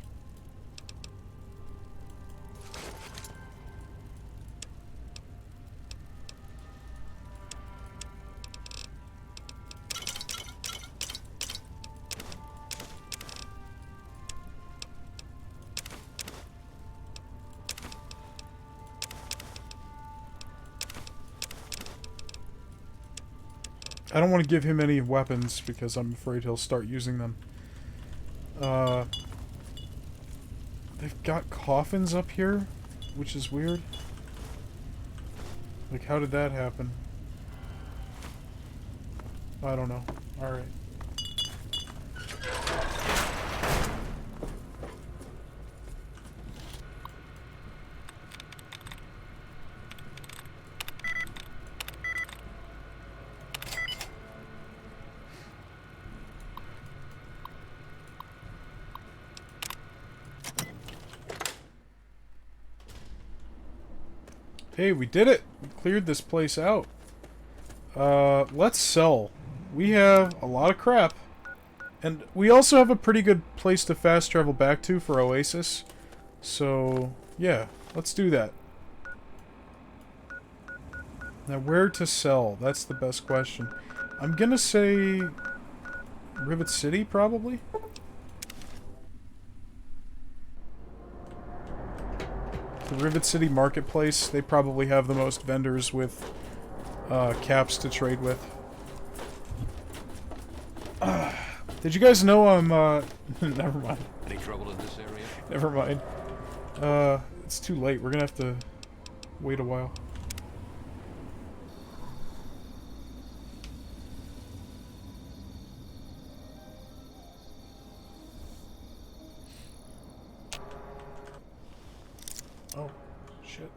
I don't want to give him any weapons because I'm afraid he'll start using them. They've got coffins up here, which is weird. Like, how did that happen? I don't know. Alright. Hey, we did it! We cleared this place out. Let's sell. We have a lot of crap. And we also have a pretty good place to fast travel back to for Oasis. So, yeah, let's do that. Now, where to sell? That's the best question. I'm gonna say Rivet City, probably? The Rivet City Marketplace, they probably have the most vendors with caps to trade with. Did you guys know I'm, never mind. Any trouble in this area? Never mind. It's too late. We're gonna have to wait a while. Oh, shit.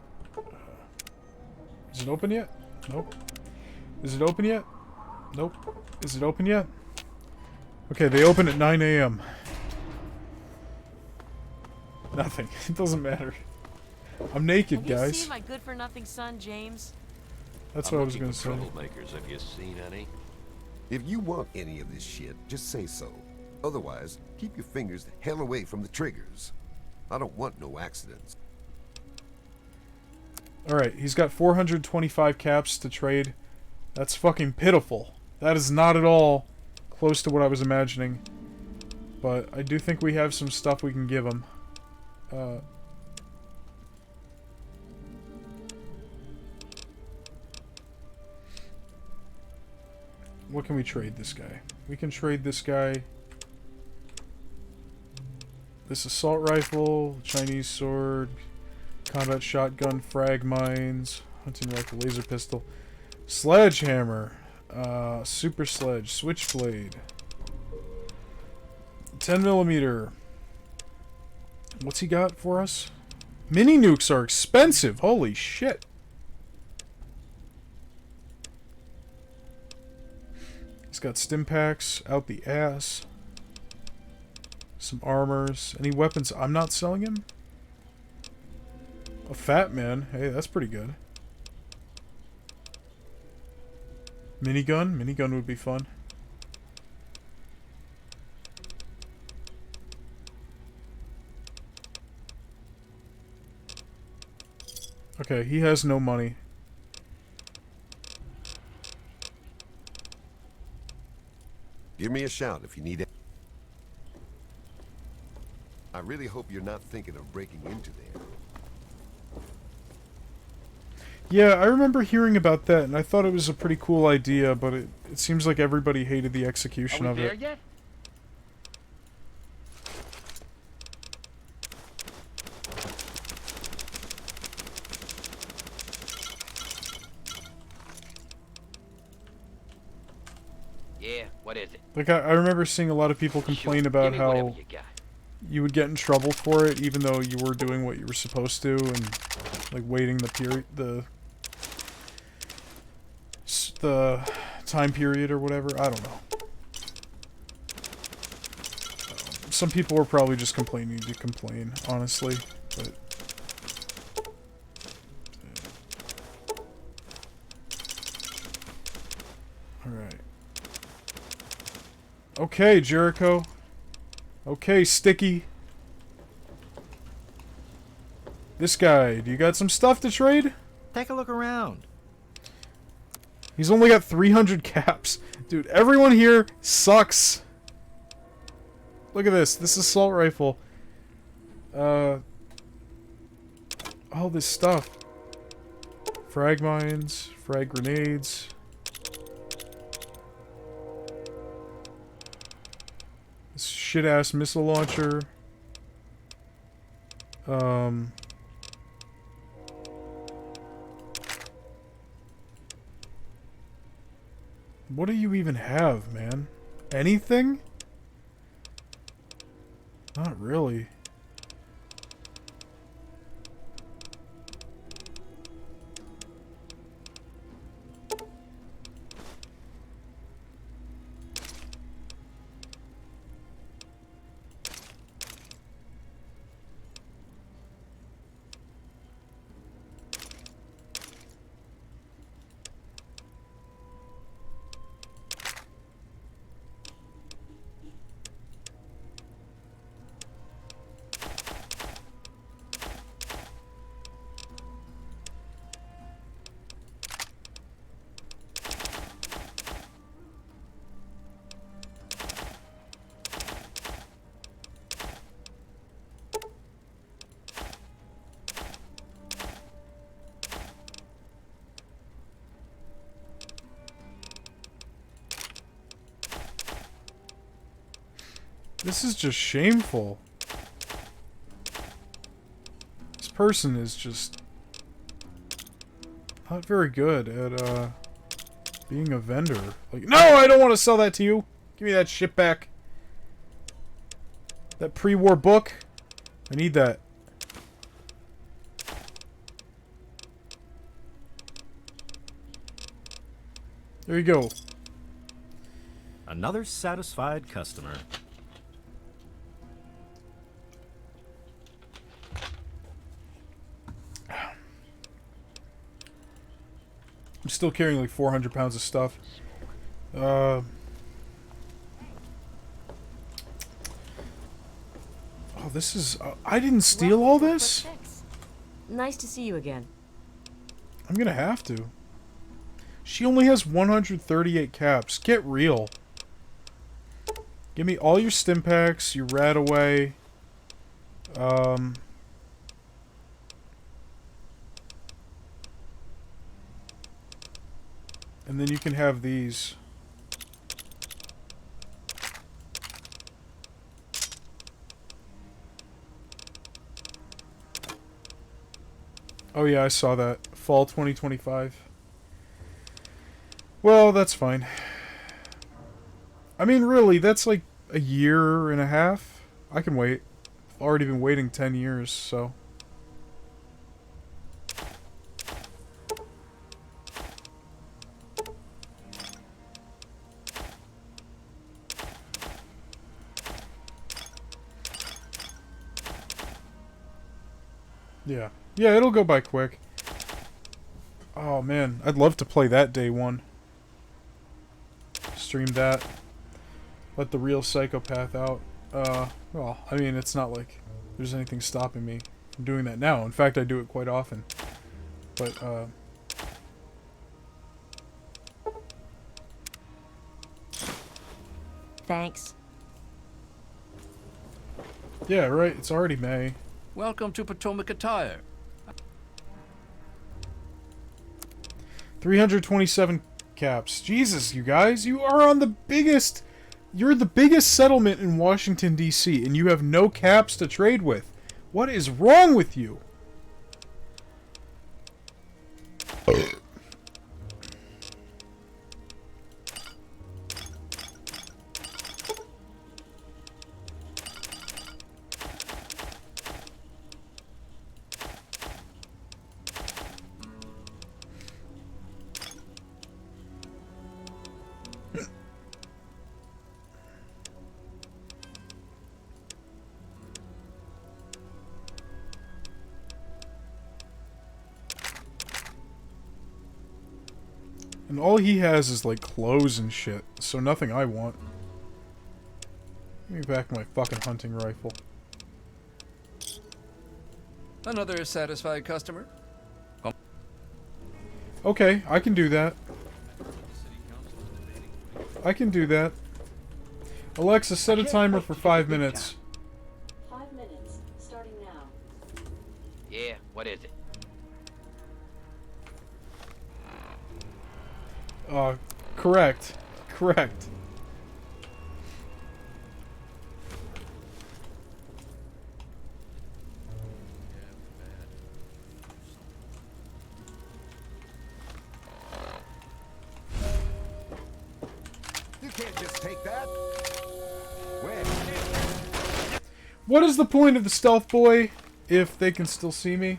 Is it open yet? Nope. Is it open yet? Nope. Is it open yet? Okay, they open at 9 AM. Nothing. It doesn't matter. I'm naked, guys. Have you seen my good-for-nothing son, James? That's what I was gonna say. Troublemakers, have you seen any? If you want any of this shit, just say so. Otherwise, keep your fingers the hell away from the triggers. I don't want no accidents. Alright, he's got 425 caps to trade. That's fucking pitiful. That is not at all close to what I was imagining. But I do think we have some stuff we can give him. what can we trade this guy? We can trade this guy. This assault rifle, Chinese sword, combat shotgun, frag mines, hunting rifle, laser pistol, sledgehammer, super sledge, switchblade, 10mm. What's he got for us? Mini nukes are expensive. Holy shit. He's got stim packs out the ass. Some armors. Any weapons I'm not selling him? A fat man. Hey, that's pretty good. Minigun? Minigun would be fun. Okay, he has no money. Give me a shout if you need it. I really hope you're not thinking of breaking into there. Yeah, I remember hearing about that, and I thought it was a pretty cool idea, but it seems like everybody hated the execution of it. Yet? Yeah, what is it? Like, I remember seeing a lot of people complain about Give me whatever how you got. you would get in trouble for it, even though you were doing what you were supposed to, and like waiting the time period or whatever. I don't know. Some people were probably just complaining to complain, honestly, but. Alright. Okay, Jericho. Okay, Sticky. This guy, do you got some stuff to trade? Take a look around. He's only got 300 caps. Dude, everyone here sucks. Look at this. This assault rifle. All this stuff. Frag mines, frag grenades. This shit-ass missile launcher. What do you even have, man? Anything? Not really. This is just shameful. This person is just not very good at being a vendor. Like, no, I don't want to sell that to you. Give me that shit back. That pre-war book. I need that. There you go. Another satisfied customer. I'm still carrying like 400 pounds of stuff. Oh, this is... I didn't steal all this? Nice to see you again. I'm gonna have to. She only has 138 caps. Get real. Give me all your stim packs, you rat away. And then you can have these. Oh yeah, I saw that. Fall 2025. Well, that's fine. I mean, really, that's like a year and a half. I can wait. I've already been waiting 10 years, so... Yeah. Yeah, it'll go by quick. Oh man, I'd love to play that day one. Stream that. Let the real psychopath out. Well, I mean, it's not like there's anything stopping me from doing that now. In fact, I do it quite often. But, Thanks. yeah, right, it's already May. Welcome to Potomac Attire. 327 caps. Jesus, you guys, you are on the biggest... You're the biggest settlement in Washington, D.C., and you have no caps to trade with. What is wrong with you? And all he has is, like, clothes and shit, so nothing I want. Give me back my fucking hunting rifle. Another satisfied customer? Okay, I can do that. I can do that. Alexa, set a timer for 5 minutes. 5 minutes, starting now. Yeah, what is it? Correct. Correct. You can't just take that. Where? What is the point of the stealth boy if they can still see me?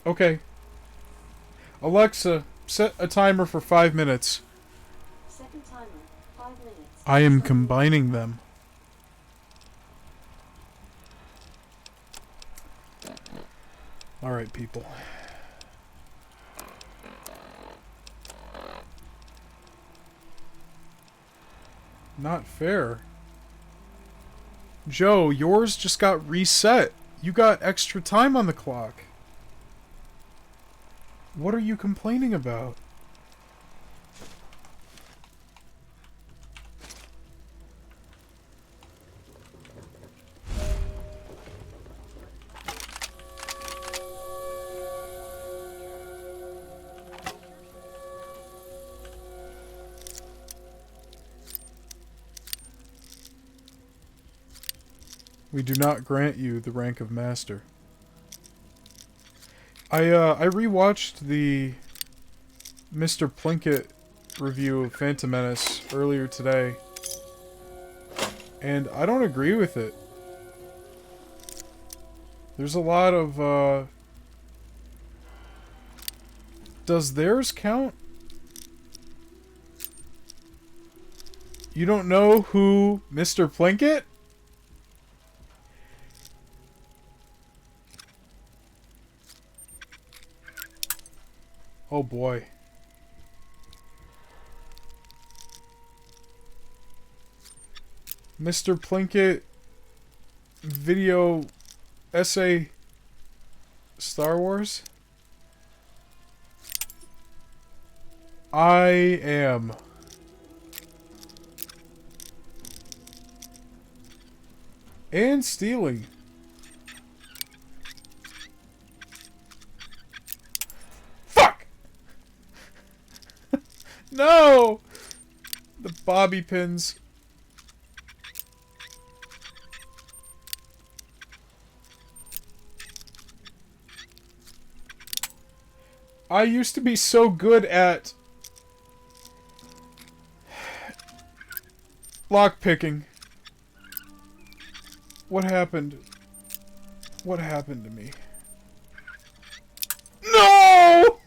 Okay. Alexa, set a timer for 5 minutes. Second timer, 5 minutes. I am combining them. Alright, people. Not fair. Joe, yours just got reset. You got extra time on the clock. What are you complaining about? We do not grant you the rank of master. I rewatched the Mr. Plinkett review of Phantom Menace earlier today, and I don't agree with it. There's a lot of, does theirs count? You don't know who Mr. Plinkett? Oh boy. Mr. Plinkett video essay Star Wars? I am. And stealing. No! The bobby pins. I used to be so good at lockpicking. What happened? What happened to me? No!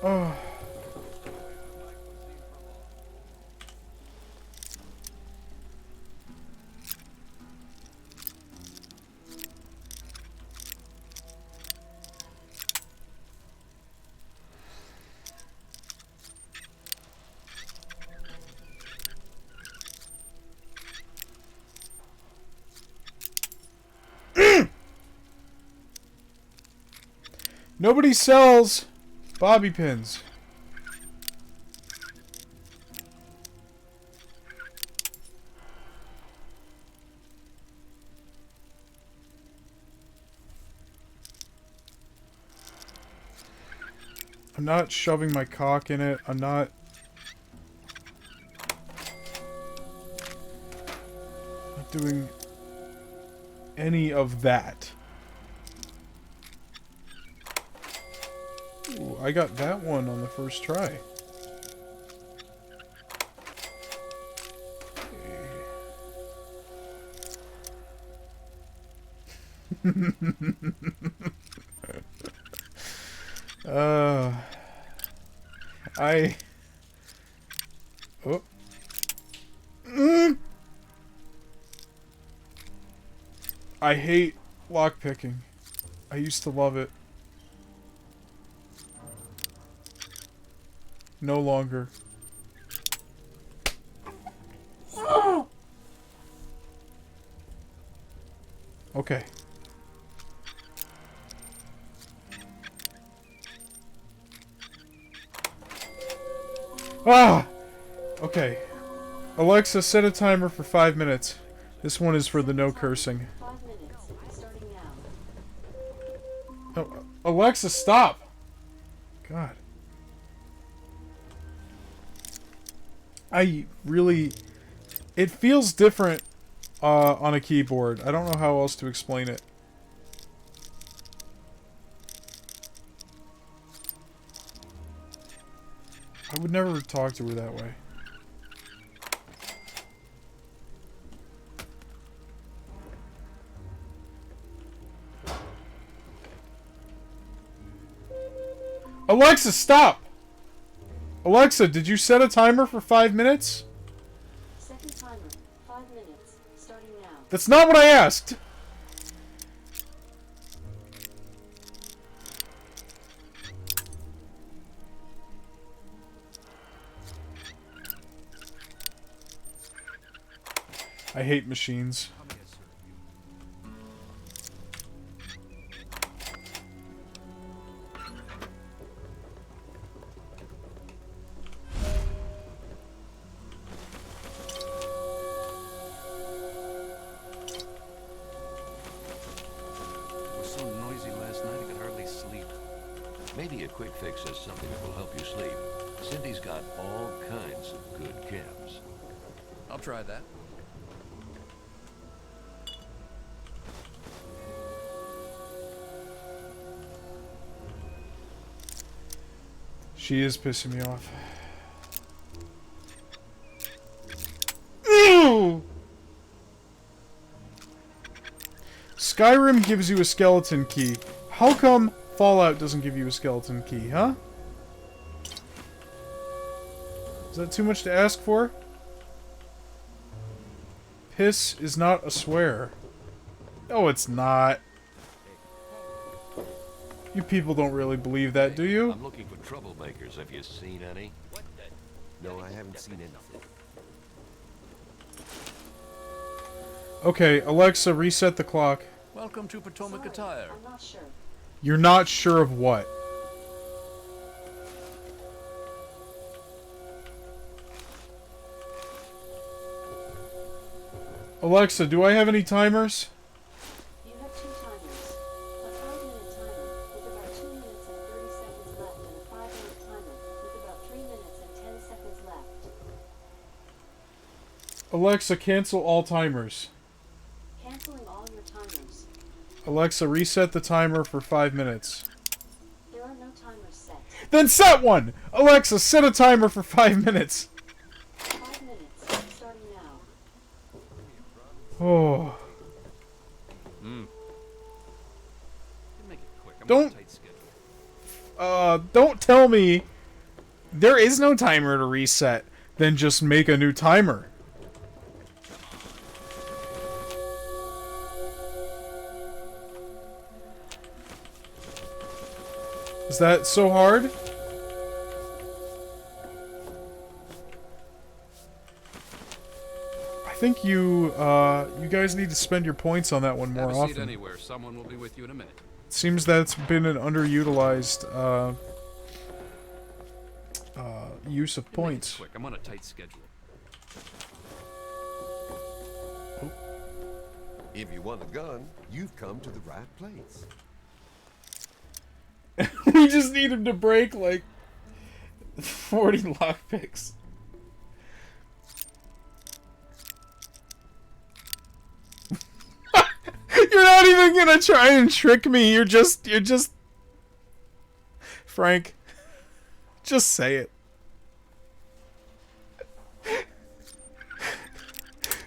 Oh. Nobody sells bobby pins. I'm not shoving my cock in it. I'm not doing any of that. Ooh, I got that one on the first try. Oh. I hate lockpicking. I used to love it. No longer. Okay. Ah! Okay. Alexa, set a timer for 5 minutes. This one is for the no cursing. 5 minutes, starting now. Oh, Alexa, stop! God. I really... It feels different on a keyboard. I don't know how else to explain it. I would never talk to her that way. Alexa, stop! Alexa, did you set a timer for 5 minutes? Second timer, 5 minutes, starting now. That's not what I asked! I hate machines. Maybe a quick fix is something that will help you sleep. Cindy's got all kinds of good chems. I'll try that. She is pissing me off. Ew! Skyrim gives you a skeleton key. How come Fallout doesn't give you a skeleton key, huh? Is that too much to ask for? Piss is not a swear. No, it's not. You people don't really believe that, do you? I'm looking for troublemakers. Have you seen any? No, I haven't seen anything. Okay, Alexa, reset the clock. Welcome to Potomac Attire. I'm not sure. You're not sure of what? Alexa, do I have any timers? You have 2 timers. A 5-minute timer with about 2 minutes and 30 seconds left, and a 5-minute timer with about 3 minutes and 10 seconds left. Alexa, cancel all timers. Canceling all your timers. Alexa, reset the timer for 5 minutes. There are no timers set. Then set one! Alexa, set a timer for 5 minutes. 5 minutes, starting now. Oh. Make it quick. I'm Don't- on a tight schedule. Don't tell me there is no timer to reset. Then just make a new timer. Is that so hard? I think you guys need to spend your points on that one more Have a seat often. anywhere. Someone will be with you in a minute. Seems that's been an underutilized use of Make it points. quick. I'm on a tight schedule. If you want a gun, you've come to the right place. We just need him to break like 40 lockpicks. You're not even gonna try and trick me. You're just Frank. Just say it.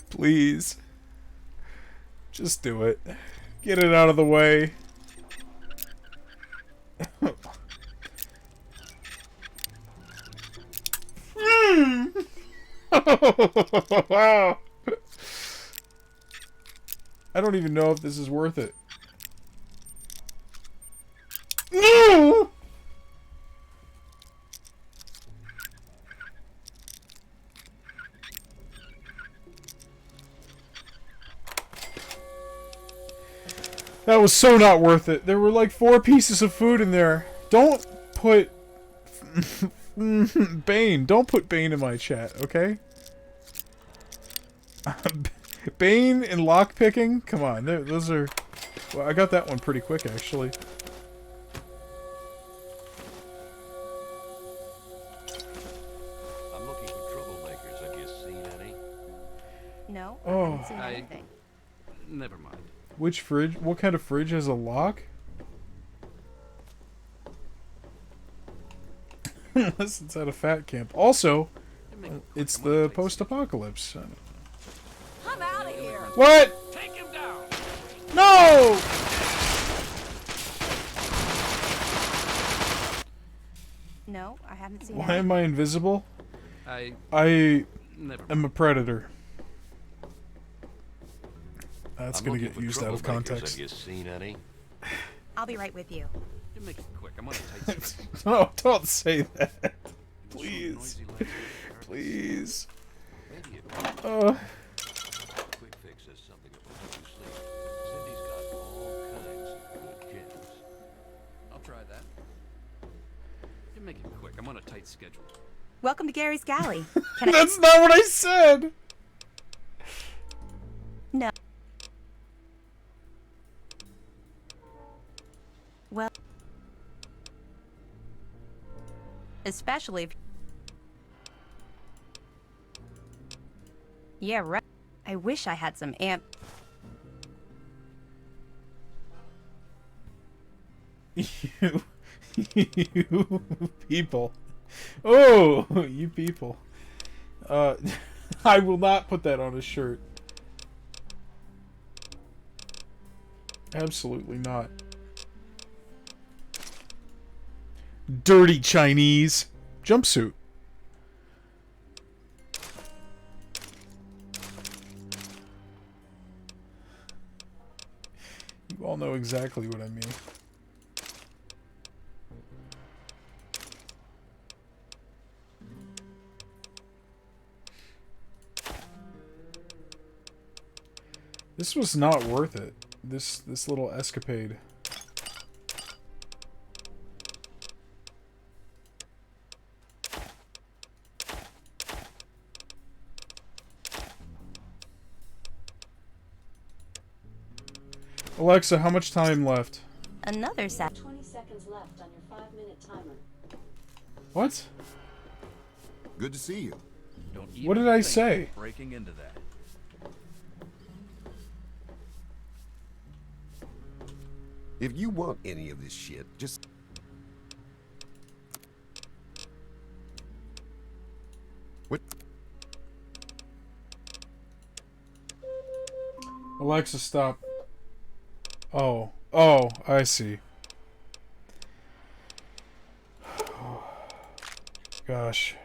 Please. Just do it. Get it out of the way. Wow. I don't even know if this is worth it. No! That was so not worth it. There were like 4 pieces of food in there. Don't put... Bane. Don't put Bane in my chat, okay? Bane and lockpicking? Come on, those are... Well, I got that one pretty quick, actually. I'm looking for troublemakers. Have you seen any? No, Oh. I haven't seen anything. Never mind. Which fridge? What kind of fridge has a lock? Unless it's at a fat camp. Also, it's the post-apocalypse. I'm out of here. What? Take him down. No! No, I haven't seen Why am I invisible? I never am a predator. That's I'm gonna looking get for used out of troublemakers. context. Have you seen any? I'll be right with you. You make it quick. I'm on a tight schedule. No, don't say that. Please. Please. Maybe a quick fix is something that will help you sleep. Cindy's got all kinds of good gins. I'll try that. You make it quick. I'm on a tight schedule. Welcome to Gary's Galley. Can That's not what I said! No. Well, especially if... Yeah, right. I wish I had some amp... You people. Oh, you people. I will not put that on a shirt. Absolutely not. Dirty Chinese jumpsuit. You all know exactly what I mean. This was not worth it. This little escapade. Alexa, how much time left? Another set. 20 seconds left on your 5-minute timer. What? Good to see you. Don't What even did I think say? of breaking into that. If you want any of this shit, just... What? Alexa, stop. Oh. Oh, I see. Gosh.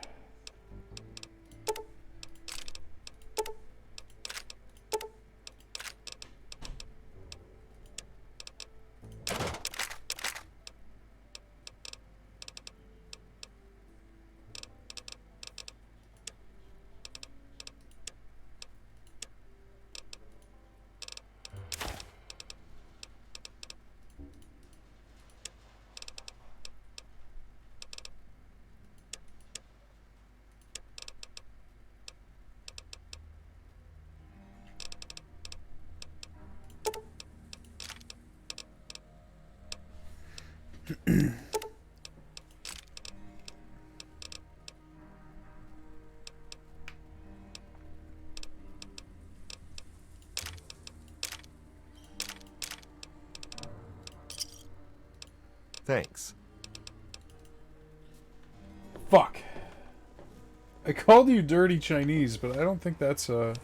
Thanks. Fuck. I called you dirty Chinese, but I don't think that's Alright.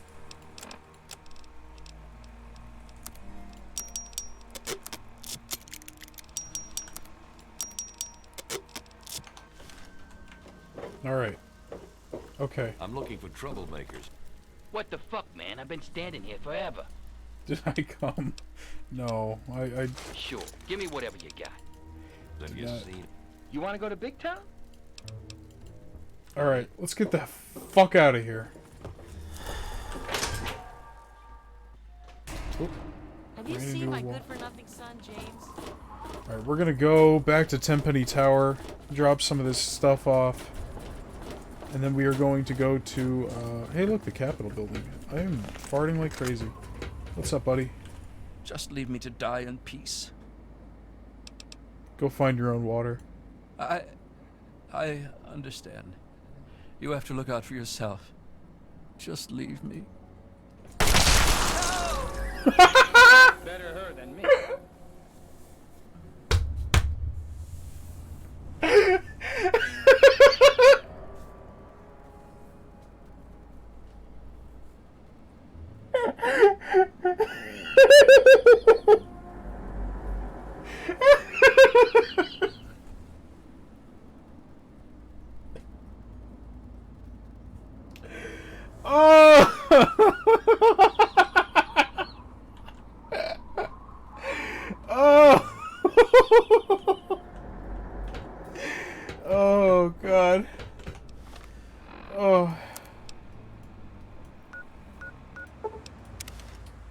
Okay. I'm looking for troublemakers. What the fuck, man? I've been standing here forever. Did I come? No. I Sure. Give me whatever you got. Have Did you not. seen? You want to go to Big Town? Alright, let's get the fuck out of here. Oop. Have you Ran into seen a my wall. good-for-nothing son, James? Alright, we're gonna go back to Tenpenny Tower, drop some of this stuff off, and then we are going to go to, hey look, the Capitol building. I am farting like crazy. What's up, buddy? Just leave me to die in peace. Go find your own water. I understand. You have to look out for yourself. Just leave me. Better her than me. Oh! Oh, God. Oh.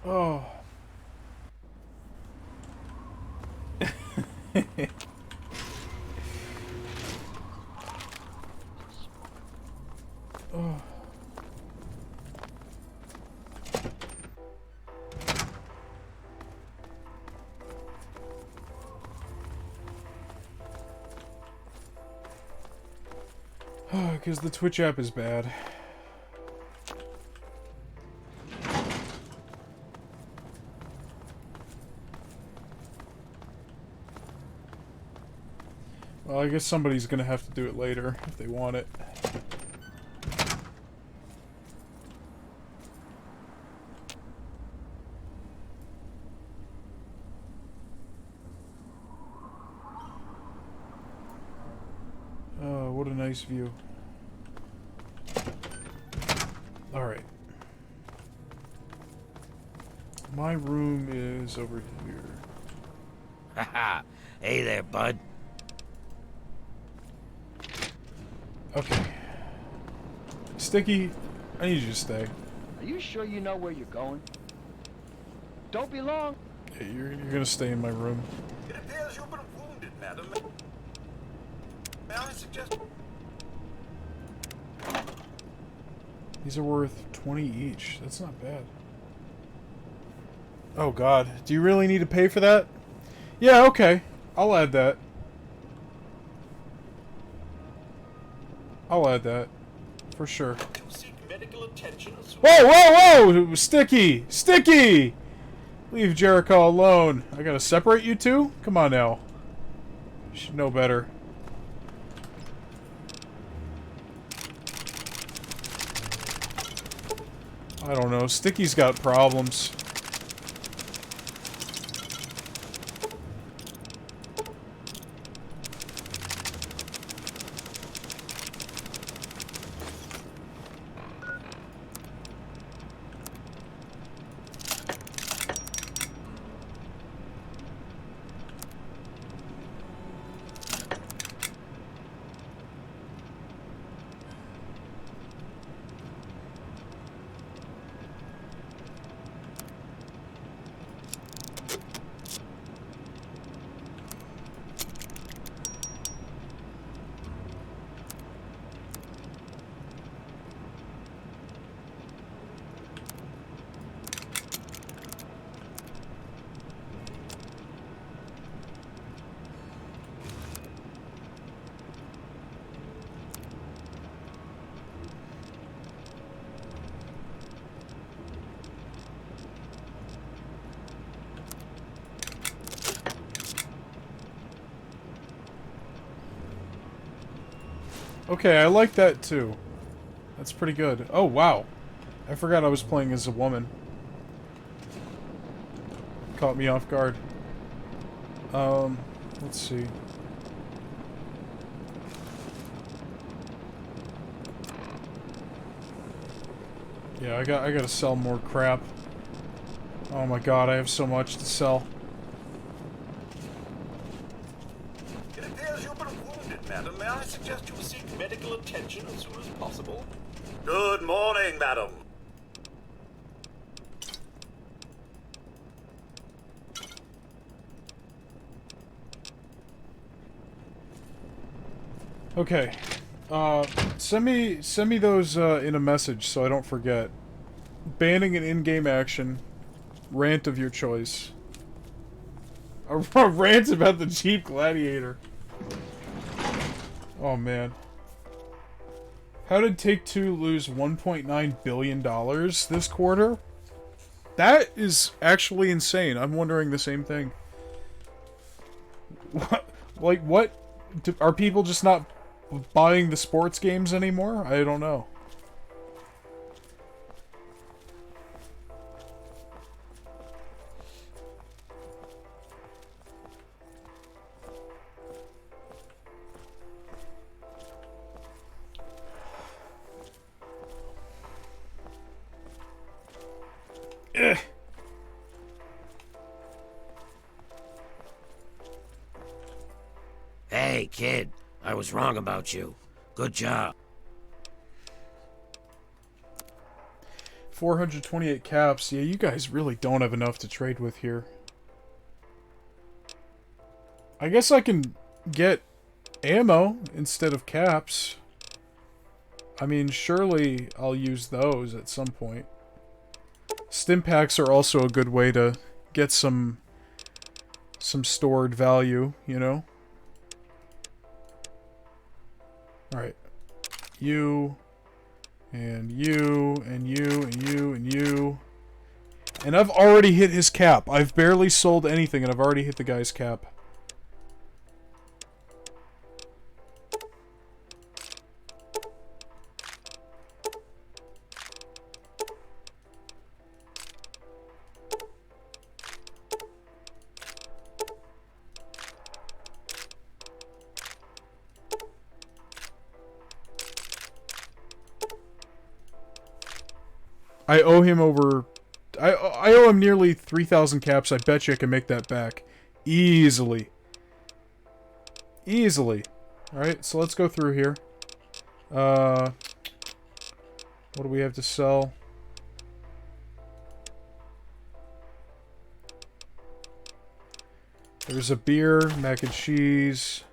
Oh. Oh. Because the Twitch app is bad. Well, I guess somebody's gonna have to do it later if they want it. Oh, what a nice view. Alright. My room is over here. Haha. Hey there, bud. Okay. Sticky, I need you to stay. Are you sure you know where you're going? Don't be long. Yeah, you're gonna stay in my room. It appears you've been wounded, madam. May I suggest... These are worth 20 each. That's not bad. Oh god. Do you really need to pay for that? Yeah, okay. I'll add that. I'll add that. For sure. Two medical attention as soon Whoa, whoa, whoa! Sticky! Sticky! Leave Jericho alone. I gotta separate you two? Come on now. You should know better. I don't know. Sticky's got problems. Okay, I like that too. That's pretty good. Oh, wow. I forgot I was playing as a woman. Caught me off guard. Let's see. Yeah, I gotta sell more crap. Oh my god, I have so much to sell. It appears you've been wounded, madam. May I suggest you seek medical attention as soon as possible? Good morning, madam. Okay. Send me those in a message so I don't forget. Banning an in-game action. Rant of your choice. A rant about the Jeep Gladiator. Oh man. How did Take-Two lose $1.9 billion this quarter? That is actually insane. I'm wondering the same thing. What? Like, what? Are people just not buying the sports games anymore? I don't know. Ugh. Hey, kid. I was wrong about you. Good job. 428 caps. Yeah, you guys really don't have enough to trade with here. I guess I can get ammo instead of caps. I mean, surely I'll use those at some point. Stim packs are also a good way to get some stored value, you know? Alright. You, and you, and you, and you, and you. And I've already hit his cap. I've barely sold anything, and I've already hit the guy's cap. I owe him over... I owe him nearly 3,000 caps. I bet you I can make that back. Easily. Easily. Alright, so let's go through here. What do we have to sell? There's a beer, mac and cheese,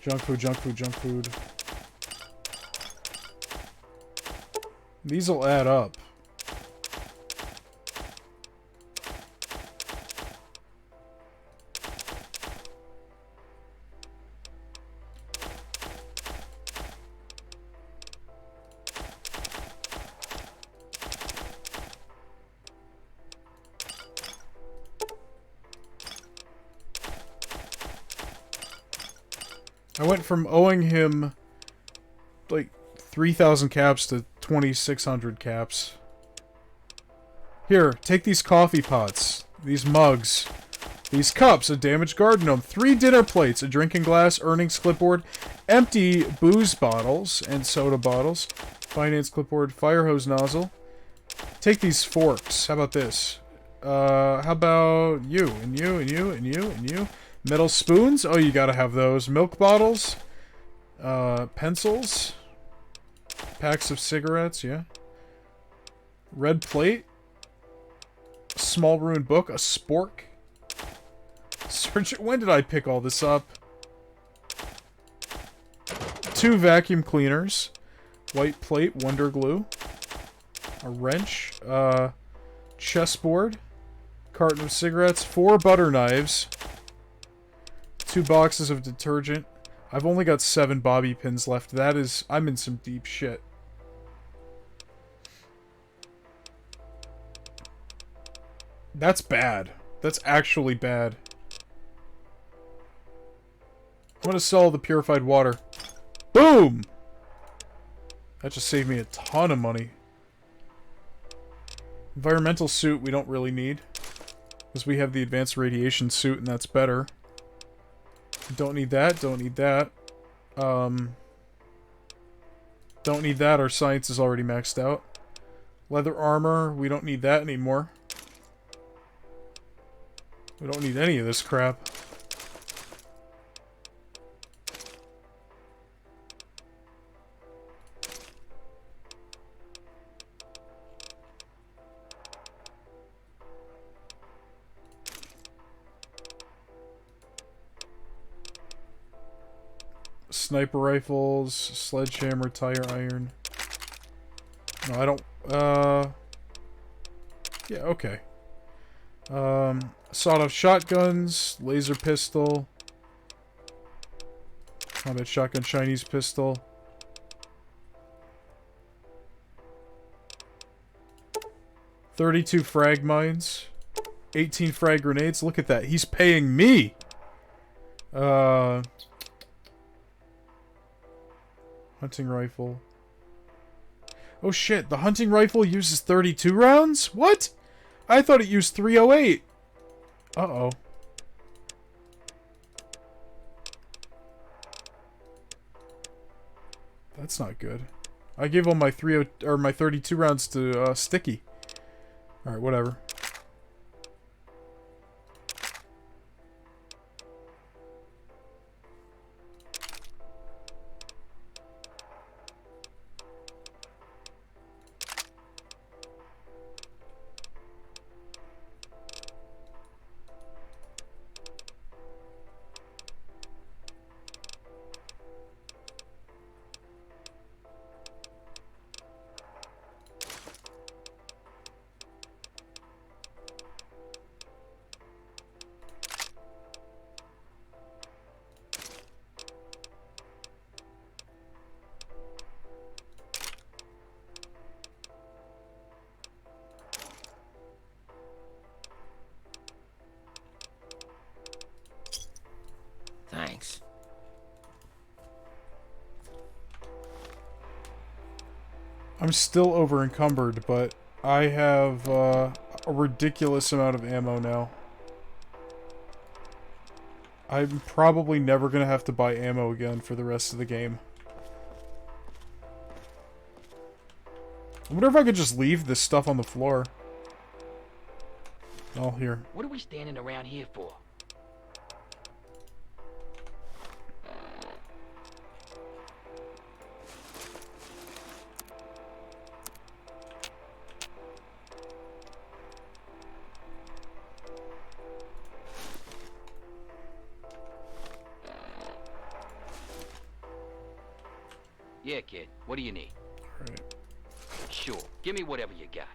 junk food, junk food, junk food. These'll add up. I went from owing him like 3,000 caps to 2,600 caps. Here, take these coffee pots, these mugs, these cups, a damaged garden gnome, 3 dinner plates, a drinking glass, earnings clipboard, empty booze bottles and soda bottles, finance clipboard, fire hose nozzle. Take these forks. How about this? How about you, and you, and you, and you, and you? Metal spoons? Oh, you gotta have those. Milk bottles? Pencils? Packs of cigarettes, yeah. Red plate? Small ruined book? A spork? Search. When did I pick all this up? 2 vacuum cleaners. White plate, Wonder Glue. A wrench. Chessboard. Carton of cigarettes. 4 butter knives. 2 boxes of detergent. I've only got 7 bobby pins left. That is... I'm in some deep shit. That's bad. That's actually bad. I'm gonna sell the purified water. Boom! That just saved me a ton of money. Environmental suit we don't really need. Because we have the advanced radiation suit and that's better. Don't need that, don't need that. Don't need that, our science is already maxed out. Leather armor, we don't need that anymore. We don't need any of this crap. Sniper rifles, sledgehammer, tire iron. No, I don't, yeah, okay. Sawed-off shotguns, laser pistol, combat shotgun, Chinese pistol. $32 frag mines, 18 frag grenades. Look at that. He's paying me. Hunting rifle. Oh shit, the hunting rifle uses 32 rounds? What? I thought it used 308. Uh-oh. That's not good. I gave all my my 32 rounds to Sticky. All right, whatever. Thanks. I'm still over encumbered, but I have a ridiculous amount of ammo now. I'm probably never gonna have to buy ammo again for the rest of the game. I wonder if I could just leave this stuff on the floor. Oh, here. What are we standing around here for? Yeah, kid. What do you need? Alright. Sure. Give me whatever you got.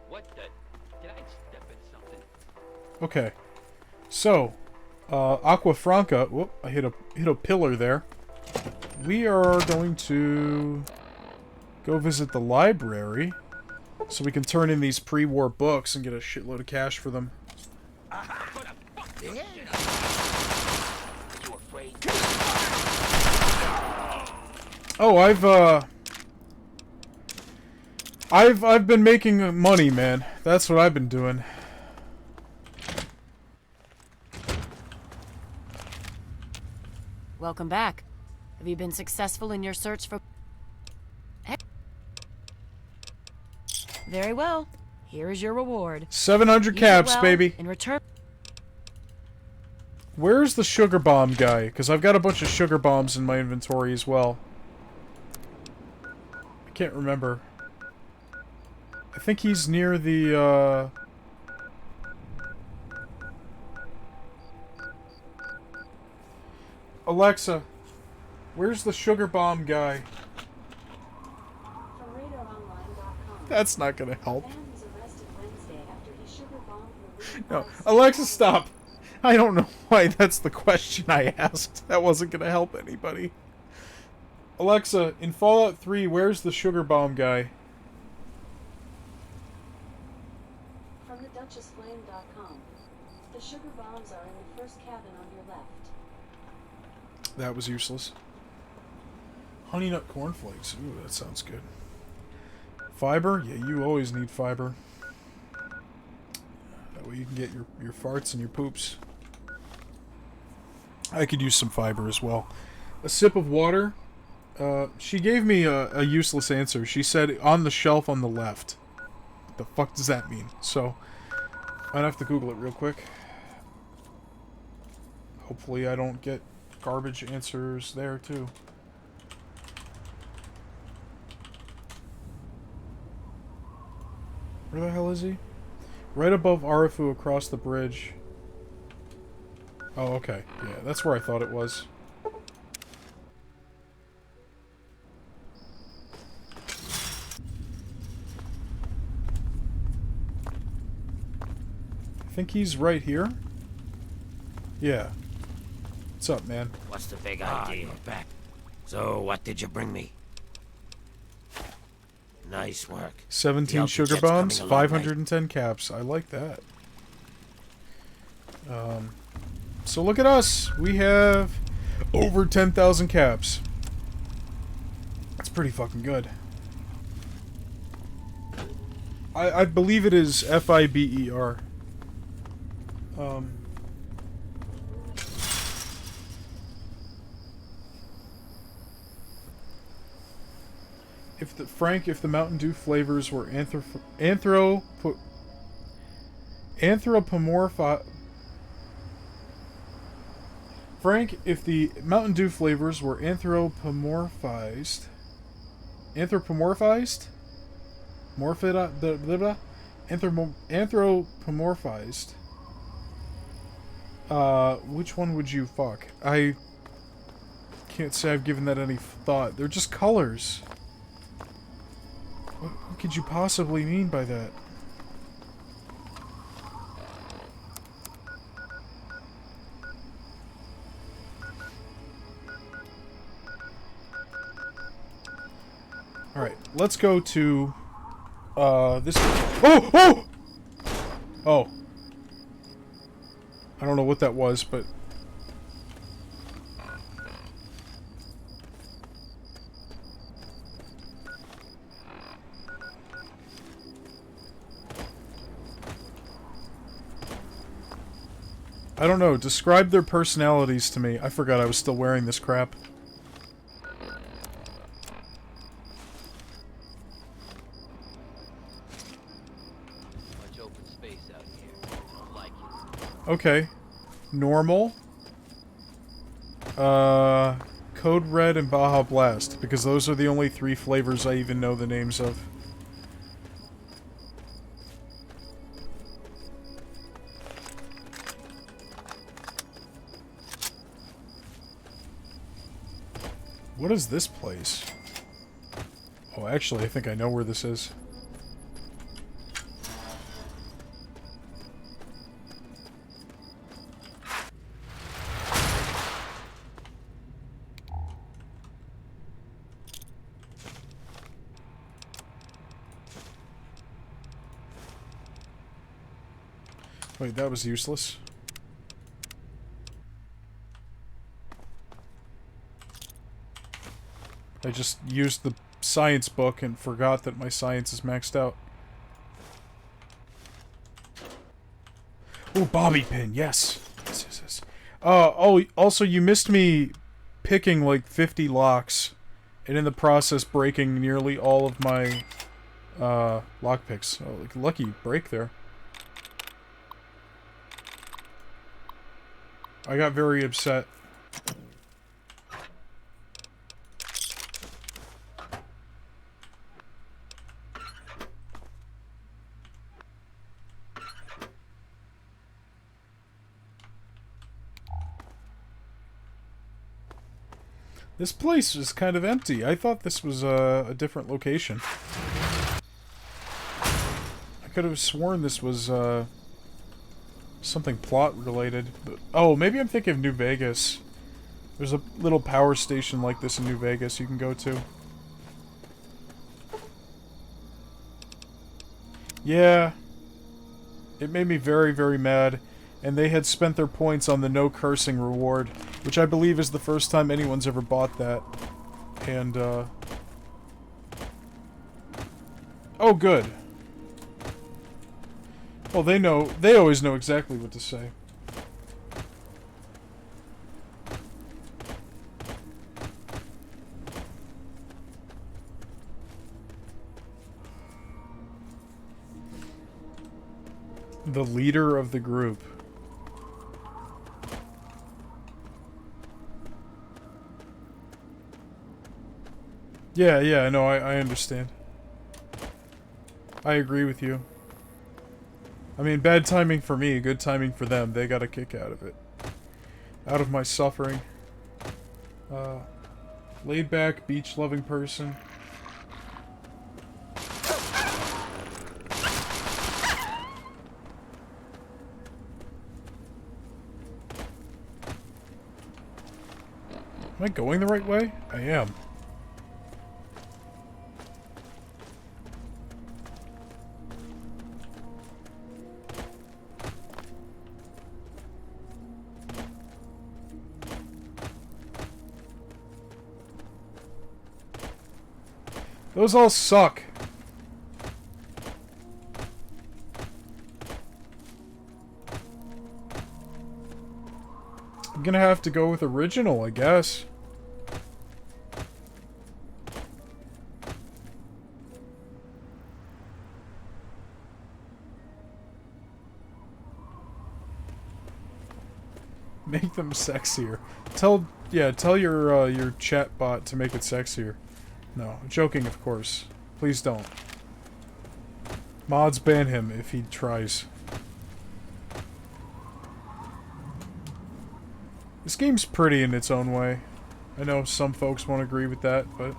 What the? Did I step in something? Okay. So, Aquafranca. Whoop, I hit a pillar there. We are going to go visit the library so we can turn in these pre-war books and get a shitload of cash for them. Oh, I've been making money, man. That's what I've been doing. Welcome back. Have you been successful in your search for... Very well. Here is your reward. 700 caps, well, baby. In return... Where's the sugar bomb guy? Because I've got a bunch of sugar bombs in my inventory as well. I can't remember. I think he's near the, Alexa, where's the sugar bomb guy? That's not gonna help. No, Alexa, stop! I don't know why that's the question I asked. That wasn't gonna help anybody. Alexa, in Fallout 3, where's the sugar bomb guy? From the DuchessFlame.com. The sugar bombs are in the first cabin on your left. That was useless. Honey nut cornflakes. Ooh, that sounds good. Fiber? Yeah, you always need fiber. That way you can get your farts and your poops. I could use some fiber as well. A sip of water? She gave me a useless answer. She said, on the shelf on the left. What the fuck does that mean? So, I'd have to Google it real quick. Hopefully I don't get garbage answers there, too. Where the hell is he? Right above Arafu across the bridge. Oh, okay. Yeah, that's where I thought it was. I think he's right here. Yeah. What's up, man? What's the big idea? You're back. So, what did you bring me? Nice work. 17 sugar bombs, 510 caps. I like that. So look at us. We have over 10,000 caps. That's pretty fucking good. I believe it is Fiber. If the Mountain Dew flavors were anthropomorphized, Frank, if the Mountain Dew flavors were anthropomorphized, anthropomorphized, which one would you fuck? I can't say I've given that any thought. They're just colors. What could you possibly mean by that? Alright, let's go to this. Oh! I don't know what that was, but I don't know. Describe their personalities to me. I forgot I was still wearing this crap. Much open space out here. I don't like it. Okay. Normal. Code Red and Baja Blast, because those are the only 3 flavors I even know the names of. What is this place? Oh, actually, I think I know where this is. Wait, that was useless. I just used the science book and forgot that my science is maxed out. Oh, bobby pin, yes. Yes. Oh, also you missed me picking like 50 locks, and in the process breaking nearly all of my lockpicks. Oh, like, lucky break there. I got very upset. This place is kind of empty. I thought this was a different location. I could have sworn this was something plot related. But, oh, maybe I'm thinking of New Vegas. There's a little power station like this in New Vegas you can go to. Yeah. It made me very, very mad. And they had spent their points on the no cursing reward, which I believe is the first time anyone's ever bought that. And, oh, good. Well, they always know exactly what to say. The leader of the group. Yeah, no, I understand. I agree with you. I mean, bad timing for me, good timing for them. They got a kick out of it. Out of my suffering. Laid back, beach-loving person. Am I going the right way? I am. Those all suck. I'm gonna have to go with original, I guess. Make them sexier. Tell your chat bot to make it sexier. No, joking, of course. Please don't. Mods ban him if he tries. This game's pretty in its own way. I know some folks won't agree with that, but...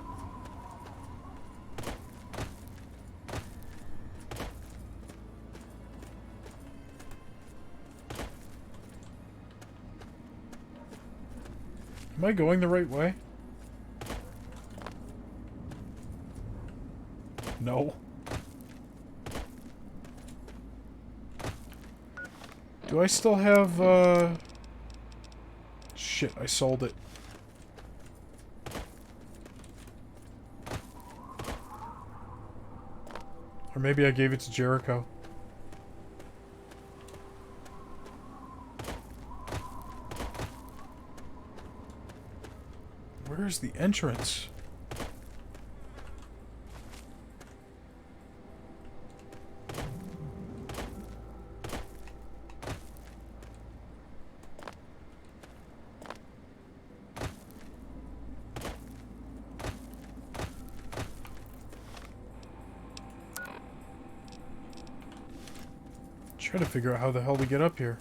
Am I going the right way? No. Do I still have, Shit, I sold it. Or maybe I gave it to Jericho. Where's the entrance? Trying to figure out how the hell to get up here.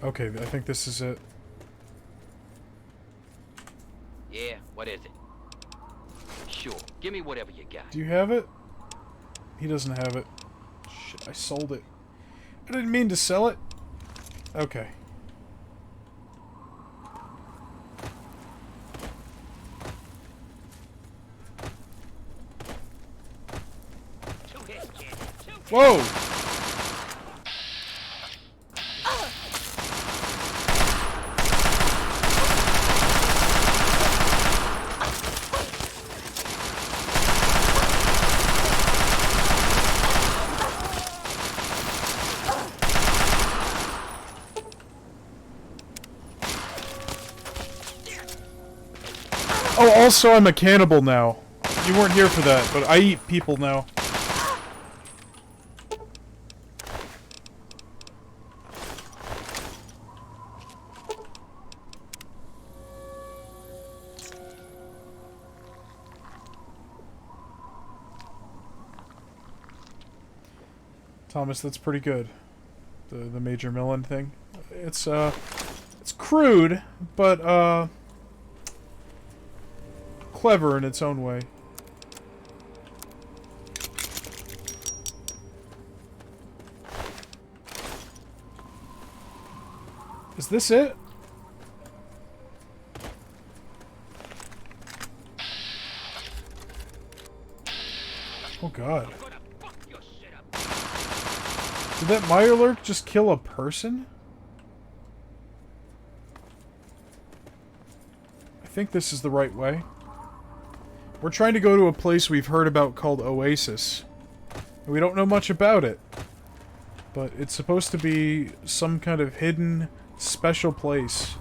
Okay, I think this is it. Yeah, what is it? Sure, give me whatever you got. Do you have it? He doesn't have it. Shit, I sold it. I didn't mean to sell it. Okay. Whoa! Oh, also I'm a cannibal now. You weren't here for that, but I eat people now. Thomas, that's pretty good. The Major Millen thing. It's crude, but clever in its own way. Is this it? Oh god. Did that Mirelurk just kill a person? I think this is the right way. We're trying to go to a place we've heard about called Oasis. We don't know much about it. But it's supposed to be some kind of hidden, special place.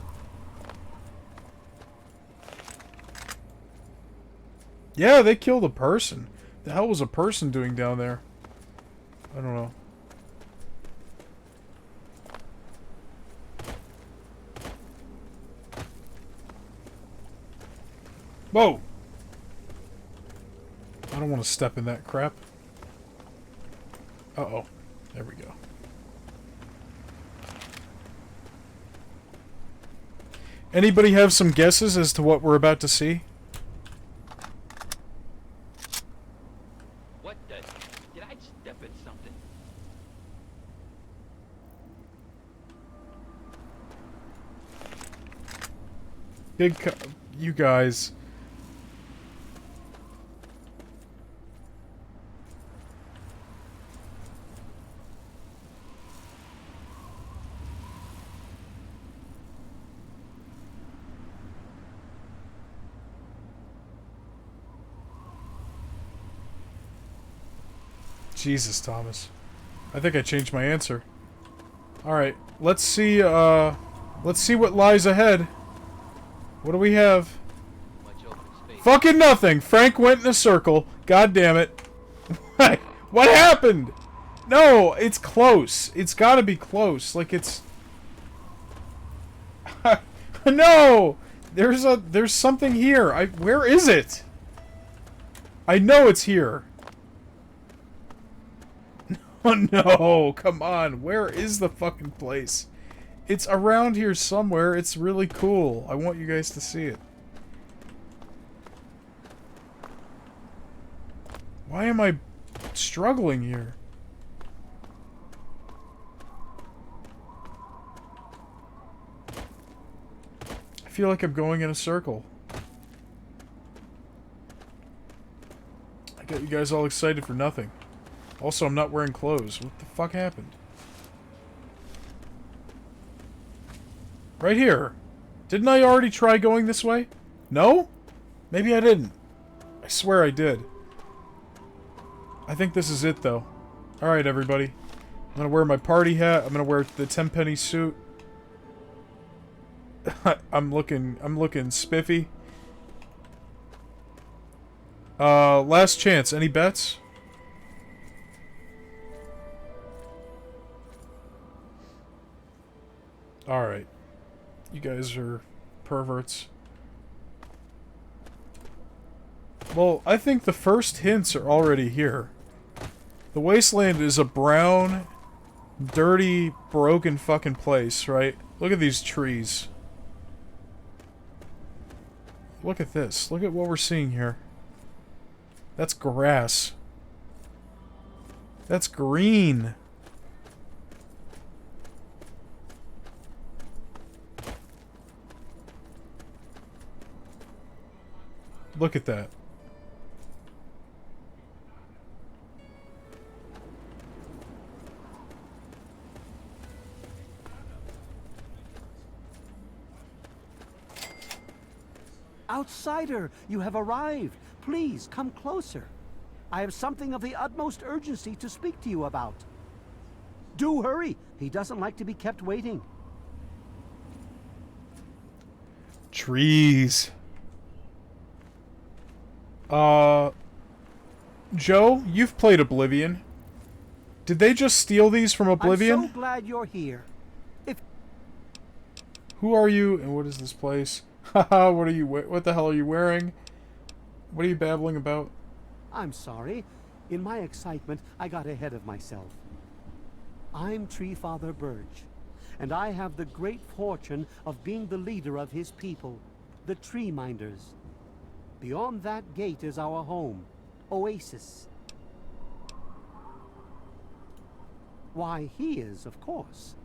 Yeah, they killed a person. The hell was a person doing down there? I don't know. Whoa! I don't want to step in that crap. Uh-oh. There we go. Anybody have some guesses as to what we're about to see? What the? Did I step in something? You guys. Jesus, Thomas. I think I changed my answer. Alright, let's see what lies ahead. What do we have? Fucking nothing! Frank went in a circle. God damn it. What happened? No, it's close. It's gotta be close. Like it's... No! There's something here. Where is it? I know it's here. Oh no, come on. Where is the fucking place? It's around here somewhere. It's really cool. I want you guys to see it. Why am I struggling here? I feel like I'm going in a circle. I got you guys all excited for nothing. Also, I'm not wearing clothes. What the fuck happened? Right here. Didn't I already try going this way? No? Maybe I didn't. I swear I did. I think this is it, though. Alright, everybody. I'm gonna wear my party hat. I'm gonna wear the tenpenny suit. I'm looking spiffy. Last chance. Any bets? Alright. You guys are perverts. Well, I think the first hints are already here. The wasteland is a brown, dirty, broken fucking place, right? Look at these trees. Look at this. Look at what we're seeing here. That's grass. That's green. Look at that. Outsider, you have arrived. Please, come closer. I have something of the utmost urgency to speak to you about. Do hurry. He doesn't like to be kept waiting. Trees. Joe, you've played Oblivion. Did they just steal these from Oblivion? I'm so glad you're here. Who are you, and what is this place? Haha, what the hell are you wearing? What are you babbling about? I'm sorry. In my excitement, I got ahead of myself. I'm Tree Father Burge, and I have the great fortune of being the leader of his people, the Tree Minders. Beyond that gate is our home, Oasis. Why, he is, of course.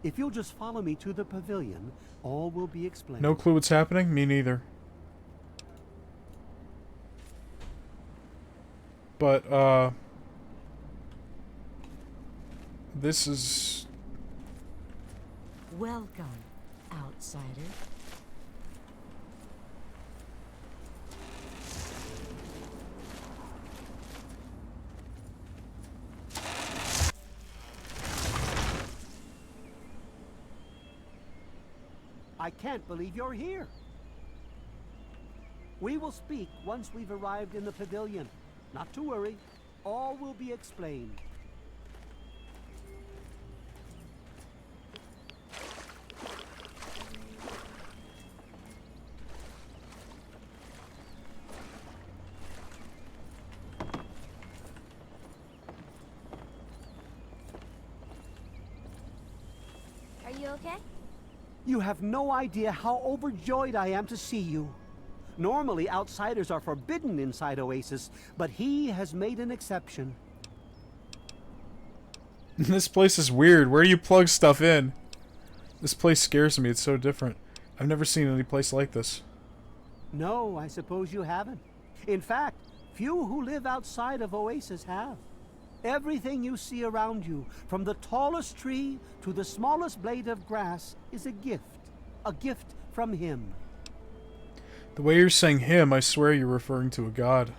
If you'll just follow me to the pavilion, all will be explained. No clue what's happening? Me neither. But, this is... Welcome, outsider. I can't believe you're here. We will speak once we've arrived in the pavilion. Not to worry, all will be explained. Are you okay? You have no idea how overjoyed I am to see you. Normally, outsiders are forbidden inside Oasis, but he has made an exception. This place is weird. Where do you plug stuff in? This place scares me. It's so different. I've never seen any place like this. No, I suppose you haven't. In fact, few who live outside of Oasis have. Everything you see around you, from the tallest tree to the smallest blade of grass, is a gift from him. The way you're saying him, I swear you're referring to a god.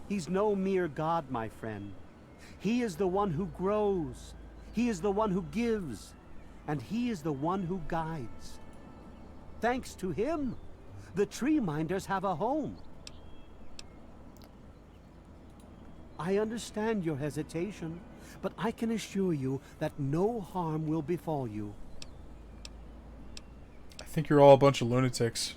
He's no mere god, my friend. He is the one who grows. He is the one who gives. And he is the one who guides. Thanks to him, the Tree Minders have a home. I understand your hesitation, but I can assure you that no harm will befall you. I think you're all a bunch of lunatics.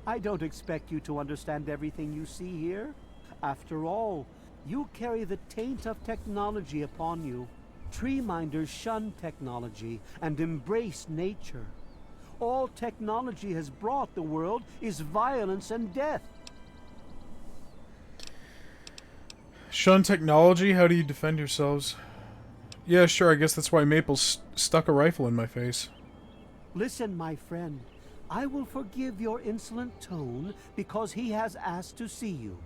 I don't expect you to understand everything you see here. After all, you carry the taint of technology upon you. Tree Minders shun technology and embrace nature. All technology has brought the world is violence and death. Shun technology? How do you defend yourselves? Yeah, sure, I guess that's why Maple stuck a rifle in my face. Listen, my friend. I will forgive your insolent tone because he has asked to see you.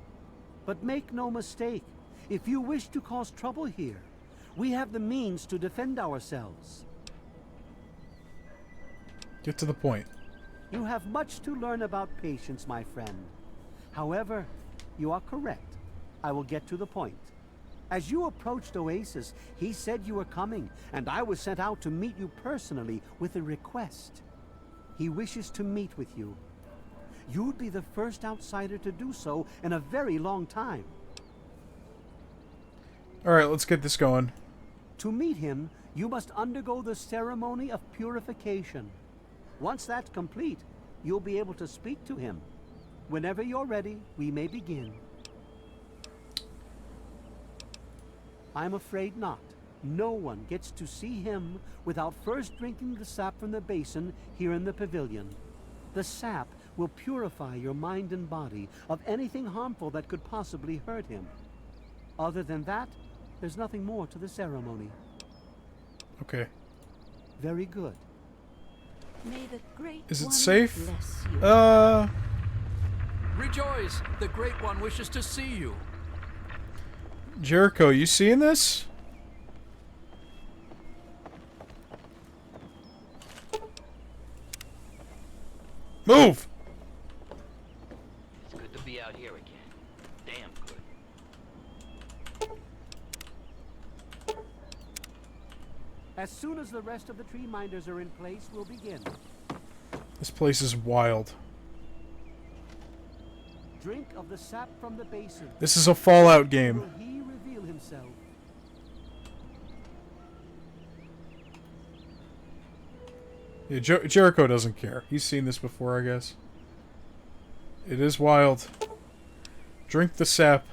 But make no mistake, if you wish to cause trouble here, we have the means to defend ourselves. Get to the point. You have much to learn about patience, my friend. However, you are correct. I will get to the point. As you approached Oasis, he said you were coming, and I was sent out to meet you personally with a request. He wishes to meet with you. You'd be the first outsider to do so in a very long time. Alright, let's get this going. To meet him, you must undergo the ceremony of purification. Once that's complete, you'll be able to speak to him. Whenever you're ready, we may begin. I'm afraid not. No one gets to see him without first drinking the sap from the basin here in the pavilion. The sap will purify your mind and body of anything harmful that could possibly hurt him. Other than that, there's nothing more to the ceremony. Okay. Very good. May the great Is it one safe? bless you. Rejoice! The Great One wishes to see you. Jericho, you seeing this? Move! good to be out here again. Damn good. As soon as the rest of the tree minders are in place, we'll begin. This place is wild. Drink of the sap from the basin. This is a Fallout game. Will he reveal himself? Yeah, Jericho doesn't care. He's seen this before, I guess. It is wild. Drink the sap.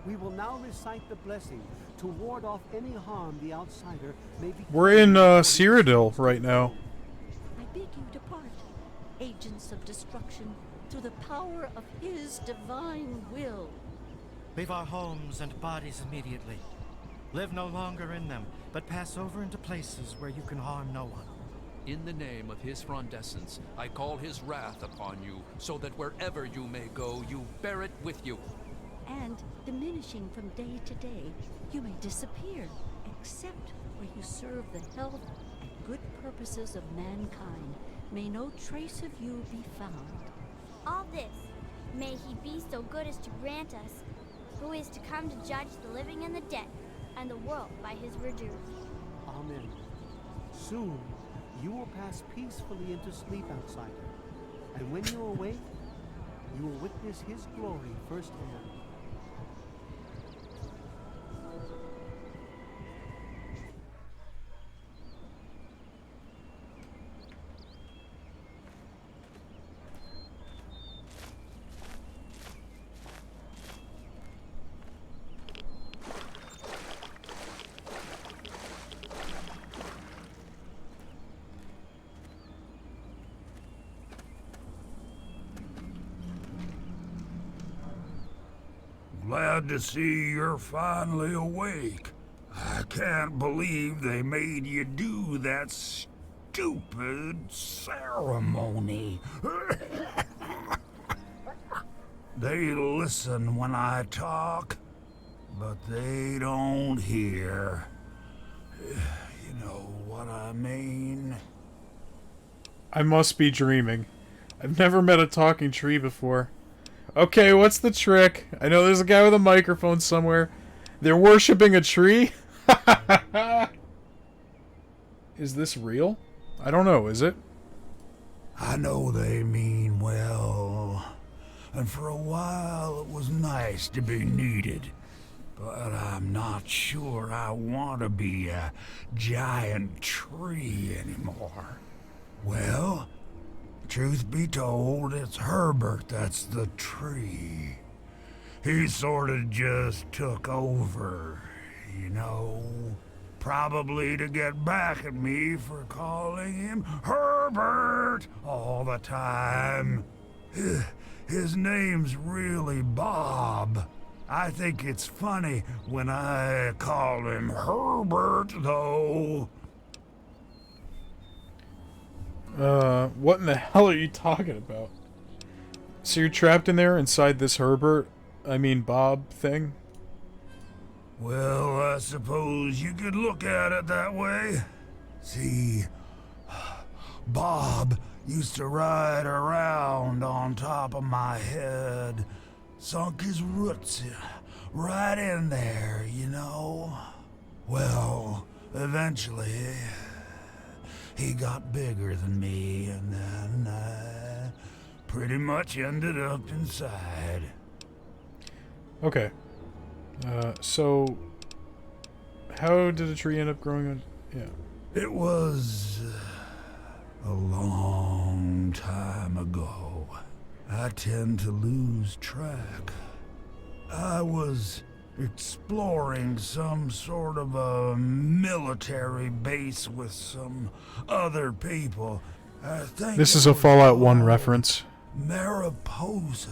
We will now recite the blessing to ward off any harm the outsider may be. We're in Cyrodiil right now. I beg you depart, agents of destruction, through the power of his divine will. Leave our homes and bodies immediately. Live no longer in them, but pass over into places where you can harm no one. In the name of his frondescence, I call his wrath upon you, so that wherever you may go, you bear it with you. And, diminishing from day to day, you may disappear, except where you serve the health and good purposes of mankind. May no trace of you be found. All this, may he be so good as to grant us, who is to come to judge the living and the dead, and the world by his verdure. Amen. Soon, you will pass peacefully into sleep, outsider. And when you awake, you will witness his glory firsthand. Glad to see you're finally awake. I can't believe they made you do that stupid ceremony. They listen when I talk, but they don't hear. You know what I mean? I must be dreaming. I've never met a talking tree before. Okay, what's the trick? I know there's a guy with a microphone somewhere. They're worshipping a tree? Is this real? I don't know, is it? I know they mean well. And for a while it was nice to be needed. But I'm not sure I want to be a giant tree anymore. Well, truth be told, it's Herbert that's the tree. He sort of just took over, you know. Probably to get back at me for calling him Herbert all the time. His name's really Bob. I think it's funny when I call him Herbert, though. What in the hell are you talking about? So you're trapped in there inside this Bob thing? Well, I suppose you could look at it that way. See, Bob used to ride around on top of my head. Sunk his roots right in there, you know. Well, eventually, he got bigger than me, and then I pretty much ended up inside. Okay. So, how did a tree end up growing on... Yeah. It was a long time ago. I tend to lose track. I was exploring some sort of a military base with some other people. I think this is a Fallout 1 reference. Mariposa.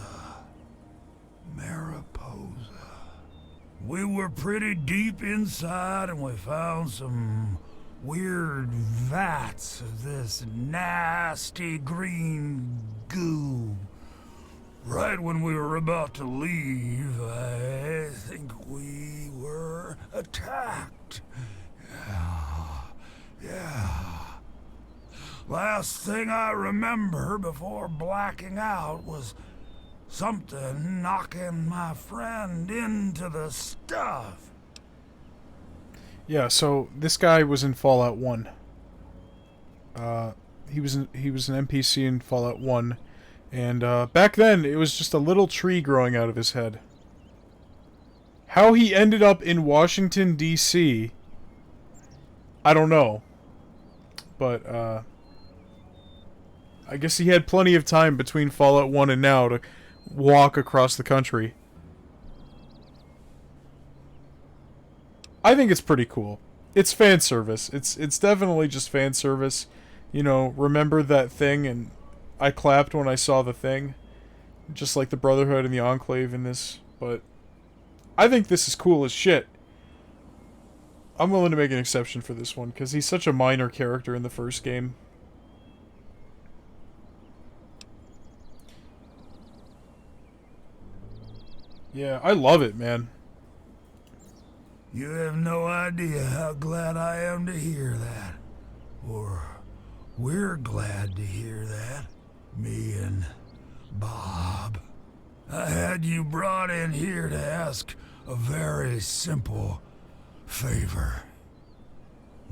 We were pretty deep inside and we found some weird vats of this nasty green goo. Right when we were about to leave, I think we were attacked. Yeah. Last thing I remember before blacking out was something knocking my friend into the stuff. Yeah, so this guy was in Fallout 1. He was an NPC in Fallout 1, and back then it was just a little tree growing out of his head. How he ended up in Washington, D.C., I don't know. But, I guess he had plenty of time between Fallout 1 and now to walk across the country. I think it's pretty cool. It's fan service. It's definitely just fan service. You know, remember that thing, and I clapped when I saw the thing. Just like the Brotherhood and the Enclave in this, but I think this is cool as shit. I'm willing to make an exception for this one, because he's such a minor character in the first game. Yeah, I love it, man. You have no idea how glad I am to hear that. Or we're glad to hear that. Me and Bob. I had you brought in here to ask a very simple favor.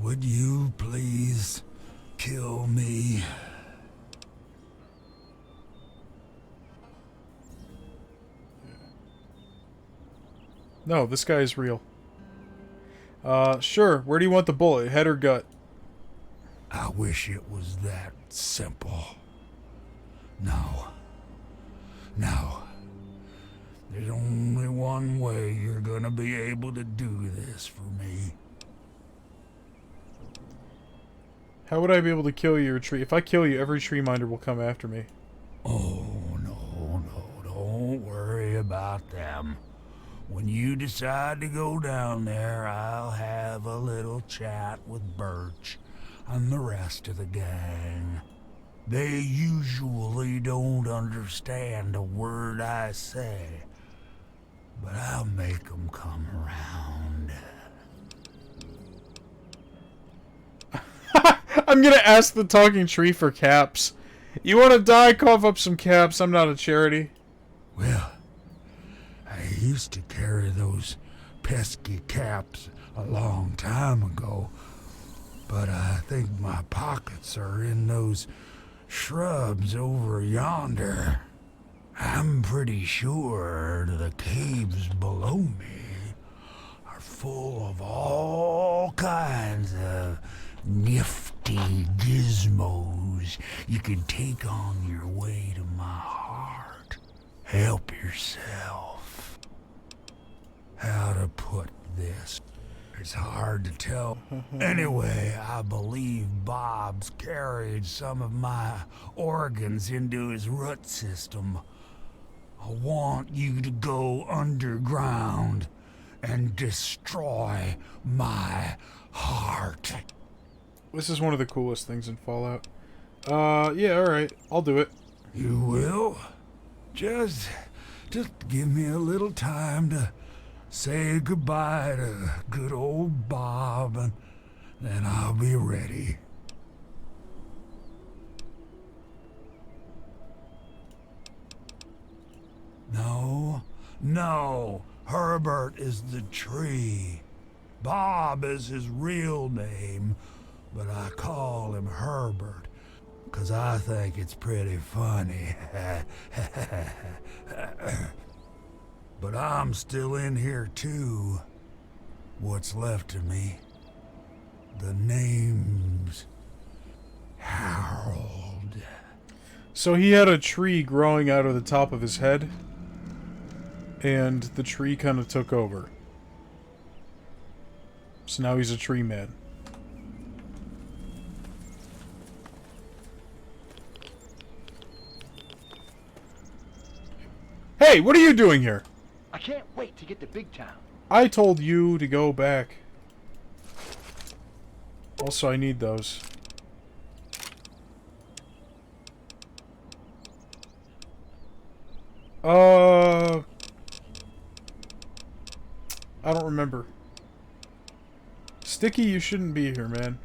Would you please kill me? No, this guy is real. Sure. Where do you want the bullet? Head or gut? I wish it was that simple. No. No. There's only one way you're gonna be able to do this for me. How would I be able to kill your tree? If I kill you, every tree minder will come after me. Oh, no, don't worry about them. When you decide to go down there, I'll have a little chat with Birch and the rest of the gang. They usually don't understand a word I say, but I'll make them come around. I'm gonna ask the talking tree for caps. You wanna die? Cough up some caps. I'm not a charity. Well, I used to carry those pesky caps a long time ago, but I think my pockets are in those shrubs over yonder. I'm pretty sure the caves below me are full of all kinds of nifty gizmos you can take on your way to my heart. Help yourself. How to put this? It's hard to tell. Anyway, I believe Bob's carried some of my organs into his root system. I want you to go underground and destroy my heart. This is one of the coolest things in Fallout. Yeah, alright. I'll do it. You will? Just give me a little time to say goodbye to good old Bob, and then I'll be ready. No, Herbert is the tree. Bob is his real name, but I call him Herbert, 'cause I think it's pretty funny. But I'm still in here too. What's left of me? The name's Harold. So he had a tree growing out of the top of his head, and the tree kind of took over. So now he's a tree man. Hey, what are you doing here? I can't wait to get to Big Town. I told you to go back. Also, I need those. I don't remember. Sticky, you shouldn't be here, man.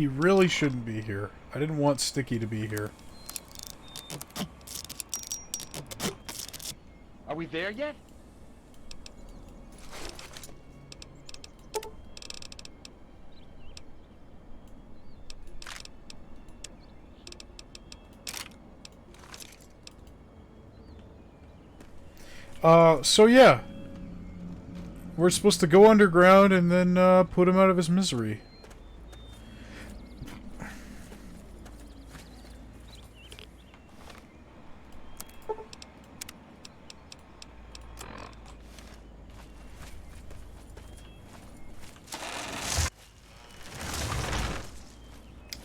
He really shouldn't be here. I didn't want Sticky to be here. Are we there yet? So yeah. We're supposed to go underground and then, put him out of his misery.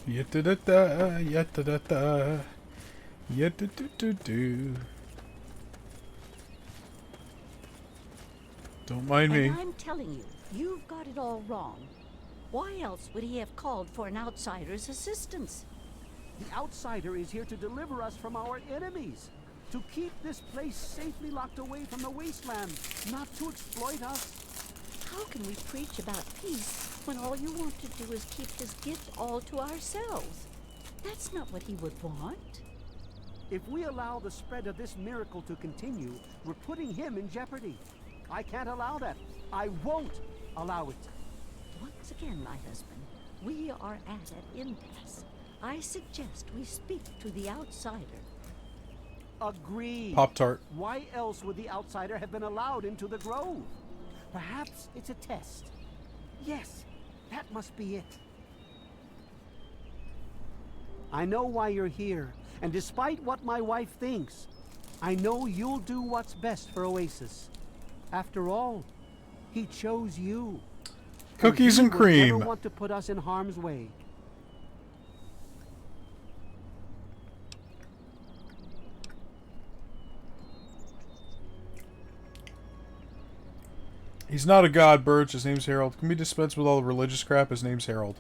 Yet-da-da-da, yet-da-da-da, yet-da-do-do-do. Don't mind me. And I'm telling you, you've got it all wrong. Why else would he have called for an outsider's assistance? The outsider is here to deliver us from our enemies. To keep this place safely locked away from the wasteland, not to exploit us. How can we preach about peace when all you want to do is keep this gift all to ourselves? That's not what he would want. If we allow the spread of this miracle to continue, we're putting him in jeopardy. I can't allow that. I won't allow it. Once again, my husband, we are at an impasse. I suggest we speak to the outsider. Agreed. Pop-Tart. Why else would the outsider have been allowed into the grove? Perhaps it's a test. Yes, that must be it. I know why you're here, and despite what my wife thinks, I know you'll do what's best for Oasis. After all, he chose you. Cookies and he cream. would never want to put us in harm's way. He's not a god, Birch. His name's Harold. Can we dispense with all the religious crap? His name's Harold.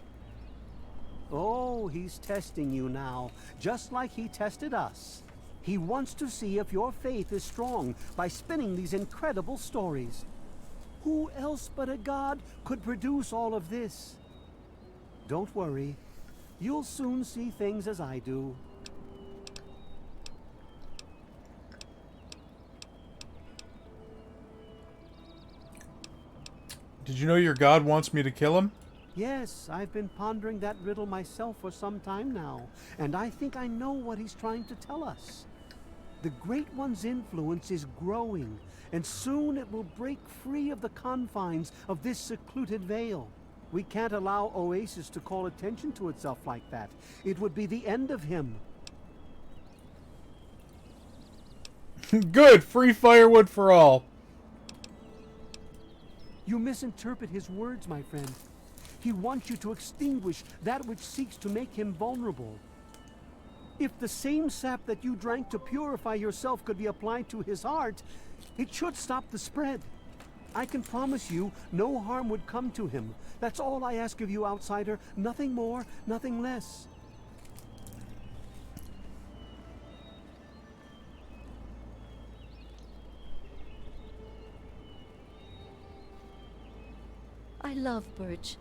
Oh, he's testing you now, just like he tested us. He wants to see if your faith is strong by spinning these incredible stories. Who else but a god could produce all of this? Don't worry. You'll soon see things as I do. Did you know your god wants me to kill him? Yes, I've been pondering that riddle myself for some time now, and I think I know what he's trying to tell us. The Great One's influence is growing, and soon it will break free of the confines of this secluded vale. We can't allow Oasis to call attention to itself like that. It would be the end of him. Good! Free firewood for all! You misinterpret his words, my friend. He wants you to extinguish that which seeks to make him vulnerable. If the same sap that you drank to purify yourself could be applied to his heart, it should stop the spread. I can promise you no harm would come to him. That's all I ask of you, outsider. Nothing more, nothing less. I love Birch,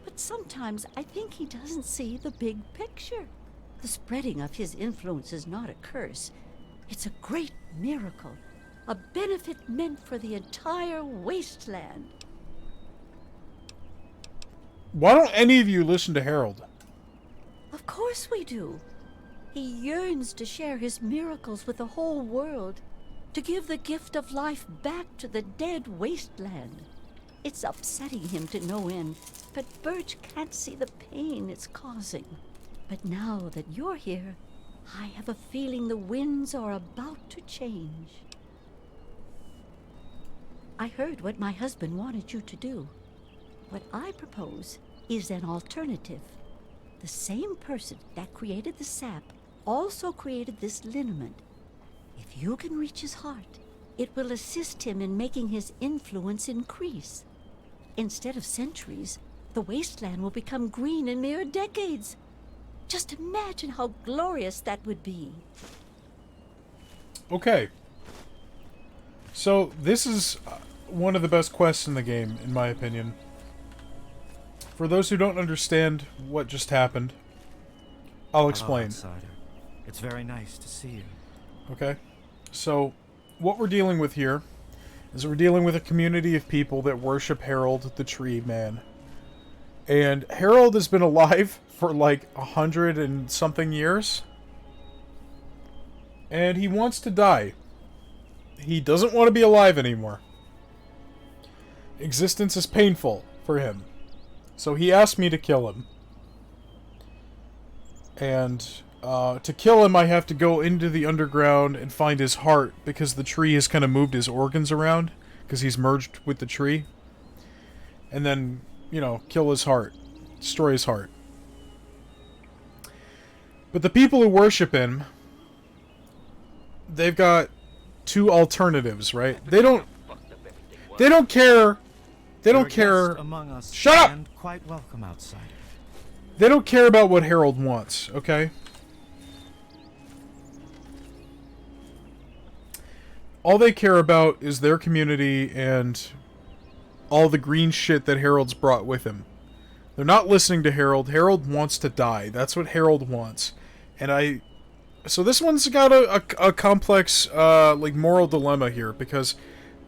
but sometimes I think he doesn't see the big picture. The spreading of his influence is not a curse. It's a great miracle, a benefit meant for the entire wasteland. Why don't any of you listen to Harold? Of course we do. He yearns to share his miracles with the whole world, to give the gift of life back to the dead wasteland. It's upsetting him to no end, but Birch can't see the pain it's causing. But now that you're here, I have a feeling the winds are about to change. I heard what my husband wanted you to do. What I propose is an alternative. The same person that created the sap also created this liniment. If you can reach his heart, it will assist him in making his influence increase. Instead of centuries, the wasteland will become green in mere decades. Just imagine how glorious that would be. Okay. So, this is one of the best quests in the game, in my opinion. For those who don't understand what just happened, I'll explain. Hello, outsider. It's very nice to see you. Okay? So, what we're dealing with here is we're dealing with a community of people that worship Harold the Tree Man. And Harold has been alive for like 100 and something years. And he wants to die. He doesn't want to be alive anymore. Existence is painful for him. So he asked me to kill him. And to kill him, I have to go into the underground and find his heart, because the tree has kind of moved his organs around, because he's merged with the tree. And then, you know, kill his heart. Destroy his heart. But the people who worship him, they've got two alternatives, right? They don't care. They don't care. Among us. Shut up! And quite welcome, outsider. They don't care about what Harold wants, okay? All they care about is their community and all the green shit that Harold's brought with him. They're not listening to Harold. Harold wants to die. That's what Harold wants. And so this one's got a complex, like, moral dilemma here, because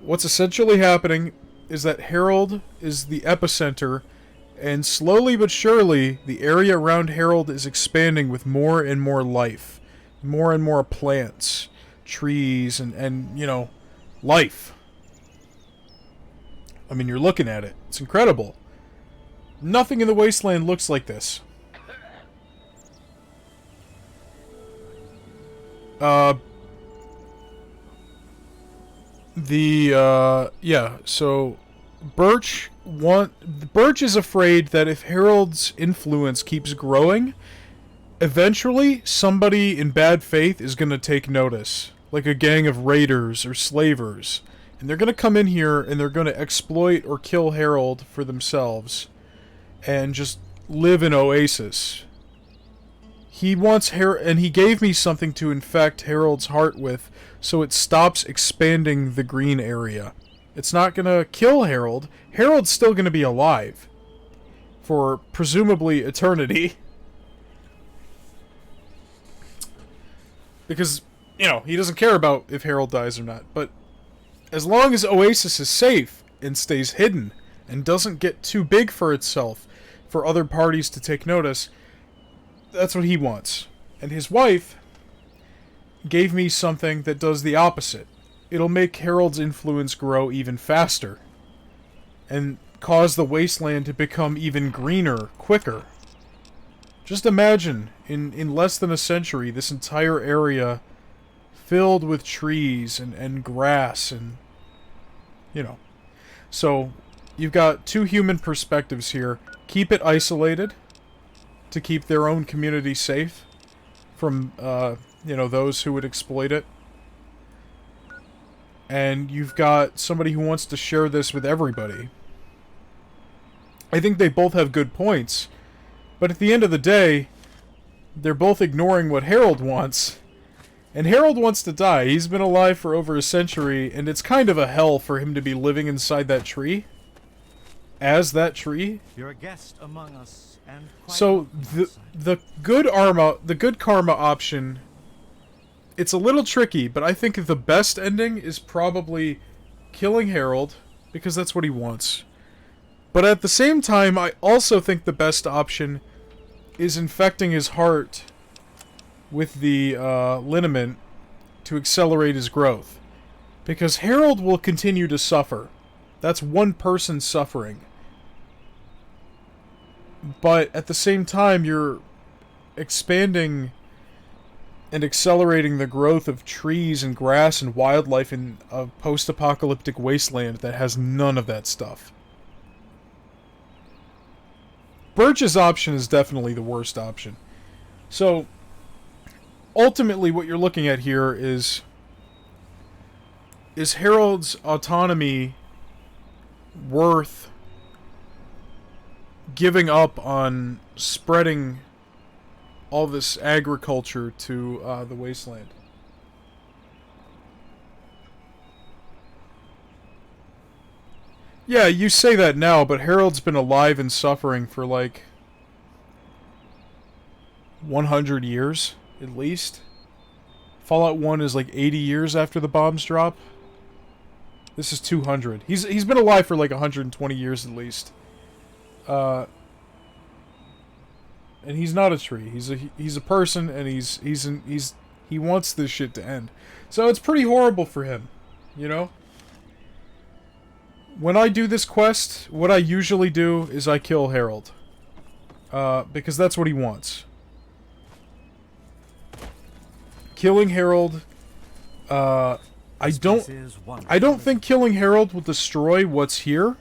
what's essentially happening is that Harold is the epicenter, and slowly but surely, the area around Harold is expanding with more and more life. More and more plants, trees, and you know, life. I mean, you're looking at it. It's incredible. Nothing in the wasteland looks like this. Yeah, so Birch is afraid that if Harold's influence keeps growing, eventually somebody in bad faith is going to take notice, like a gang of raiders or slavers, and they're going to come in here and they're going to exploit or kill Harold for themselves and just live in Oasis. He wants and he gave me something to infect Harold's heart with, so it stops expanding the green area. It's not gonna kill Harold. Harold's still gonna be alive. For presumably eternity. Because, you know, he doesn't care about if Harold dies or not. But as long as Oasis is safe and stays hidden and doesn't get too big for itself for other parties to take notice, that's what he wants. And his wife gave me something that does the opposite. It'll make Harold's influence grow even faster. And cause the wasteland to become even greener, quicker. Just imagine, in less than a century, this entire area filled with trees and grass and, you know. So, you've got two human perspectives here. Keep it isolated to keep their own community safe from, you know, those who would exploit it. And you've got somebody who wants to share this with everybody. I think they both have good points, but at the end of the day, they're both ignoring what Harold wants. And Harold wants to die. He's been alive for over a century, and it's kind of a hell for him to be living inside that tree. As that tree. You're a guest among us, and quite so the good karma option, it's a little tricky, but I think the best ending is probably killing Harold, because that's what he wants. But at the same time, I also think the best option is infecting his heart with the liniment to accelerate his growth. Because Harold will continue to suffer. That's one person suffering. But at the same time, you're expanding and accelerating the growth of trees and grass and wildlife in a post-apocalyptic wasteland that has none of that stuff. Birch's option is definitely the worst option. So, ultimately what you're looking at here is Harold's autonomy worth giving up on spreading all this agriculture to the wasteland? Yeah, you say that now, but Harold's been alive and suffering for like 100 years, at least. Fallout 1 is like 80 years after the bombs drop. This is 200. He's been alive for like 120 years at least. And he's not a tree. He's a person, and he wants this shit to end. So it's pretty horrible for him, you know? When I do this quest, what I usually do is I kill Harold. Because that's what he wants. Killing Harold, I don't think killing Harold will destroy what's here.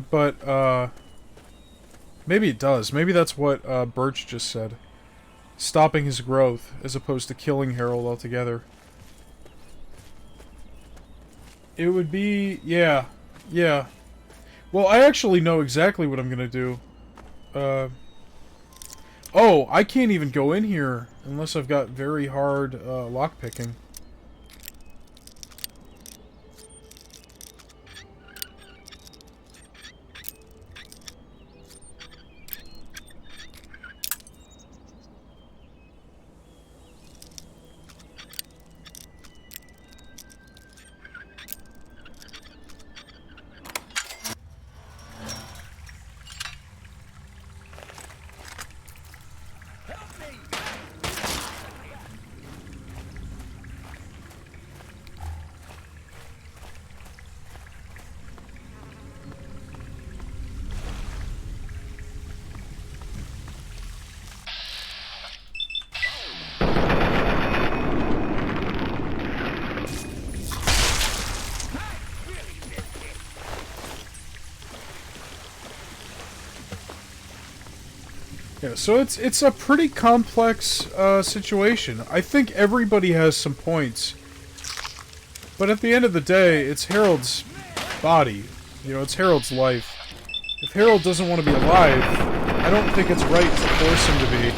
But, maybe it does. Maybe that's what, Birch just said. Stopping his growth, as opposed to killing Harold altogether. It would be... yeah. Well, I actually know exactly what I'm gonna do. Oh, I can't even go in here unless I've got very hard, lockpicking. Yeah, so it's a pretty complex situation. I think everybody has some points. But at the end of the day, it's Harold's body. You know, it's Harold's life. If Harold doesn't want to be alive, I don't think it's right to force him to be.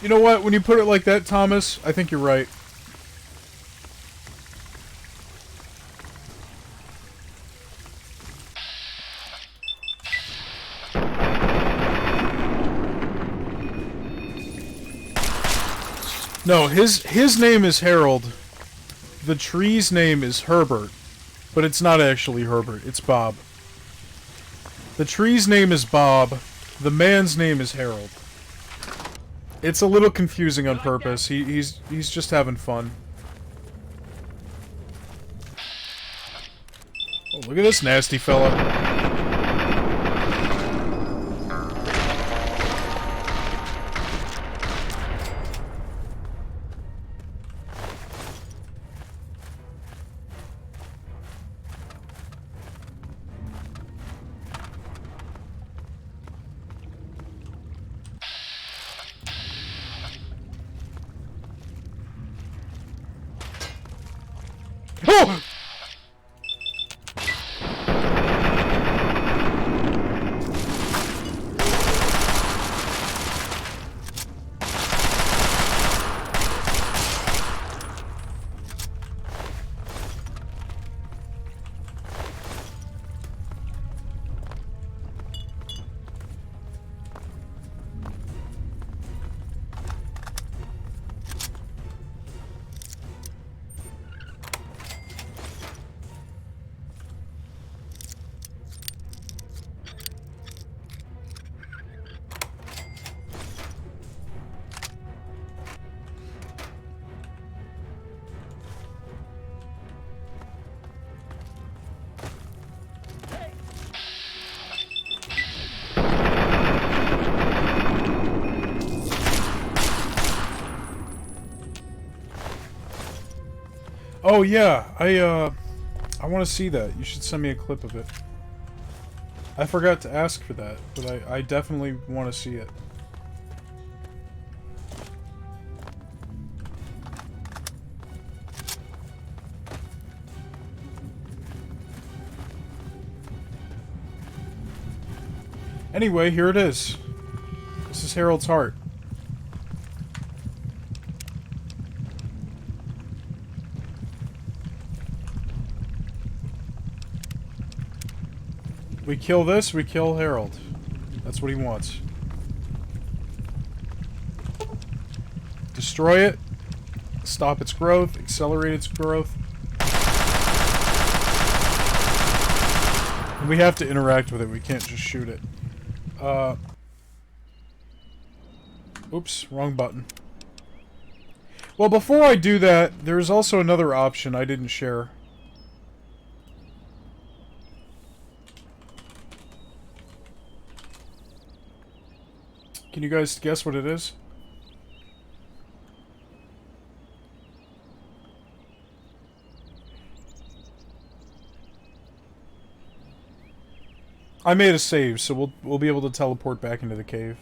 You know what? When you put it like that, Thomas, I think you're right. No, his name is Harold. The tree's name is Herbert. But it's not actually Herbert, it's Bob. The tree's name is Bob. The man's name is Harold. It's a little confusing on purpose. He's just having fun. Oh, look at this nasty fella. Oh! Oh yeah, I want to see that. You should send me a clip of it. I forgot to ask for that, but I definitely want to see it. Anyway, here it is. This is Harold's heart. We kill this, we kill Harold. That's what he wants. Destroy it, stop its growth, accelerate its growth. And we have to interact with it, we can't just shoot it. Oops, wrong button. Well, before I do that, there's also another option I didn't share. Can you guys guess what it is? I made a save, so we'll be able to teleport back into the cave.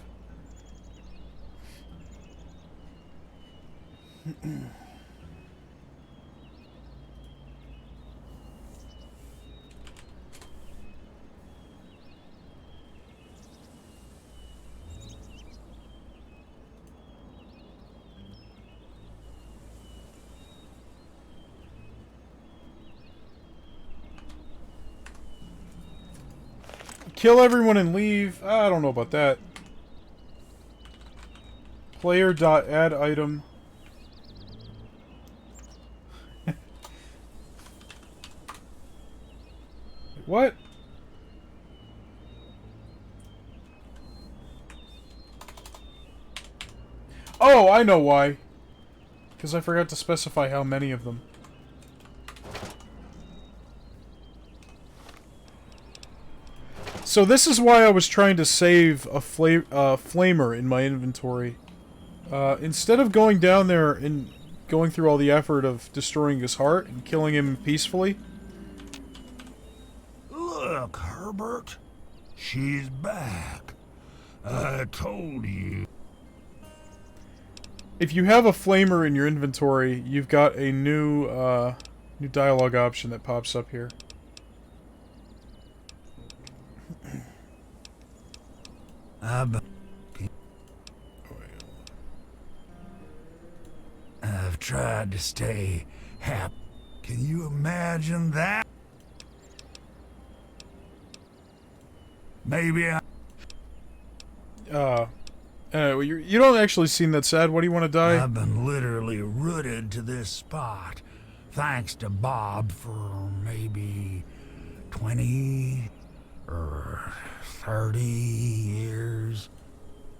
Kill everyone and leave. I don't know about that. Player.add item. What? Oh, I know why. Because I forgot to specify how many of them. So this is why I was trying to save a flamer in my inventory. Instead of going down there and going through all the effort of destroying his heart and killing him peacefully. Look, Herbert. She's back. I told you. If you have a flamer in your inventory, you've got a new dialogue option that pops up here. I've tried to stay happy. Can you imagine that? Maybe you don't actually seem that sad. What do you want to die? I've been literally rooted to this spot, thanks to Bob, for maybe 20 or 30 years.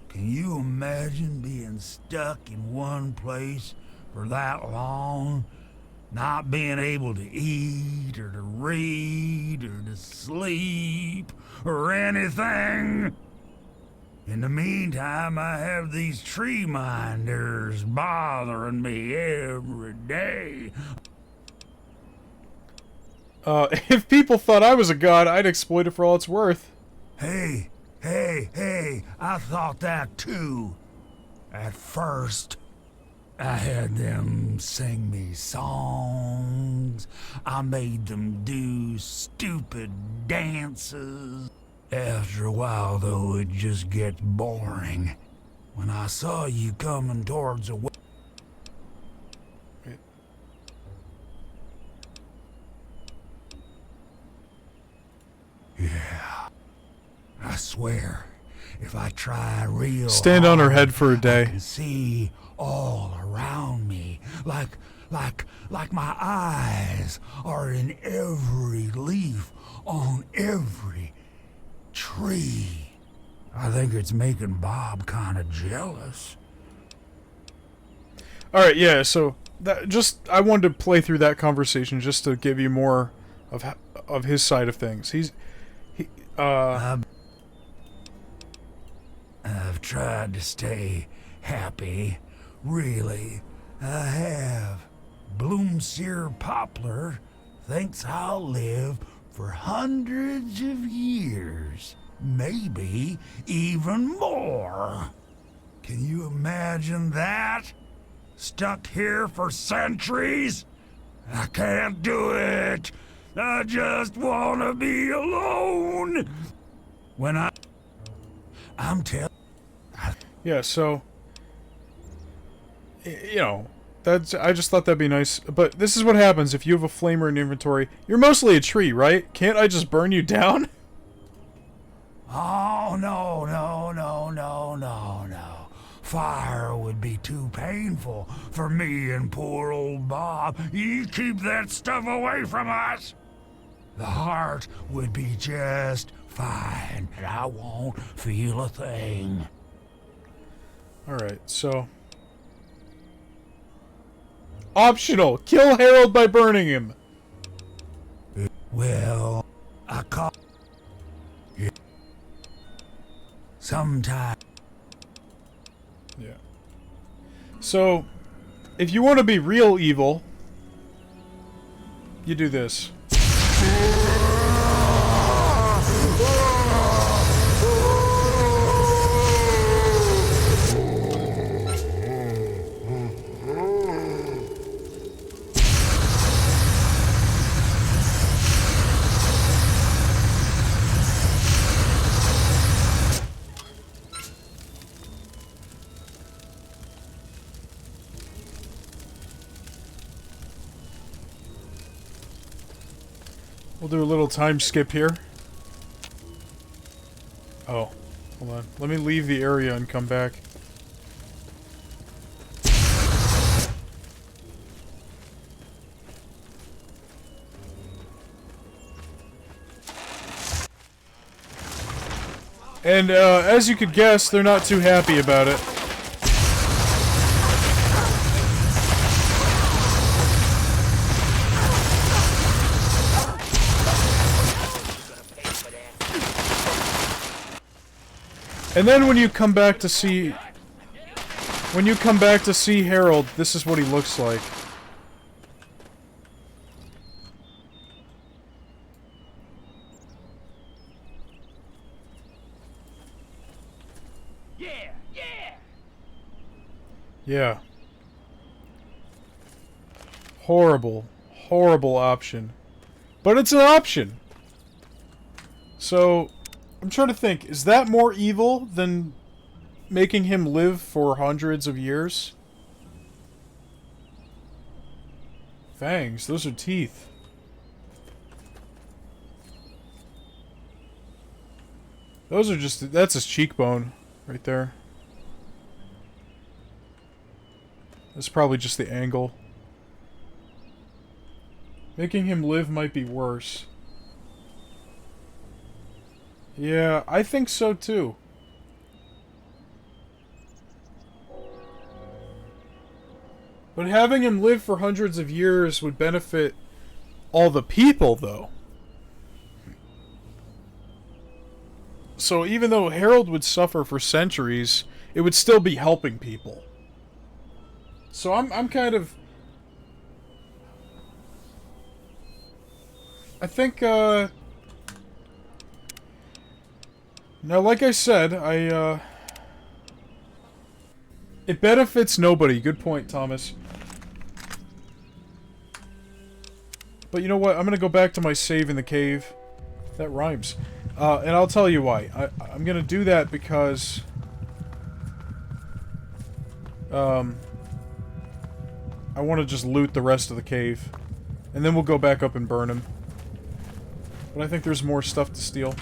Can you imagine being stuck in one place for that long? Not being able to eat, or to read, or to sleep, or anything? In the meantime, I have these tree minders bothering me every day. If people thought I was a god, I'd exploit it for all it's worth. Hey, I thought that too. At first, I had them sing me songs. I made them do stupid dances. After a while, though, it just gets boring. When I saw you coming towards a... Yeah. I swear, if I try real Stand on her head for a day. I can see all around me, like my eyes are in every leaf on every tree. I think it's making Bob kind of jealous. All right, yeah. So I wanted to play through that conversation just to give you more of his side of things. I've tried to stay happy. Really, I have. Bloomseer Poplar thinks I'll live for hundreds of years. Maybe even more. Can you imagine that? Stuck here for centuries? I can't do it. I just want to be alone. I'm telling. Yeah, so you know, I just thought that'd be nice. But this is what happens if you have a flamer in inventory. You're mostly a tree, right? Can't I just burn you down? Oh, no, no, no, no, no, no. Fire would be too painful for me and poor old Bob. You keep that stuff away from us. The heart would be just fine, and I won't feel a thing. Alright, so... Optional! Kill Harold by burning him! Well, I call... Sometime. Yeah. So, if you want to be real evil, you do this. We'll do a little time skip here. Oh, hold on. Let me leave the area and come back. And as you could guess, they're not too happy about it. And then when you come back to see... Harold, this is what he looks like. Yeah. Horrible. Horrible option. But it's an option! So... I'm trying to think, is that more evil than making him live for hundreds of years? Fangs, those are teeth. Those are just, that's his cheekbone right there. That's probably just the angle. Making him live might be worse. Yeah, I think so too. But having him live for hundreds of years would benefit all the people, though. So even though Harold would suffer for centuries, it would still be helping people. So I'm kind of... I think, now, like I said, it benefits nobody. Good point, Thomas. But you know what? I'm gonna go back to my save in the cave. That rhymes. And I'll tell you why. I'm gonna do that because... I want to just loot the rest of the cave. And then we'll go back up and burn him. But I think there's more stuff to steal.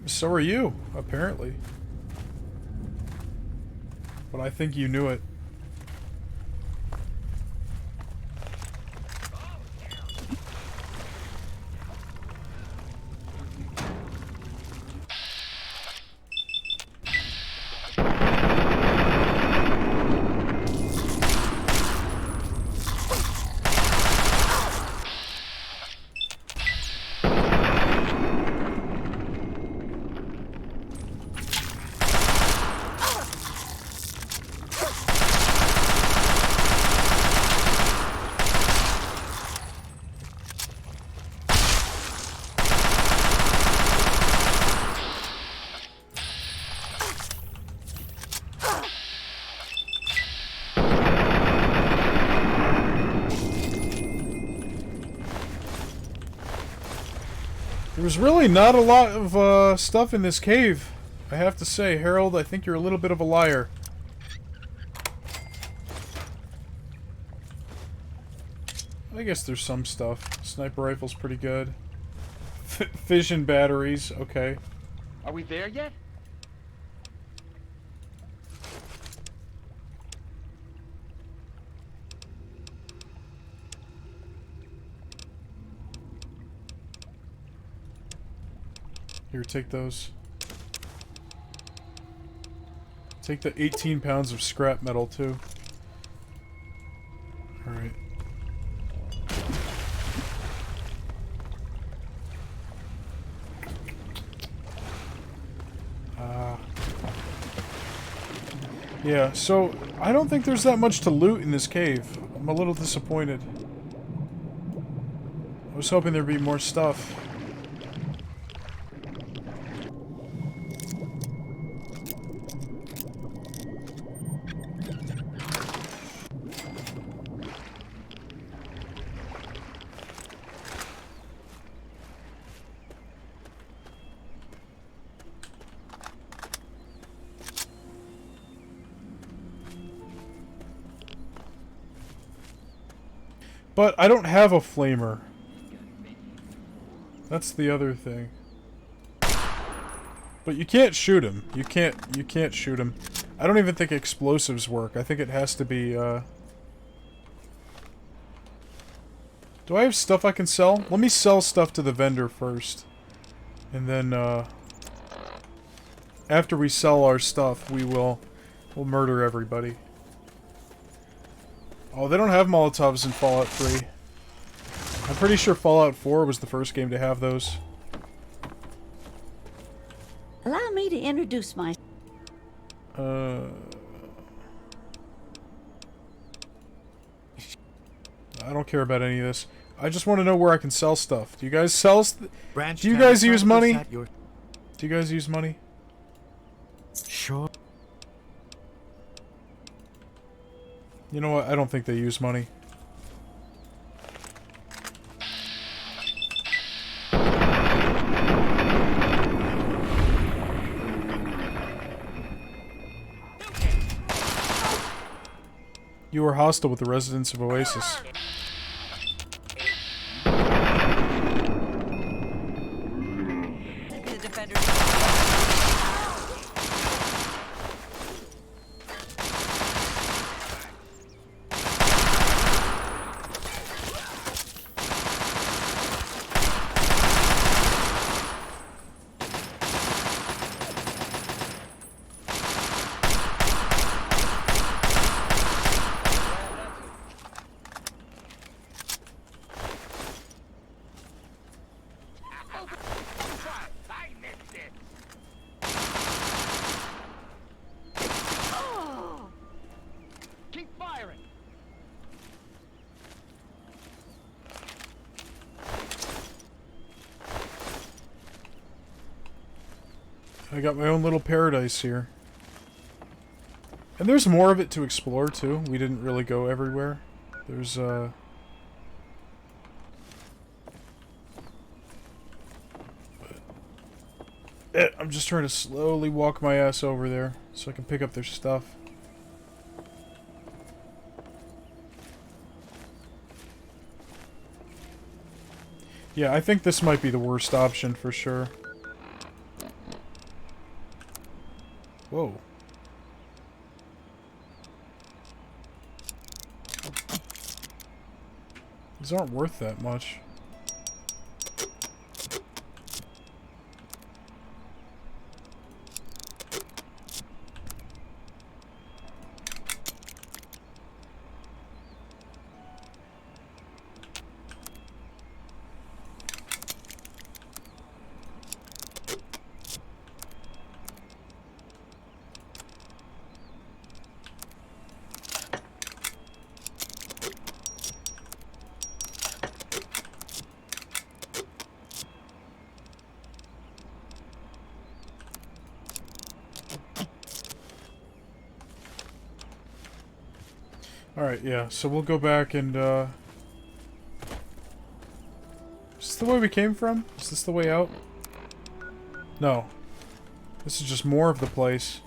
So are you, apparently. But I think you knew it. There was really not a lot of stuff in this cave. I have to say, Harold, I think you're a little bit of a liar. I guess there's some stuff. Sniper rifle's pretty good. Fission batteries, okay. Are we there yet? Here, take those. Take the 18 pounds of scrap metal, too. Alright. Yeah, so I don't think there's that much to loot in this cave. I'm a little disappointed. I was hoping there'd be more stuff. But I don't have a flamer. That's the other thing. But you can't shoot him. You can't shoot him. I don't even think explosives work. I think it has to be, Do I have stuff I can sell? Let me sell stuff to the vendor first. And then, after we sell our stuff, we'll murder everybody. Oh, they don't have Molotovs in Fallout 3. I'm pretty sure Fallout 4 was the first game to have those. Allow me to introduce my... I don't care about any of this. I just want to know where I can sell stuff. Do you guys sell... Do you guys use money? Do you guys use money? Sure. You know what? I don't think they use money. You are hostile with the residents of Oasis. I got my own little paradise here. And there's more of it to explore, too. We didn't really go everywhere. There's, I'm just trying to slowly walk my ass over there so I can pick up their stuff. Yeah, I think this might be the worst option for sure. Whoa. These aren't worth that much. Alright, yeah, so we'll go back and, just the way we came from? Is this the way out? No. This is just more of the place.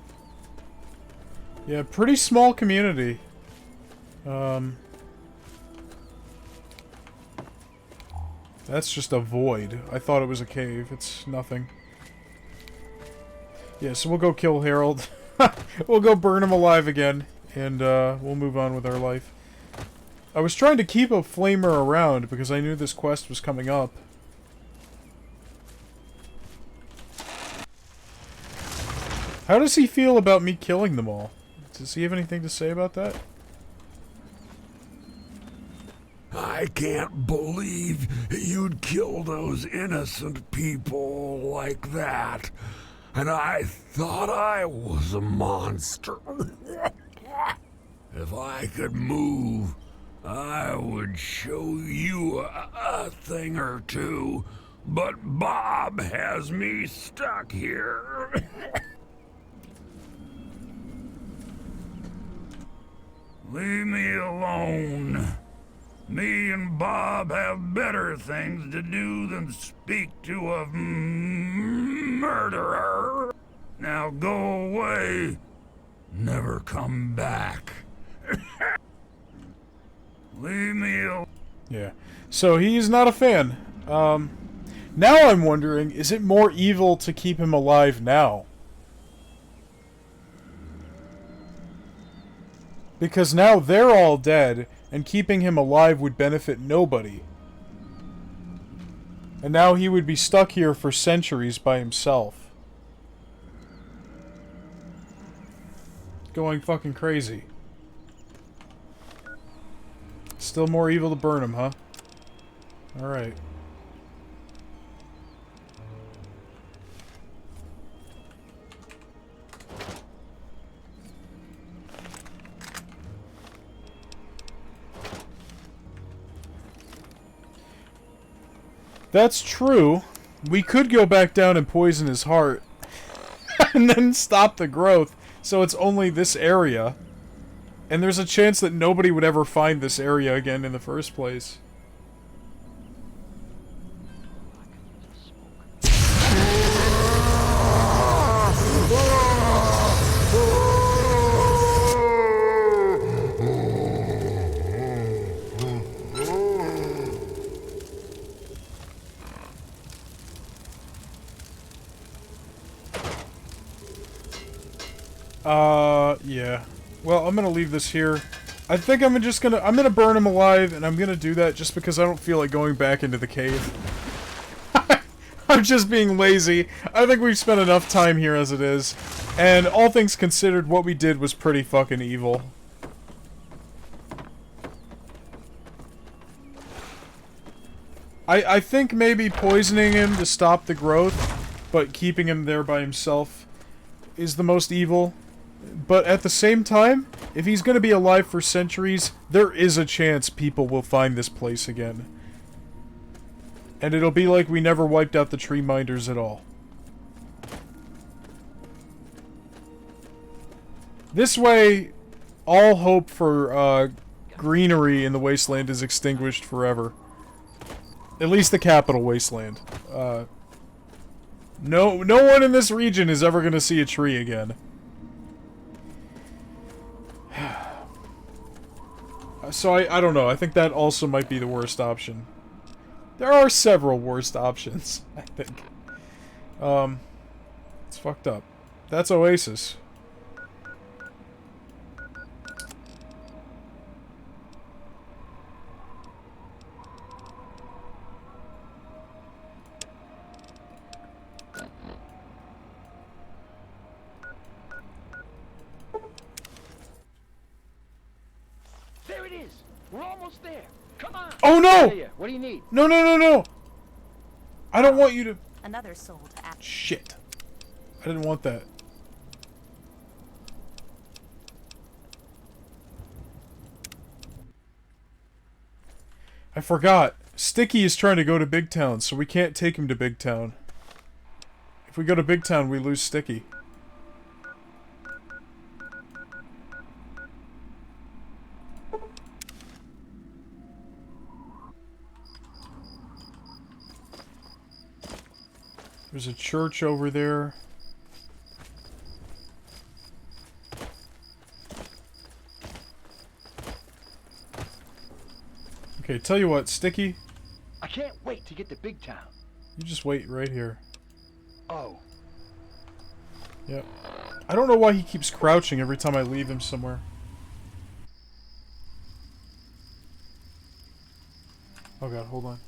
Yeah, pretty small community. That's just a void. I thought it was a cave. It's nothing. Yeah, so we'll go kill Harold. We'll go burn him alive again. And, we'll move on with our life. I was trying to keep a flamer around because I knew this quest was coming up. How does he feel about me killing them all? Does he have anything to say about that? I can't believe you'd kill those innocent people like that. And I thought I was a monster. If I could move, I would show you a thing or two. But Bob has me stuck here. Leave me alone. Me and Bob have better things to do than speak to a murderer. Now go away. Never come back. Leave me alone. Yeah. So he's not a fan. Now I'm wondering, is it more evil to keep him alive now? Because now they're all dead, and keeping him alive would benefit nobody. And now he would be stuck here for centuries by himself. Going fucking crazy. Still more evil to burn him, huh? Alright. That's true. We could go back down and poison his heart. And then stop the growth. So it's only this area. And there's a chance that nobody would ever find this area again in the first place. Yeah. Well, I'm gonna leave this here. I think I'm gonna burn him alive, and I'm gonna do that just because I don't feel like going back into the cave. I'm just being lazy. I think we've spent enough time here as it is. And all things considered, what we did was pretty fucking evil. I think maybe poisoning him to stop the growth, but keeping him there by himself is the most evil. But at the same time, if he's gonna be alive for centuries, there is a chance people will find this place again. And it'll be like we never wiped out the tree minders at all. This way, all hope for greenery in the wasteland is extinguished forever. At least the capital wasteland. No one in this region is ever gonna see a tree again. So I don't know. I think that also might be the worst option. There are several worst options, I think. It's fucked up. That's Oasis. There it is. We're almost there. Come on. Oh no! Yeah. What do you need? No, no, no, no! I don't want you to... Another soul to act. Shit. I didn't want that. I forgot. Sticky is trying to go to Big Town, so we can't take him to Big Town. If we go to Big Town, we lose Sticky. There's a church over there. Okay, tell you what, Sticky. I can't wait to get to Big Town. You just wait right here. Oh. Yep. I don't know why he keeps crouching every time I leave him somewhere. Oh god, hold on.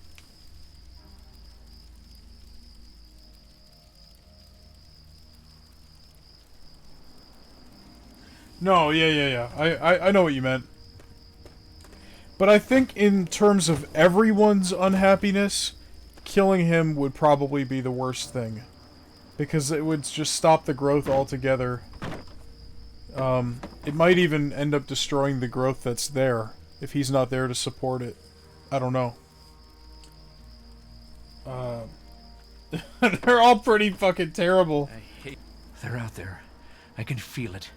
No, yeah. I know what you meant. But I think in terms of everyone's unhappiness, killing him would probably be the worst thing. Because it would just stop the growth altogether. It might even end up destroying the growth that's there, if he's not there to support it. I don't know. They're all pretty fucking terrible. I hate... They're out there. I can feel it.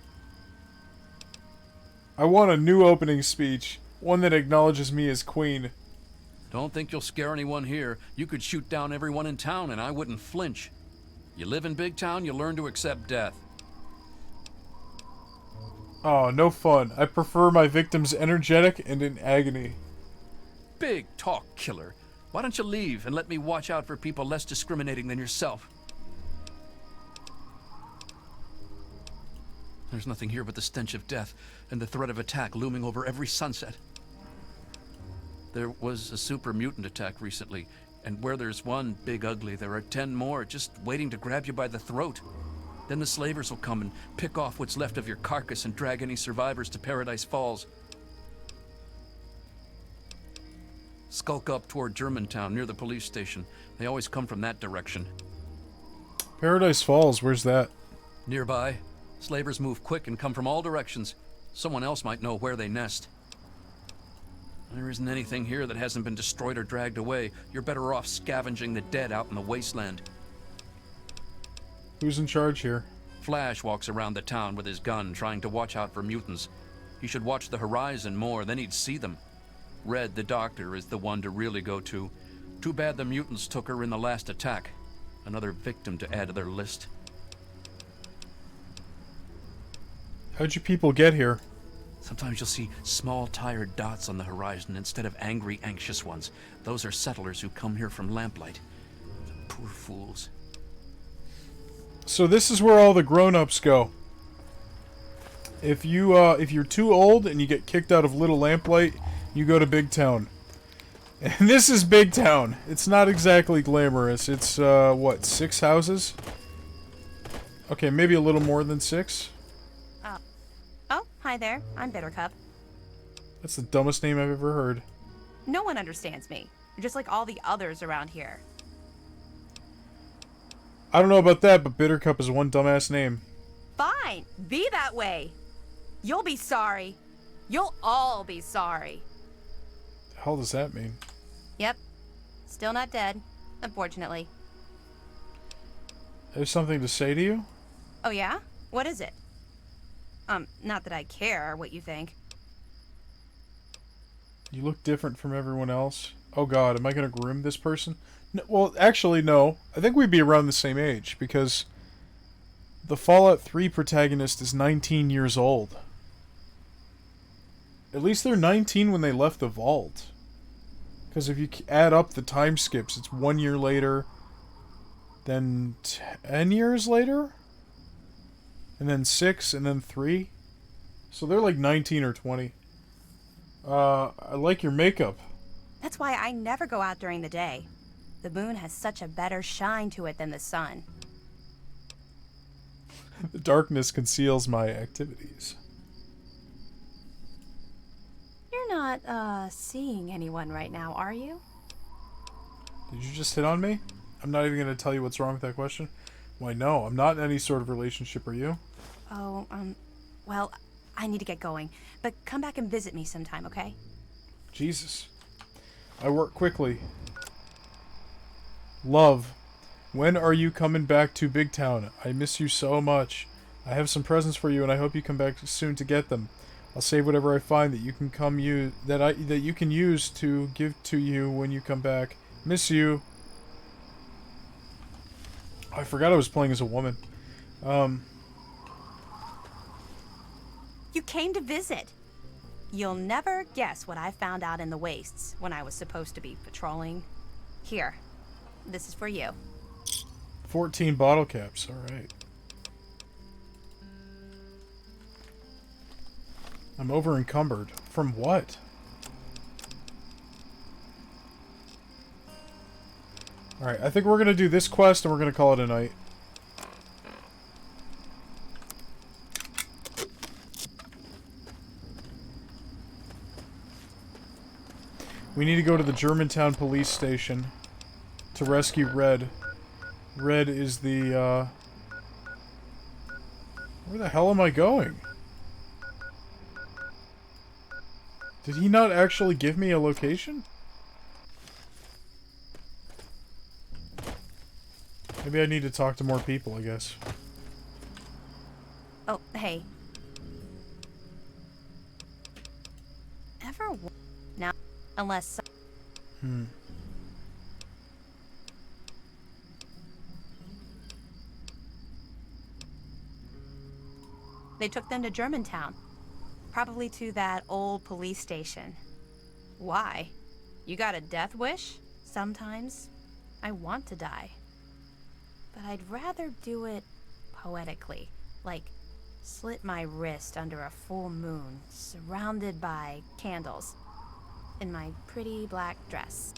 I want a new opening speech. One that acknowledges me as queen. Don't think you'll scare anyone here. You could shoot down everyone in town and I wouldn't flinch. You live in Big Town, you learn to accept death. Oh, no fun. I prefer my victims energetic and in agony. Big talk killer. Why don't you leave and let me watch out for people less discriminating than yourself? There's nothing here but the stench of death and the threat of attack looming over every sunset. There was a super mutant attack recently, and where there's one big ugly, there are 10 more just waiting to grab you by the throat. Then the slavers will come and pick off what's left of your carcass and drag any survivors to Paradise Falls. Skulk up toward Germantown near the police station. They always come from that direction. Paradise Falls, where's that? Nearby. Slavers move quick and come from all directions. Someone else might know where they nest. There isn't anything here that hasn't been destroyed or dragged away. You're better off scavenging the dead out in the wasteland. Who's in charge here? Flash walks around the town with his gun, trying to watch out for mutants. He should watch the horizon more, then he'd see them. Red, the doctor, is the one to really go to. Too bad the mutants took her in the last attack. Another victim to add to their list. How'd you people get here? Sometimes you'll see small, tired dots on the horizon instead of angry, anxious ones. Those are settlers who come here from lamplight. The poor fools. So this is where all the grown-ups go. If you're too old and you get kicked out of Little Lamplight, you go to Big Town. And this is Big Town. It's not exactly glamorous. It's, what, 6 houses? Okay, maybe a little more than 6. Oh, hi there. I'm Bittercup. That's the dumbest name I've ever heard. No one understands me. You're just like all the others around here. I don't know about that, but Bittercup is one dumbass name. Fine. Be that way. You'll be sorry. You'll all be sorry. The hell does that mean? Yep. Still not dead, unfortunately. There's something to say to you? Oh yeah? What is it? Not that I care what you think. You look different from everyone else. Oh god, am I gonna groom this person? No, well, actually, no. I think we'd be around the same age, because the Fallout 3 protagonist is 19 years old. At least they're 19 when they left the vault. Because if you add up the time skips, it's 1 year later, then 10 years later, and then 6, and then 3. So they're like 19 or 20. I like your makeup. That's why I never go out during the day. The moon has such a better shine to it than the sun. The darkness conceals my activities. You're not, seeing anyone right now, are you? Did you just hit on me? I'm not even going to tell you what's wrong with that question. Why, no, I'm not in any sort of relationship, are you? Oh, well, I need to get going. But come back and visit me sometime, okay? Jesus. I work quickly. Love, when are you coming back to Big Town? I miss you so much. I have some presents for you and I hope you come back soon to get them. I'll save whatever I find that you can that you can use to give to you when you come back. Miss you. I forgot I was playing as a woman. You came to visit. You'll never guess what I found out in the wastes when I was supposed to be patrolling. Here, this is for you. 14 bottle caps, alright. I'm over encumbered. From what? Alright, I think we're gonna do this quest and we're gonna call it a night. We need to go to the Germantown police station to rescue Red. Red is the, Where the hell am I going? Did he not actually give me a location? Maybe I need to talk to more people, I guess. Oh, hey. Ever now, unless... They took them to Germantown. Probably to that old police station. Why? You got a death wish? Sometimes I want to die. But I'd rather do it poetically. Like, slit my wrist under a full moon, surrounded by candles, in my pretty black dress.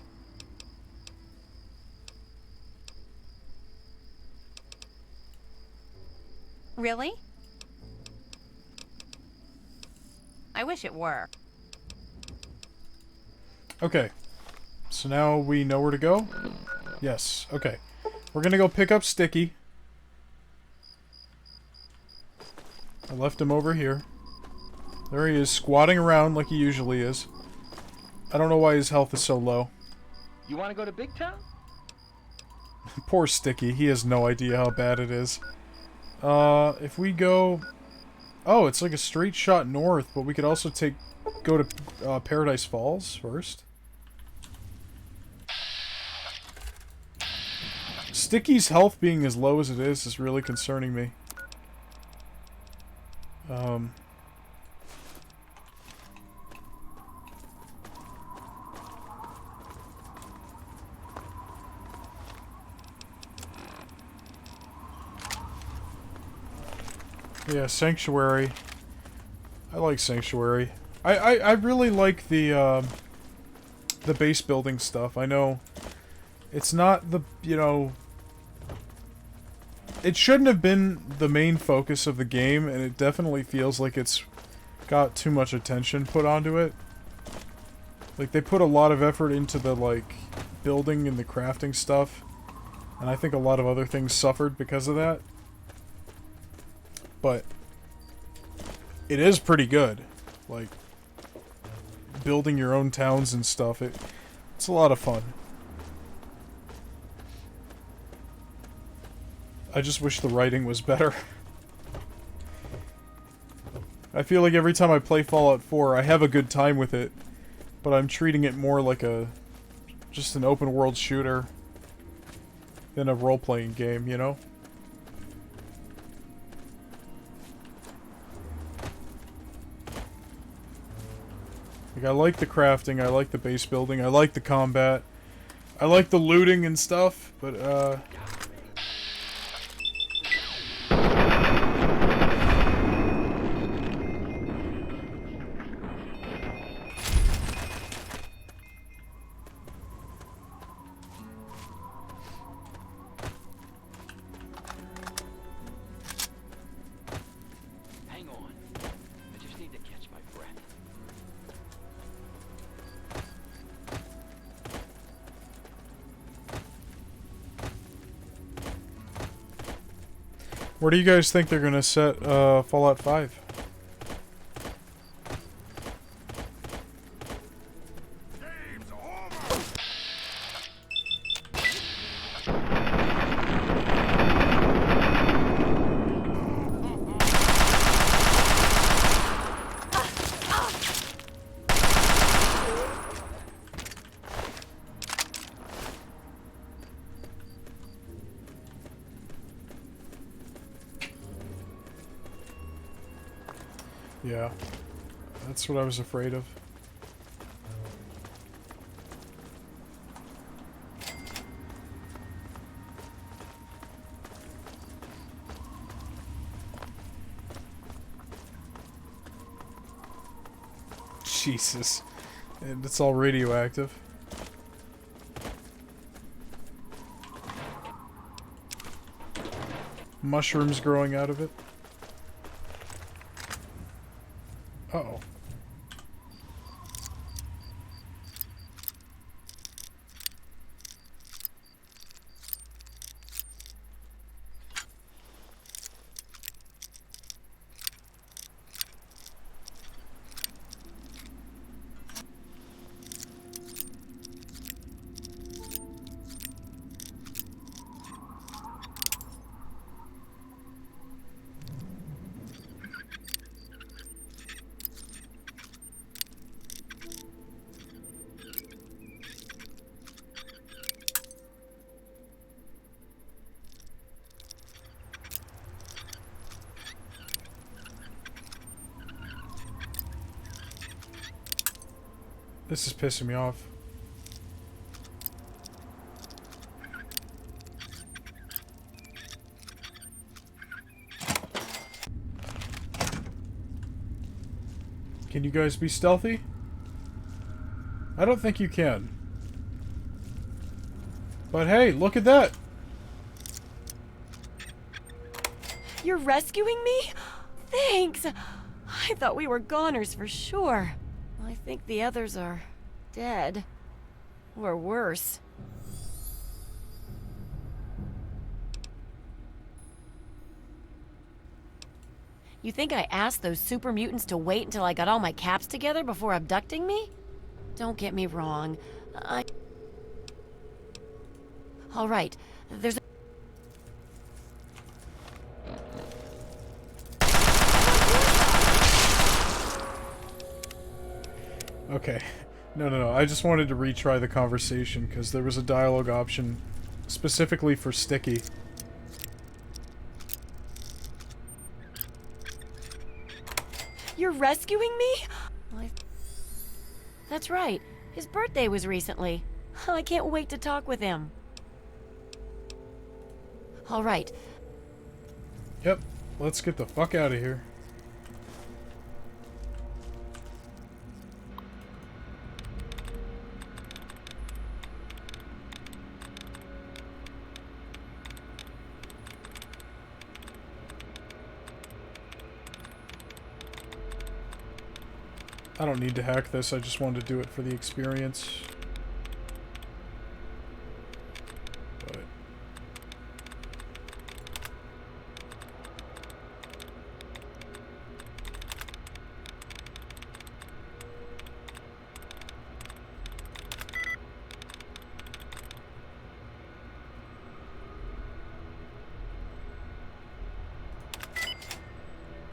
Really? I wish it were. Okay. So now we know where to go? Yes. Okay. We're gonna go pick up Sticky. I left him over here. There he is, squatting around like he usually is. I don't know why his health is so low. You want to go to Big Town? Poor Sticky. He has no idea how bad it is. If we go... Oh, it's like a straight shot north, but we could also go to Paradise Falls first. Sticky's health being as low as it is really concerning me. Yeah, Sanctuary. I like Sanctuary. I really like the base building stuff. I know it's not the, you know... It shouldn't have been the main focus of the game, and it definitely feels like it's got too much attention put onto it. Like, they put a lot of effort into the, like, building and the crafting stuff, and I think a lot of other things suffered because of that. But it is pretty good. Like, building your own towns and stuff, it's a lot of fun. I just wish the writing was better. I feel like every time I play Fallout 4, I have a good time with it, but I'm treating it more like just an open world shooter than a role-playing game, you know? Like, I like the crafting, I like the base building, I like the combat, I like the looting and stuff, but, Hang on. I just need to catch my breath. where do you guys think they're gonna set Fallout 5? Yeah. That's what I was afraid of. Jesus. And it's all radioactive. Mushrooms growing out of it. Uh-oh. This is pissing me off. Can you guys be stealthy? I don't think you can. But hey, look at that! You're rescuing me? Thanks! I thought we were goners for sure. I think the others are dead. Or worse. You think I asked those super mutants to wait until I got all my caps together before abducting me? Don't get me wrong. All right, there's Okay. No. I just wanted to retry the conversation because there was a dialogue option specifically for Sticky. You're rescuing me? That's right. His birthday was recently. I can't wait to talk with him. All right. Yep. Let's get the fuck out of here. I don't need to hack this, I just wanted to do it for the experience. But...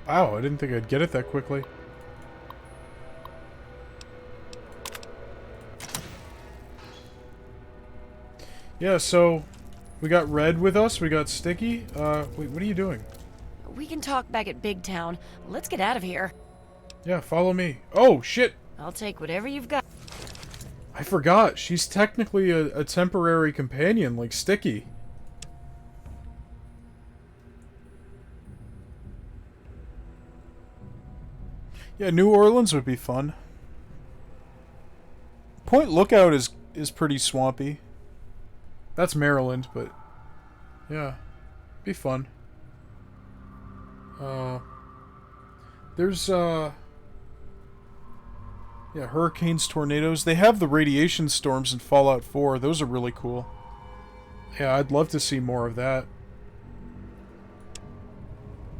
Wow, I didn't think I'd get it that quickly. Yeah, so we got Red with us, we got Sticky. Wait, what are you doing? We can talk back at Big Town. Let's get out of here. Yeah, follow me. Oh, shit! I'll take whatever you've got. I forgot, she's technically a temporary companion, like Sticky. Yeah, New Orleans would be fun. Point Lookout is pretty swampy. That's Maryland, but yeah, be fun. There's yeah, hurricanes, tornadoes. They have the radiation storms in Fallout 4. Those are really cool. Yeah, I'd love to see more of that.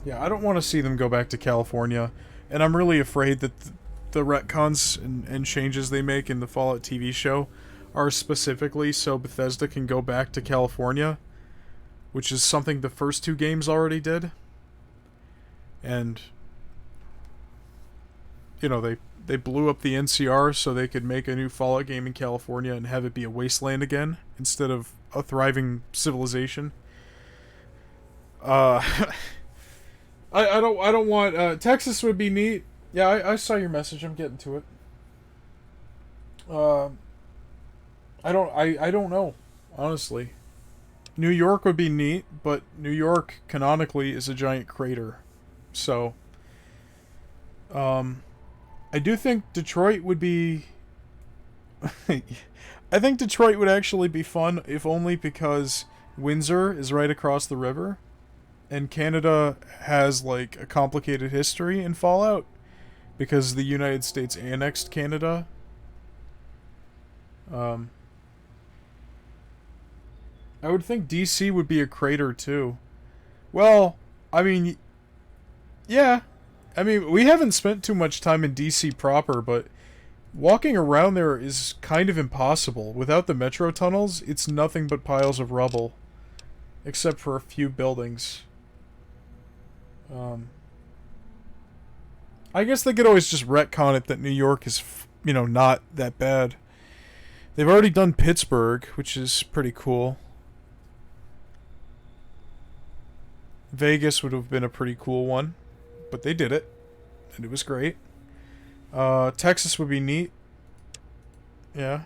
Yeah, I don't want to see them go back to California, and I'm really afraid that the retcons and changes they make in the Fallout TV show are specifically so Bethesda can go back to California, which is something the first two games already did. And, you know, they blew up the NCR so they could make a new Fallout game in California and have it be a wasteland again, instead of a thriving civilization. I don't want, Texas would be neat. Yeah, I saw your message. I'm getting to it. I don't know, honestly. New York would be neat, but New York canonically is a giant crater. So, I do think Detroit would be... I think Detroit would actually be fun, if only because Windsor is right across the river, and Canada has, like, a complicated history in Fallout, because the United States annexed Canada. I would think DC would be a crater too. Well, I mean, yeah. I mean, we haven't spent too much time in DC proper, but walking around there is kind of impossible. Without the metro tunnels, it's nothing but piles of rubble. Except for a few buildings. I guess they could always just retcon it that New York is, you know, not that bad. They've already done Pittsburgh, which is pretty cool. Vegas would have been a pretty cool one, but they did it, and it was great. Texas would be neat. Yeah.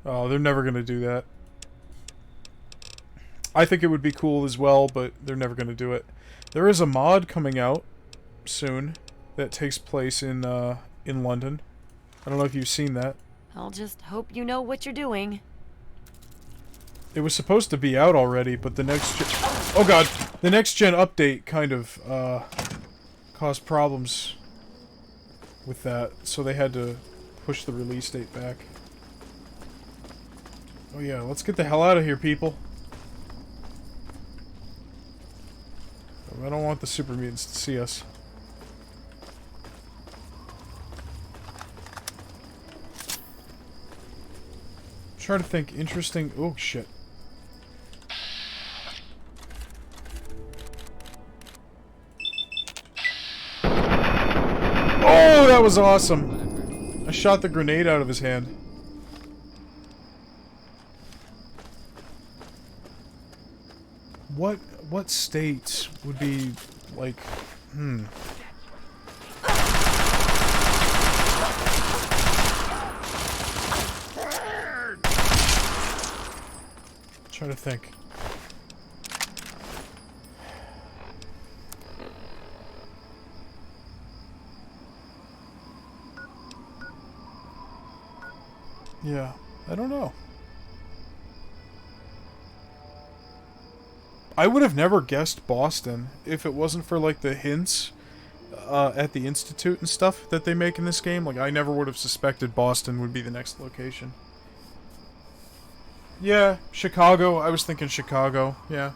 Oh, they're never gonna do that. I think it would be cool as well, but they're never gonna do it. There is a mod coming out soon that takes place in London. I don't know if you've seen that. I'll just hope you know what you're doing. It was supposed to be out already, but the next gen... Oh god! The next gen update kind of, caused problems with that, so they had to push the release date back. Oh yeah, let's get the hell out of here, people. I don't want the super mutants to see us. I'm trying to think interesting... Oh shit. Oh, that was awesome! I shot the grenade out of his hand. What states would be, like, Trying to think. Yeah, I don't know. I would have never guessed Boston if it wasn't for, like, the hints at the Institute and stuff that they make in this game. Like, I never would have suspected Boston would be the next location. Yeah, Chicago. I was thinking Chicago. Yeah.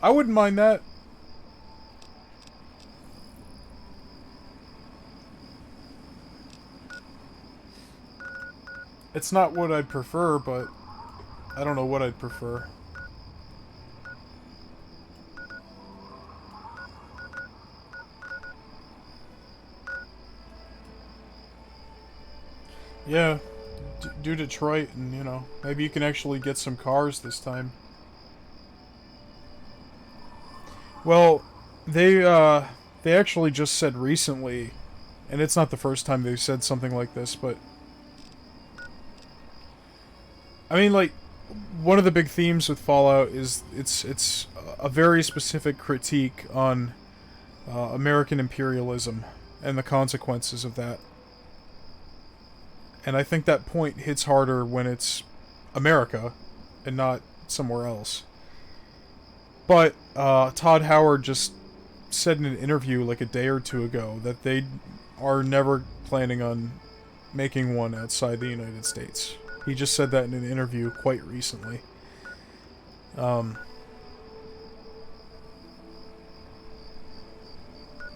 I wouldn't mind that. It's not what I'd prefer, but I don't know what I'd prefer. Yeah, do Detroit, and, you know, maybe you can actually get some cars this time. Well, they actually just said recently, and it's not the first time they've said something like this, but... I mean, like, one of the big themes with Fallout is it's a very specific critique on American imperialism and the consequences of that. And I think that point hits harder when it's America and not somewhere else. But Todd Howard just said in an interview like a day or two ago that they are never planning on making one outside the United States. He just said that in an interview quite recently.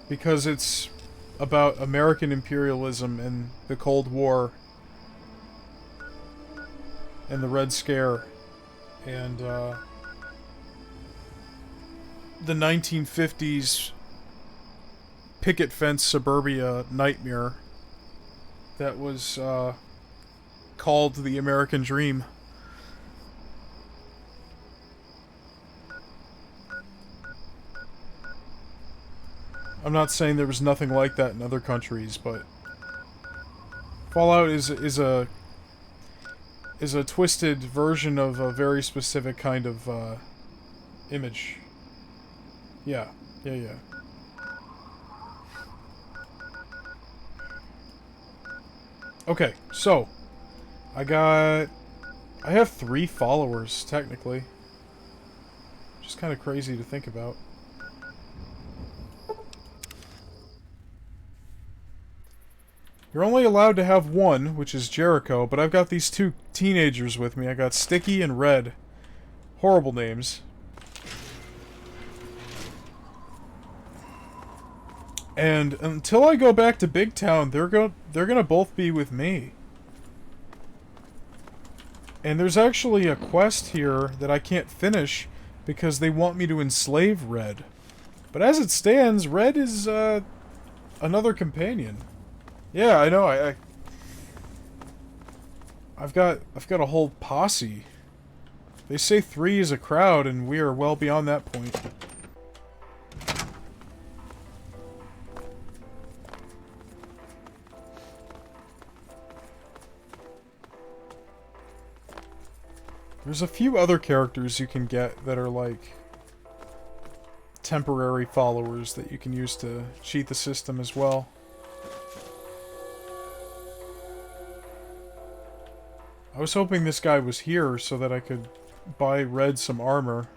Because it's about American imperialism and the Cold War and the Red Scare and the 1950s picket fence suburbia nightmare that was called the American Dream. I'm not saying there was nothing like that in other countries, but Fallout is a twisted version of a very specific kind of image. Yeah. Okay, so I have 3 followers technically. Just kind of crazy to think about. You're only allowed to have 1, which is Jericho, but I've got these 2 teenagers with me. I got Sticky and Red. Horrible names. And until I go back to Big Town, they're gonna both be with me. And there's actually a quest here that I can't finish because they want me to enslave Red. But as it stands, Red is another companion. Yeah, I know. I've got a whole posse. They say 3 is a crowd, and we are well beyond that point. There's a few other characters you can get that are like temporary followers that you can use to cheat the system as well. I was hoping this guy was here so that I could buy Red some armor.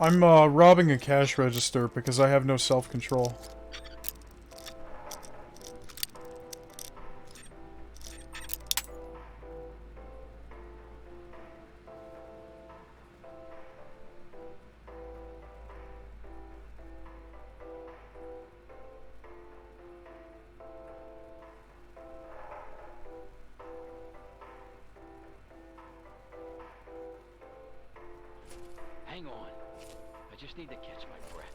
I'm robbing a cash register because I have no self-control. Hang on. I just need to catch my breath.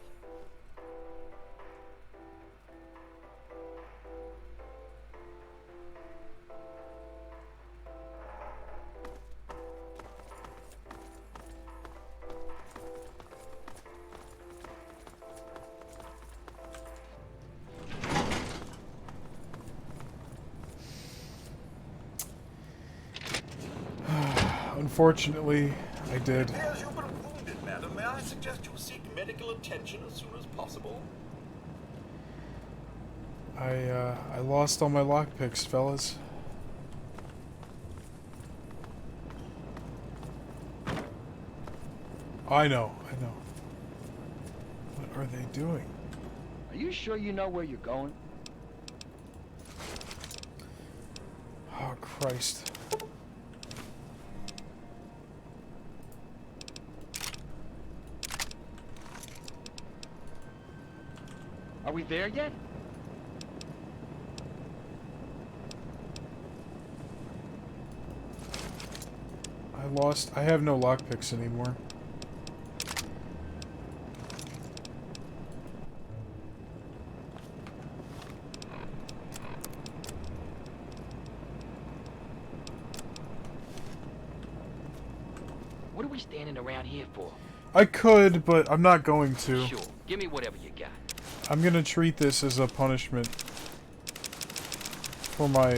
Unfortunately, I did. It appears you've been wounded, madam. May I suggest you seek medical attention as soon as possible? I lost all my lockpicks, fellas. I know. What are they doing? Are you sure you know where you're going? Oh, Christ. Are we there yet? I have no lockpicks anymore. What are we standing around here for? I could, but I'm not going to. Sure. Give me whatever you got. I'm gonna treat this as a punishment for my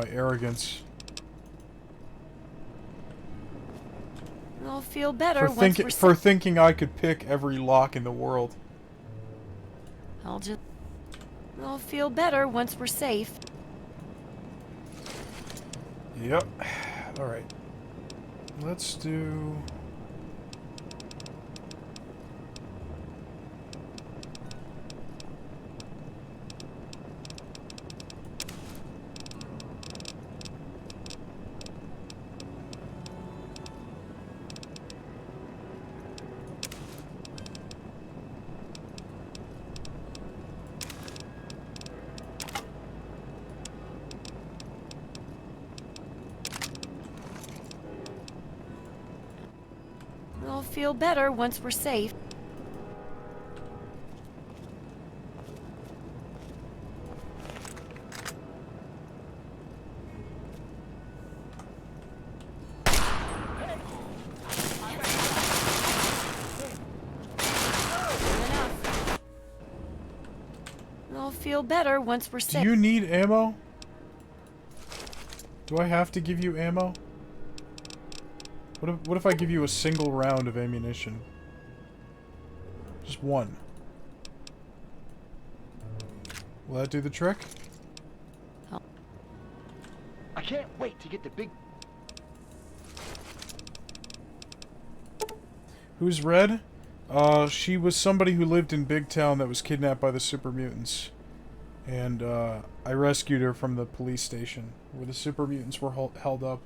arrogance. I'll feel better once we're For thinking I could pick every lock in the world. I'll feel better once we're safe. Yep. All right. Let's do. I'll feel better once we're safe. I'll feel better once we're safe. Do you need ammo? Do I have to give you ammo? What if I give you a single round of ammunition? Just one. Will that do the trick? I can't wait to get the big... Who's Red? She was somebody who lived in Big Town that was kidnapped by the super mutants. And, I rescued her from the police station, where the super mutants were held up.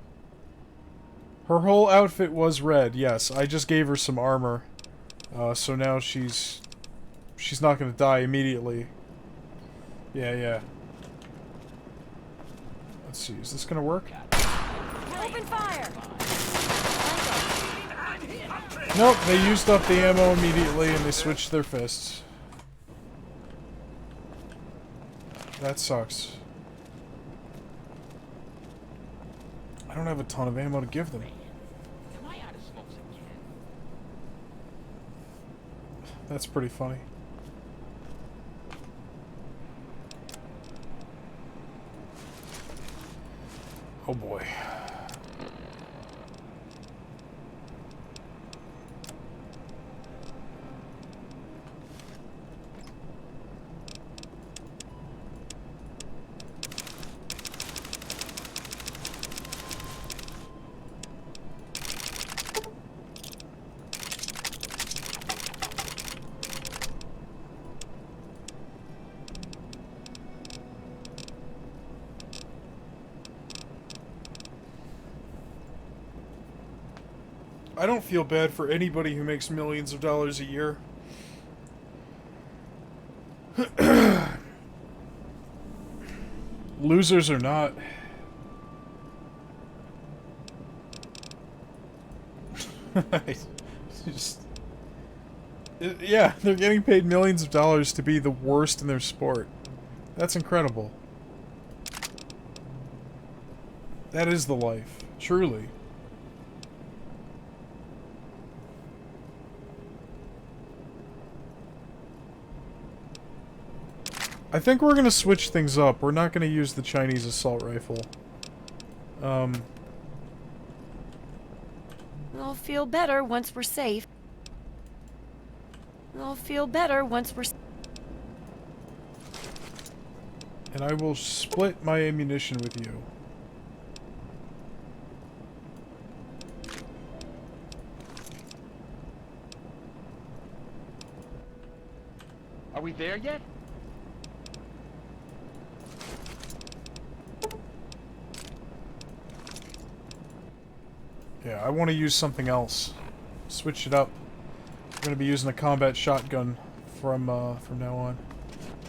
Her whole outfit was red, yes. I just gave her some armor. So now she's not gonna die immediately. Yeah. Let's see, is this gonna work? Open fire! Nope, they used up the ammo immediately and they switched their fists. That sucks. I don't have a ton of ammo to give them. That's pretty funny. Oh boy. I don't feel bad for anybody who makes millions of dollars a year. Losers or not. Yeah, they're getting paid millions of dollars to be the worst in their sport. That's incredible. That is the life, truly. I think we're gonna switch things up. We're not gonna use the Chinese assault rifle. I'll feel better once we're safe. I'll feel better once we're... And I will split my ammunition with you. Are we there yet? Yeah, I want to use something else. Switch it up. I'm going to be using a combat shotgun from now on.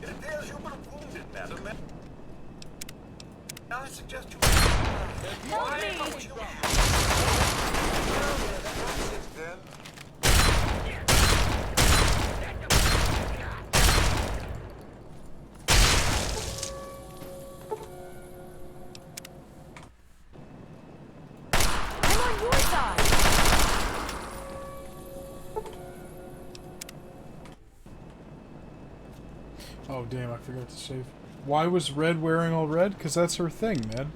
It appears you've been wounded, madam. I suggest you... Help me! Oh damn, I forgot to save. Why was Red wearing all red? Because that's her thing, man.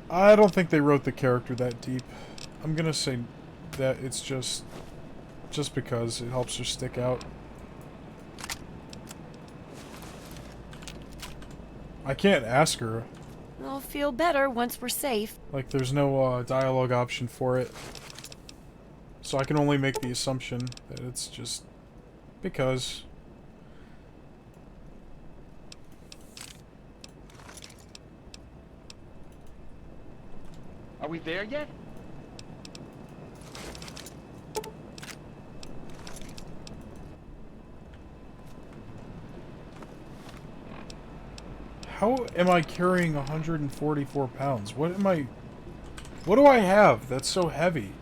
I don't think they wrote the character that deep. I'm gonna say that it's just because it helps her stick out. I can't ask her. I'll feel better once we're safe. Like, there's no dialogue option for it. So I can only make the assumption that it's just Because... Are we there yet? How am I carrying 144 pounds? What do I have that's so heavy?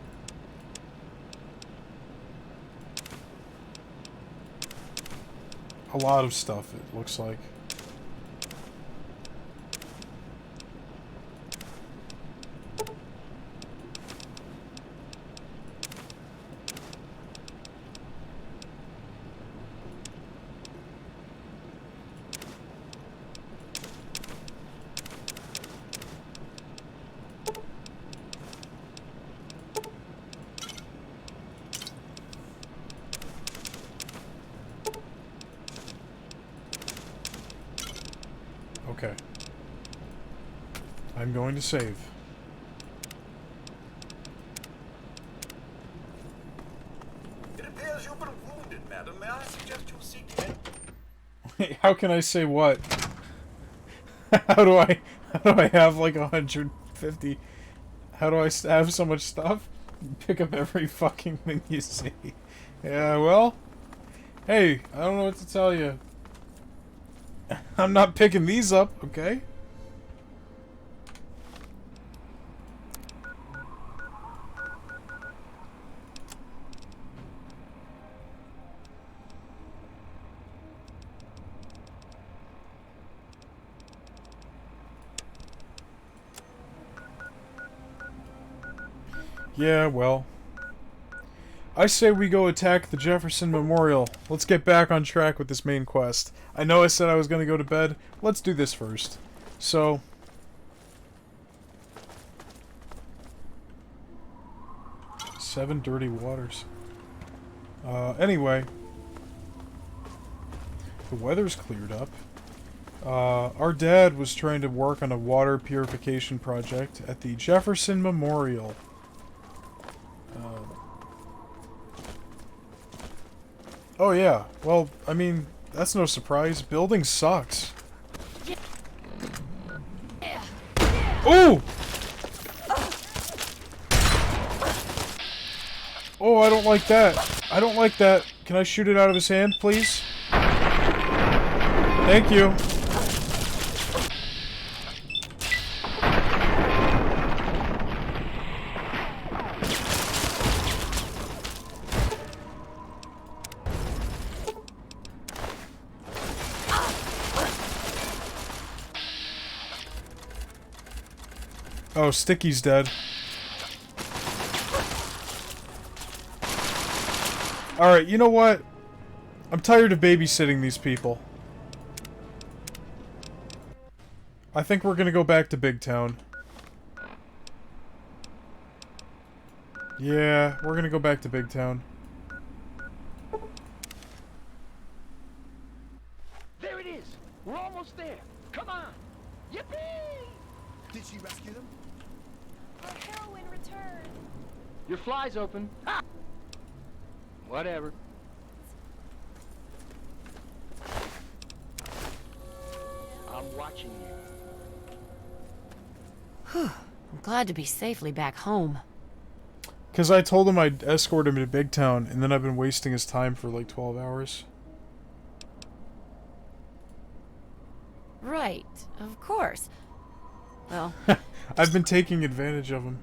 A lot of stuff, it looks like. Okay. I'm going to save. It appears you've been wounded, madam. May I suggest you seek Wait, how can I say what? How do I have like 150? How do I have so much stuff? Pick up every fucking thing you see. Yeah, well, hey, I don't know what to tell you. I'm not picking these up, okay? Yeah, well. I say we go attack the Jefferson Memorial. Let's get back on track with this main quest. I know I said I was going to go to bed. Let's do this first. So... Seven dirty waters. Anyway. The weather's cleared up. Our dad was trying to work on a water purification project at the Jefferson Memorial. Oh yeah, well, I mean, that's no surprise. Building sucks. Ooh! Oh, I don't like that. I don't like that. Can I shoot it out of his hand, please? Thank you. Oh, Sticky's dead. Alright, you know what? I'm tired of babysitting these people. I think we're gonna go back to Big Town. Yeah, we're gonna go back to Big Town. There it is! We're almost there! Come on! Yippee! Did she rescue them? Our heroine returned. Your fly's open. Ha! Whatever. I'm watching you. I'm glad to be safely back home. Because I told him I'd escort him to Big Town, and then I've been wasting his time for like 12 hours. Right, of course. Well... I've been taking advantage of him.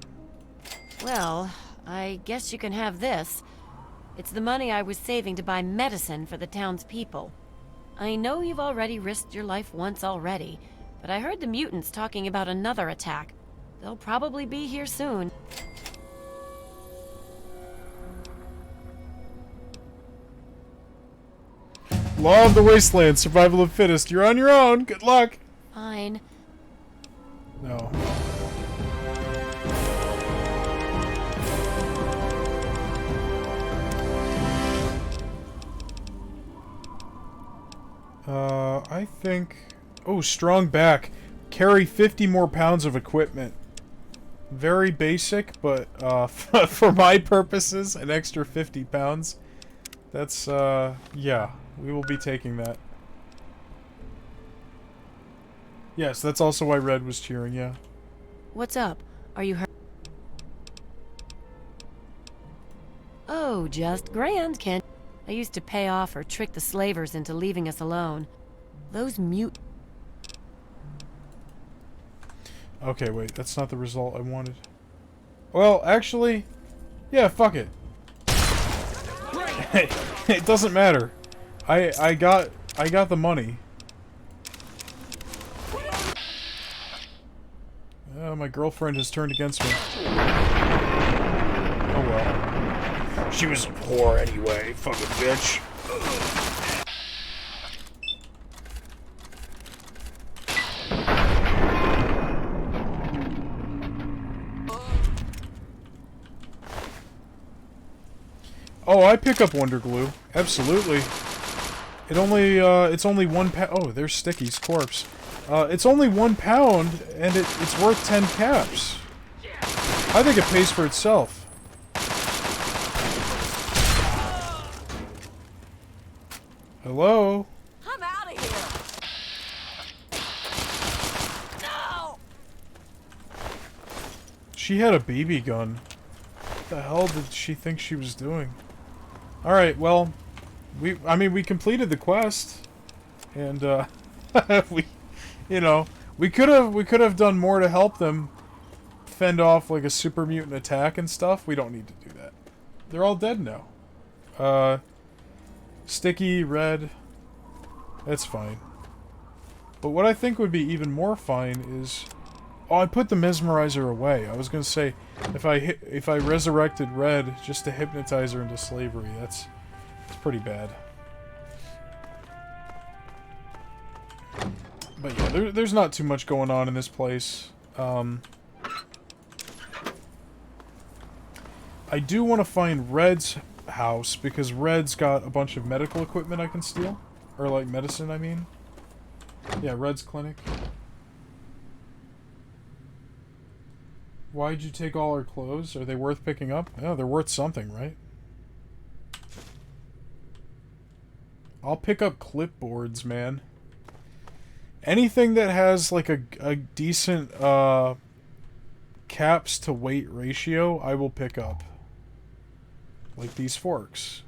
Well, I guess you can have this. It's the money I was saving to buy medicine for the town's people. I know you've already risked your life once already, but I heard the mutants talking about another attack. They'll probably be here soon. Law of the Wasteland, survival of fittest. You're on your own. Good luck. Fine. No. I think... Oh, strong back. Carry 50 more pounds of equipment. Very basic, but for my purposes, an extra 50 pounds. That's, yeah. We will be taking that. Yes, that's also why Red was cheering, yeah. What's up? Are you hurt? Oh, just grand, Ken. I used to pay off or trick the slavers into leaving us alone. Those mute... Okay, wait, that's not the result I wanted. Well, actually, yeah, fuck it. It doesn't matter. I got the money. My girlfriend has turned against me. Oh well. She was a whore anyway, fucking bitch. Oh, I pick up Wonder Glue. Absolutely. It's only 1 pound. Oh, there's Sticky's corpse. It's only 1 pound, and it's worth 10 caps. I think it pays for itself. Hello? I'm out of here! No! She had a BB gun. What the hell did she think she was doing? Alright, well, I mean, we completed the quest. And, we could have done more to help them fend off, like, a super mutant attack and stuff. We don't need to do that. They're all dead now. Sticky, Red, that's fine. But what I think would be even more fine is... Oh, I put the mesmerizer away. I was gonna say, if I resurrected Red just to hypnotize her into slavery, it's pretty bad. But yeah, there's not too much going on in this place. I do want to find Red's house, because Red's got a bunch of medical equipment I can steal. Or, like, medicine, I mean. Yeah, Red's clinic. Why'd you take all her clothes? Are they worth picking up? Yeah, they're worth something, right? I'll pick up clipboards, man. Anything that has, like, a decent, caps to weight ratio, I will pick up. Like these forks.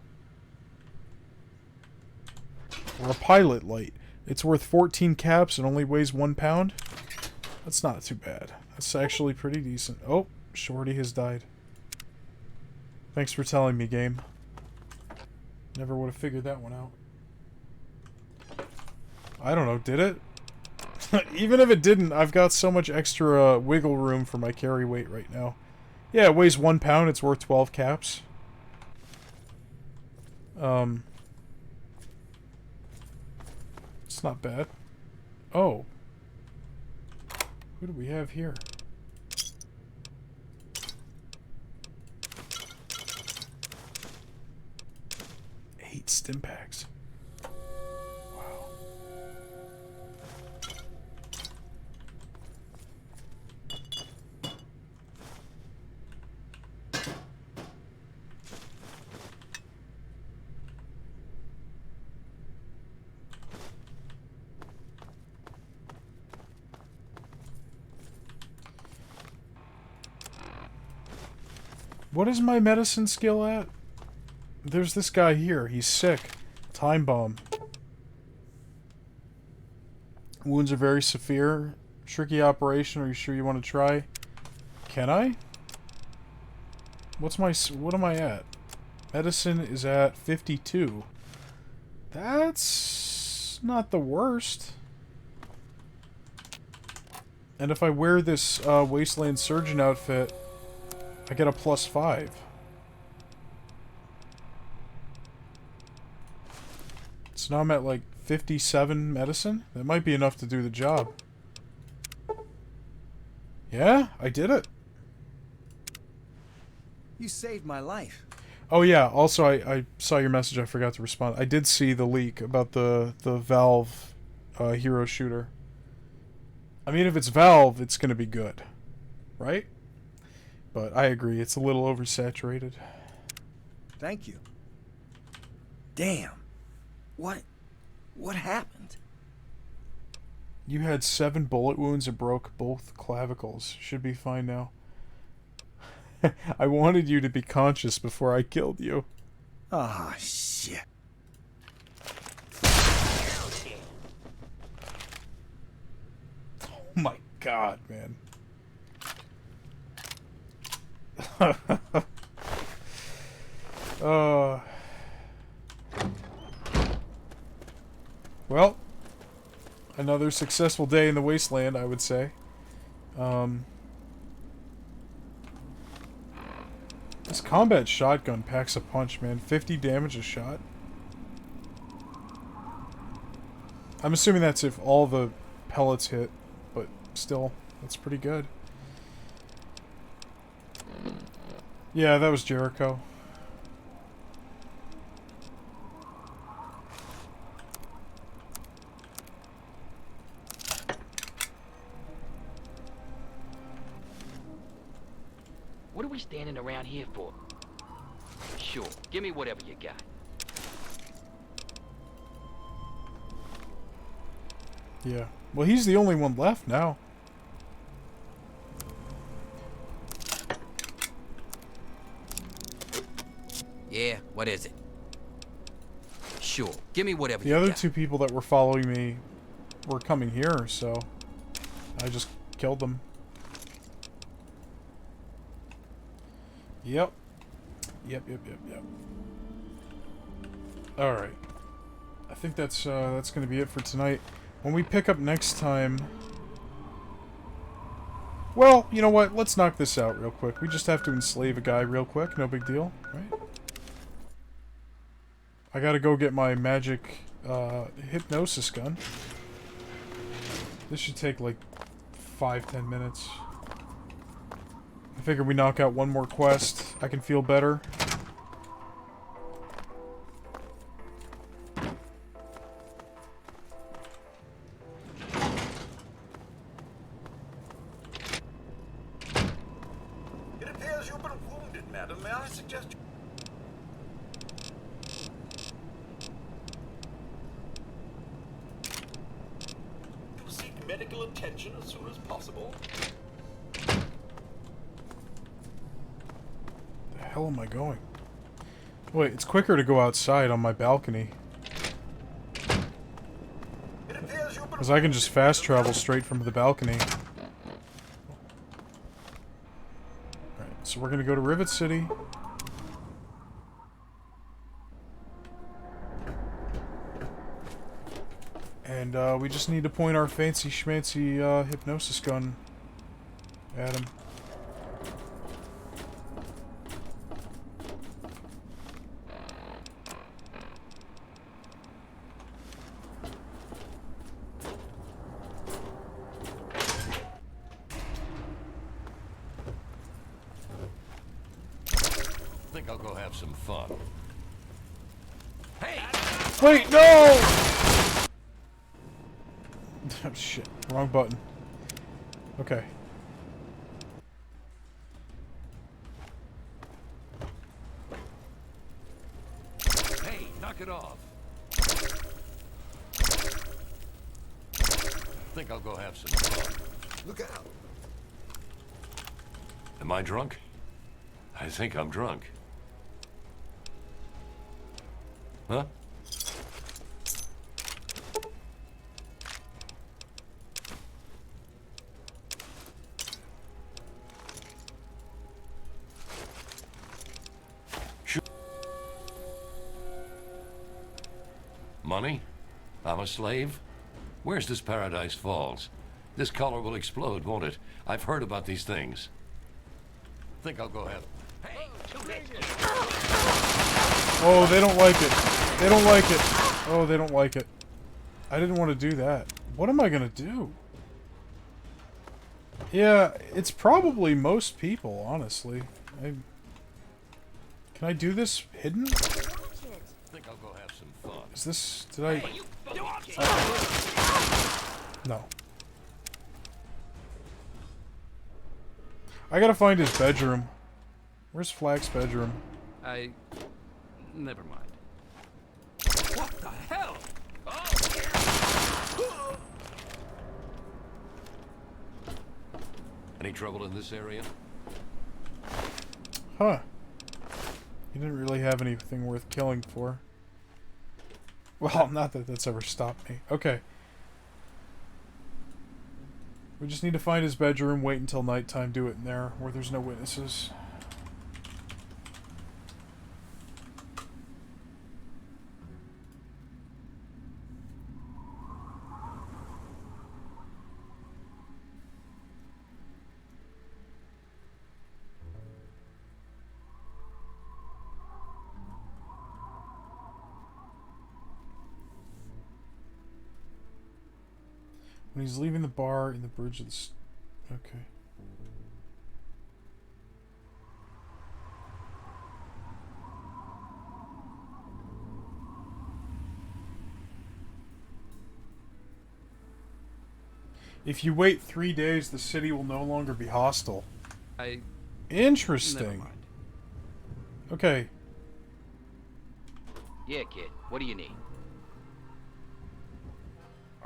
Or a pilot light. It's worth 14 caps and only weighs 1 pound. That's not too bad. That's actually pretty decent. Oh, Shorty has died. Thanks for telling me, game. Never would have figured that one out. I don't know, did it? Even if it didn't, I've got so much extra wiggle room for my carry weight right now. Yeah, it weighs 1 pound, it's worth 12 caps. It's not bad. Oh. Who do we have here? 8 stim packs. Wow. What is my medicine skill at? There's this guy here. He's sick. Time bomb. Wounds are very severe. Tricky operation. Are you sure you want to try? Can I? What am I at? Medicine is at 52. That's not the worst. And if I wear this Wasteland Surgeon outfit, I get a +5. So now I'm at like 57 medicine. That might be enough to do the job. Yeah, I did it. You saved my life. Oh yeah, also I saw your message, I forgot to respond. I did see the leak about the Valve hero shooter. I mean, if it's Valve, it's gonna be good. Right? But I agree, it's a little oversaturated. Thank you. Damn. What happened? You had 7 bullet wounds and broke both clavicles. Should be fine now. I wanted you to be conscious before I killed you. Ah, shit. Oh my god, man. Well, another successful day in the wasteland, I would say. This combat shotgun packs a punch, man. 50 damage a shot. I'm assuming that's if all the pellets hit, but still, that's pretty good. Yeah, that was Jericho. What are we standing around here for? Sure, give me whatever you got. Yeah. Well, he's the only one left now. Yeah, what is it? Sure, give me whatever The you other got. 2 people that were following me were coming here, so I just killed them. Yep. Yep. Alright. I think that's gonna be it for tonight. When we pick up next time... Well, you know what? Let's knock this out real quick. We just have to enslave a guy real quick. No big deal, right? I gotta go get my magic hypnosis gun. This should take like 5-10 minutes. I figure we knock out one more quest. I can feel better. It appears you've been wounded, madam. May I suggest you seek medical attention as soon as possible? The hell am I going? Wait, it's quicker to go outside on my balcony. Because I can just fast travel straight from the balcony. Alright, so we're gonna go to Rivet City. And we just need to point our fancy schmancy hypnosis gun at him. Think I'll go have some fun. Wait, no! Oh shit, wrong button. Okay. Hey, knock it off. Think I'll go have some fun. Look out. Am I drunk? I think I'm drunk. Huh? Money? I'm a slave? Where's this Paradise Falls? This collar will explode, won't it? I've heard about these things. Think I'll go have... Oh, they don't like it. They don't like it. Oh, they don't like it. I didn't want to do that. What am I gonna do? Yeah, it's probably most people, honestly. Can I do this hidden? Think I'll go have some fun. Is this... Did I... No. I gotta find his bedroom. Where's Flack's bedroom? Never mind. trouble in this area? Huh. He didn't really have anything worth killing for. Well, not that that's ever stopped me. Okay. We just need to find his bedroom, wait until nighttime, do it in there, where there's no witnesses. When he's leaving the bar in the bridge of the... Okay. If you wait 3 days, the city will no longer be hostile. Interesting. Never mind. Okay. Yeah, kid. What do you need?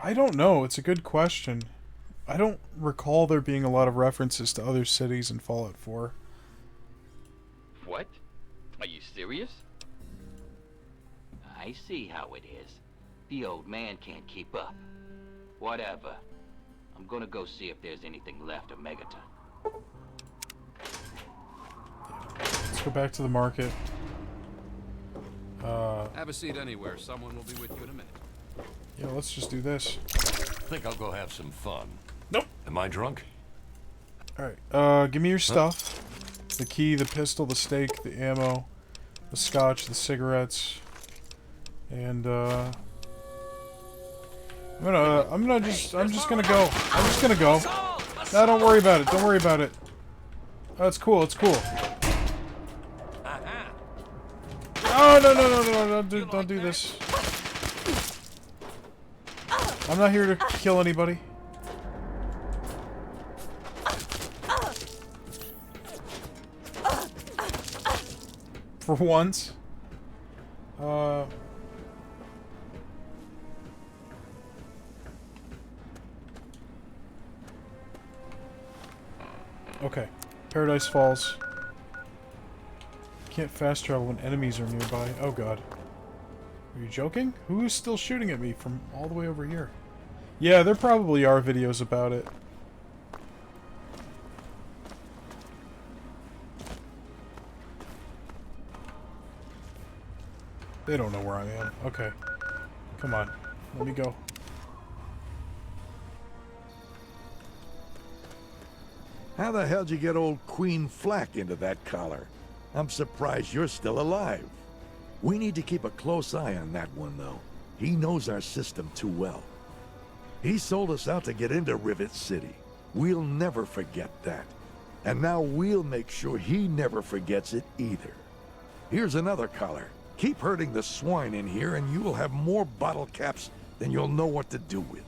I don't know. It's a good question. I don't recall there being a lot of references to other cities in Fallout 4. What? Are you serious? I see how it is. The old man can't keep up. Whatever. I'm gonna go see if there's anything left of Megaton. Let's go back to the market. Have a seat anywhere. Someone will be with you in a minute. Yeah, let's just do this. Think I'll go have some fun. Nope. Am I drunk? Alright, give me your stuff. The key, the pistol, the steak, the ammo, the scotch, the cigarettes, and I'm just gonna go. I'm just gonna go. No, don't worry about it. Don't worry about it. Oh, it's cool. It's cool. Oh, no, don't do this. I'm not here to kill anybody. For once. Okay. Paradise Falls. Can't fast travel when enemies are nearby. Oh god. Are you joking? Who is still shooting at me from all the way over here? Yeah, there probably are videos about it. They don't know where I am. Okay. Come on. Let me go. How the hell'd you get old Queen Flack into that collar? I'm surprised you're still alive. We need to keep a close eye on that one, though. He knows our system too well. He sold us out to get into Rivet City. We'll never forget that. And now we'll make sure he never forgets it either. Here's another collar. Keep herding the swine in here and you will have more bottle caps than you'll know what to do with.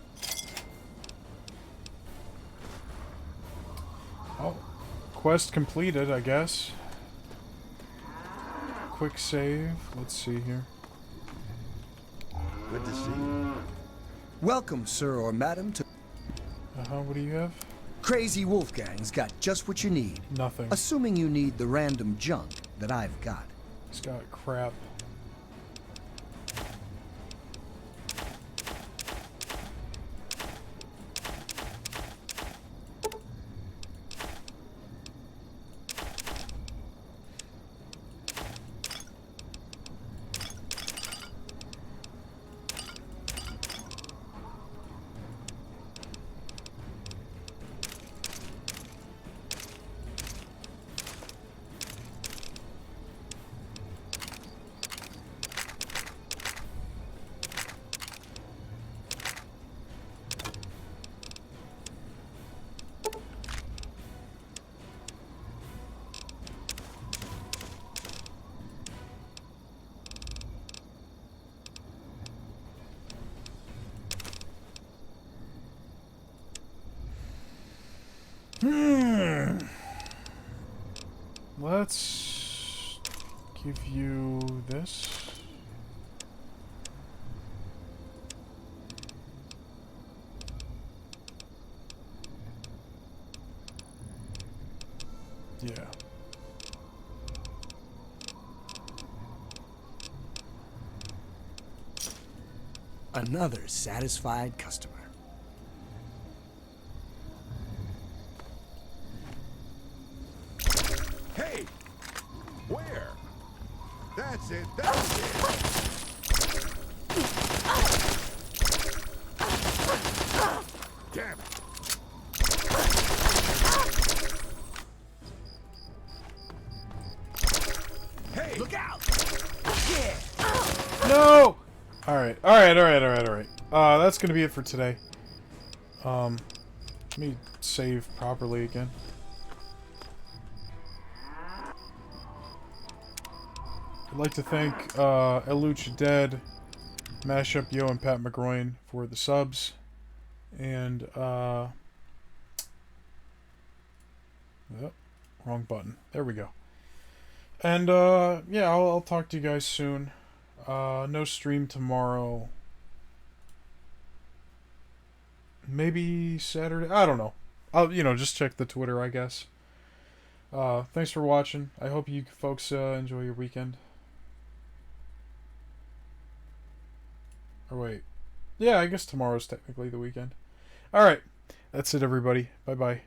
Oh, quest completed, I guess. Quick save. Let's see here. Good to see you. Welcome, sir or madam, to... What do you have? Crazy Wolfgang's got just what you need. Nothing. Assuming you need the random junk that I've got. He's got crap. Let's give you this. Yeah. Another satisfied customer. Hey! Where? That's it, that's it! Damn it! Hey! Look out! Yeah! No! Alright. That's gonna be it for today. Let me save properly again. I'd like to thank Eluch Dead, Mashup Yo, and Pat McGroin for the subs. And, oh, wrong button. There we go. And, yeah, I'll talk to you guys soon. No stream tomorrow. Maybe Saturday? I don't know. I'll, just check the Twitter, I guess. Thanks for watching. I hope you folks enjoy your weekend. Or wait. Yeah, I guess tomorrow's technically the weekend. Alright. That's it, everybody. Bye-bye.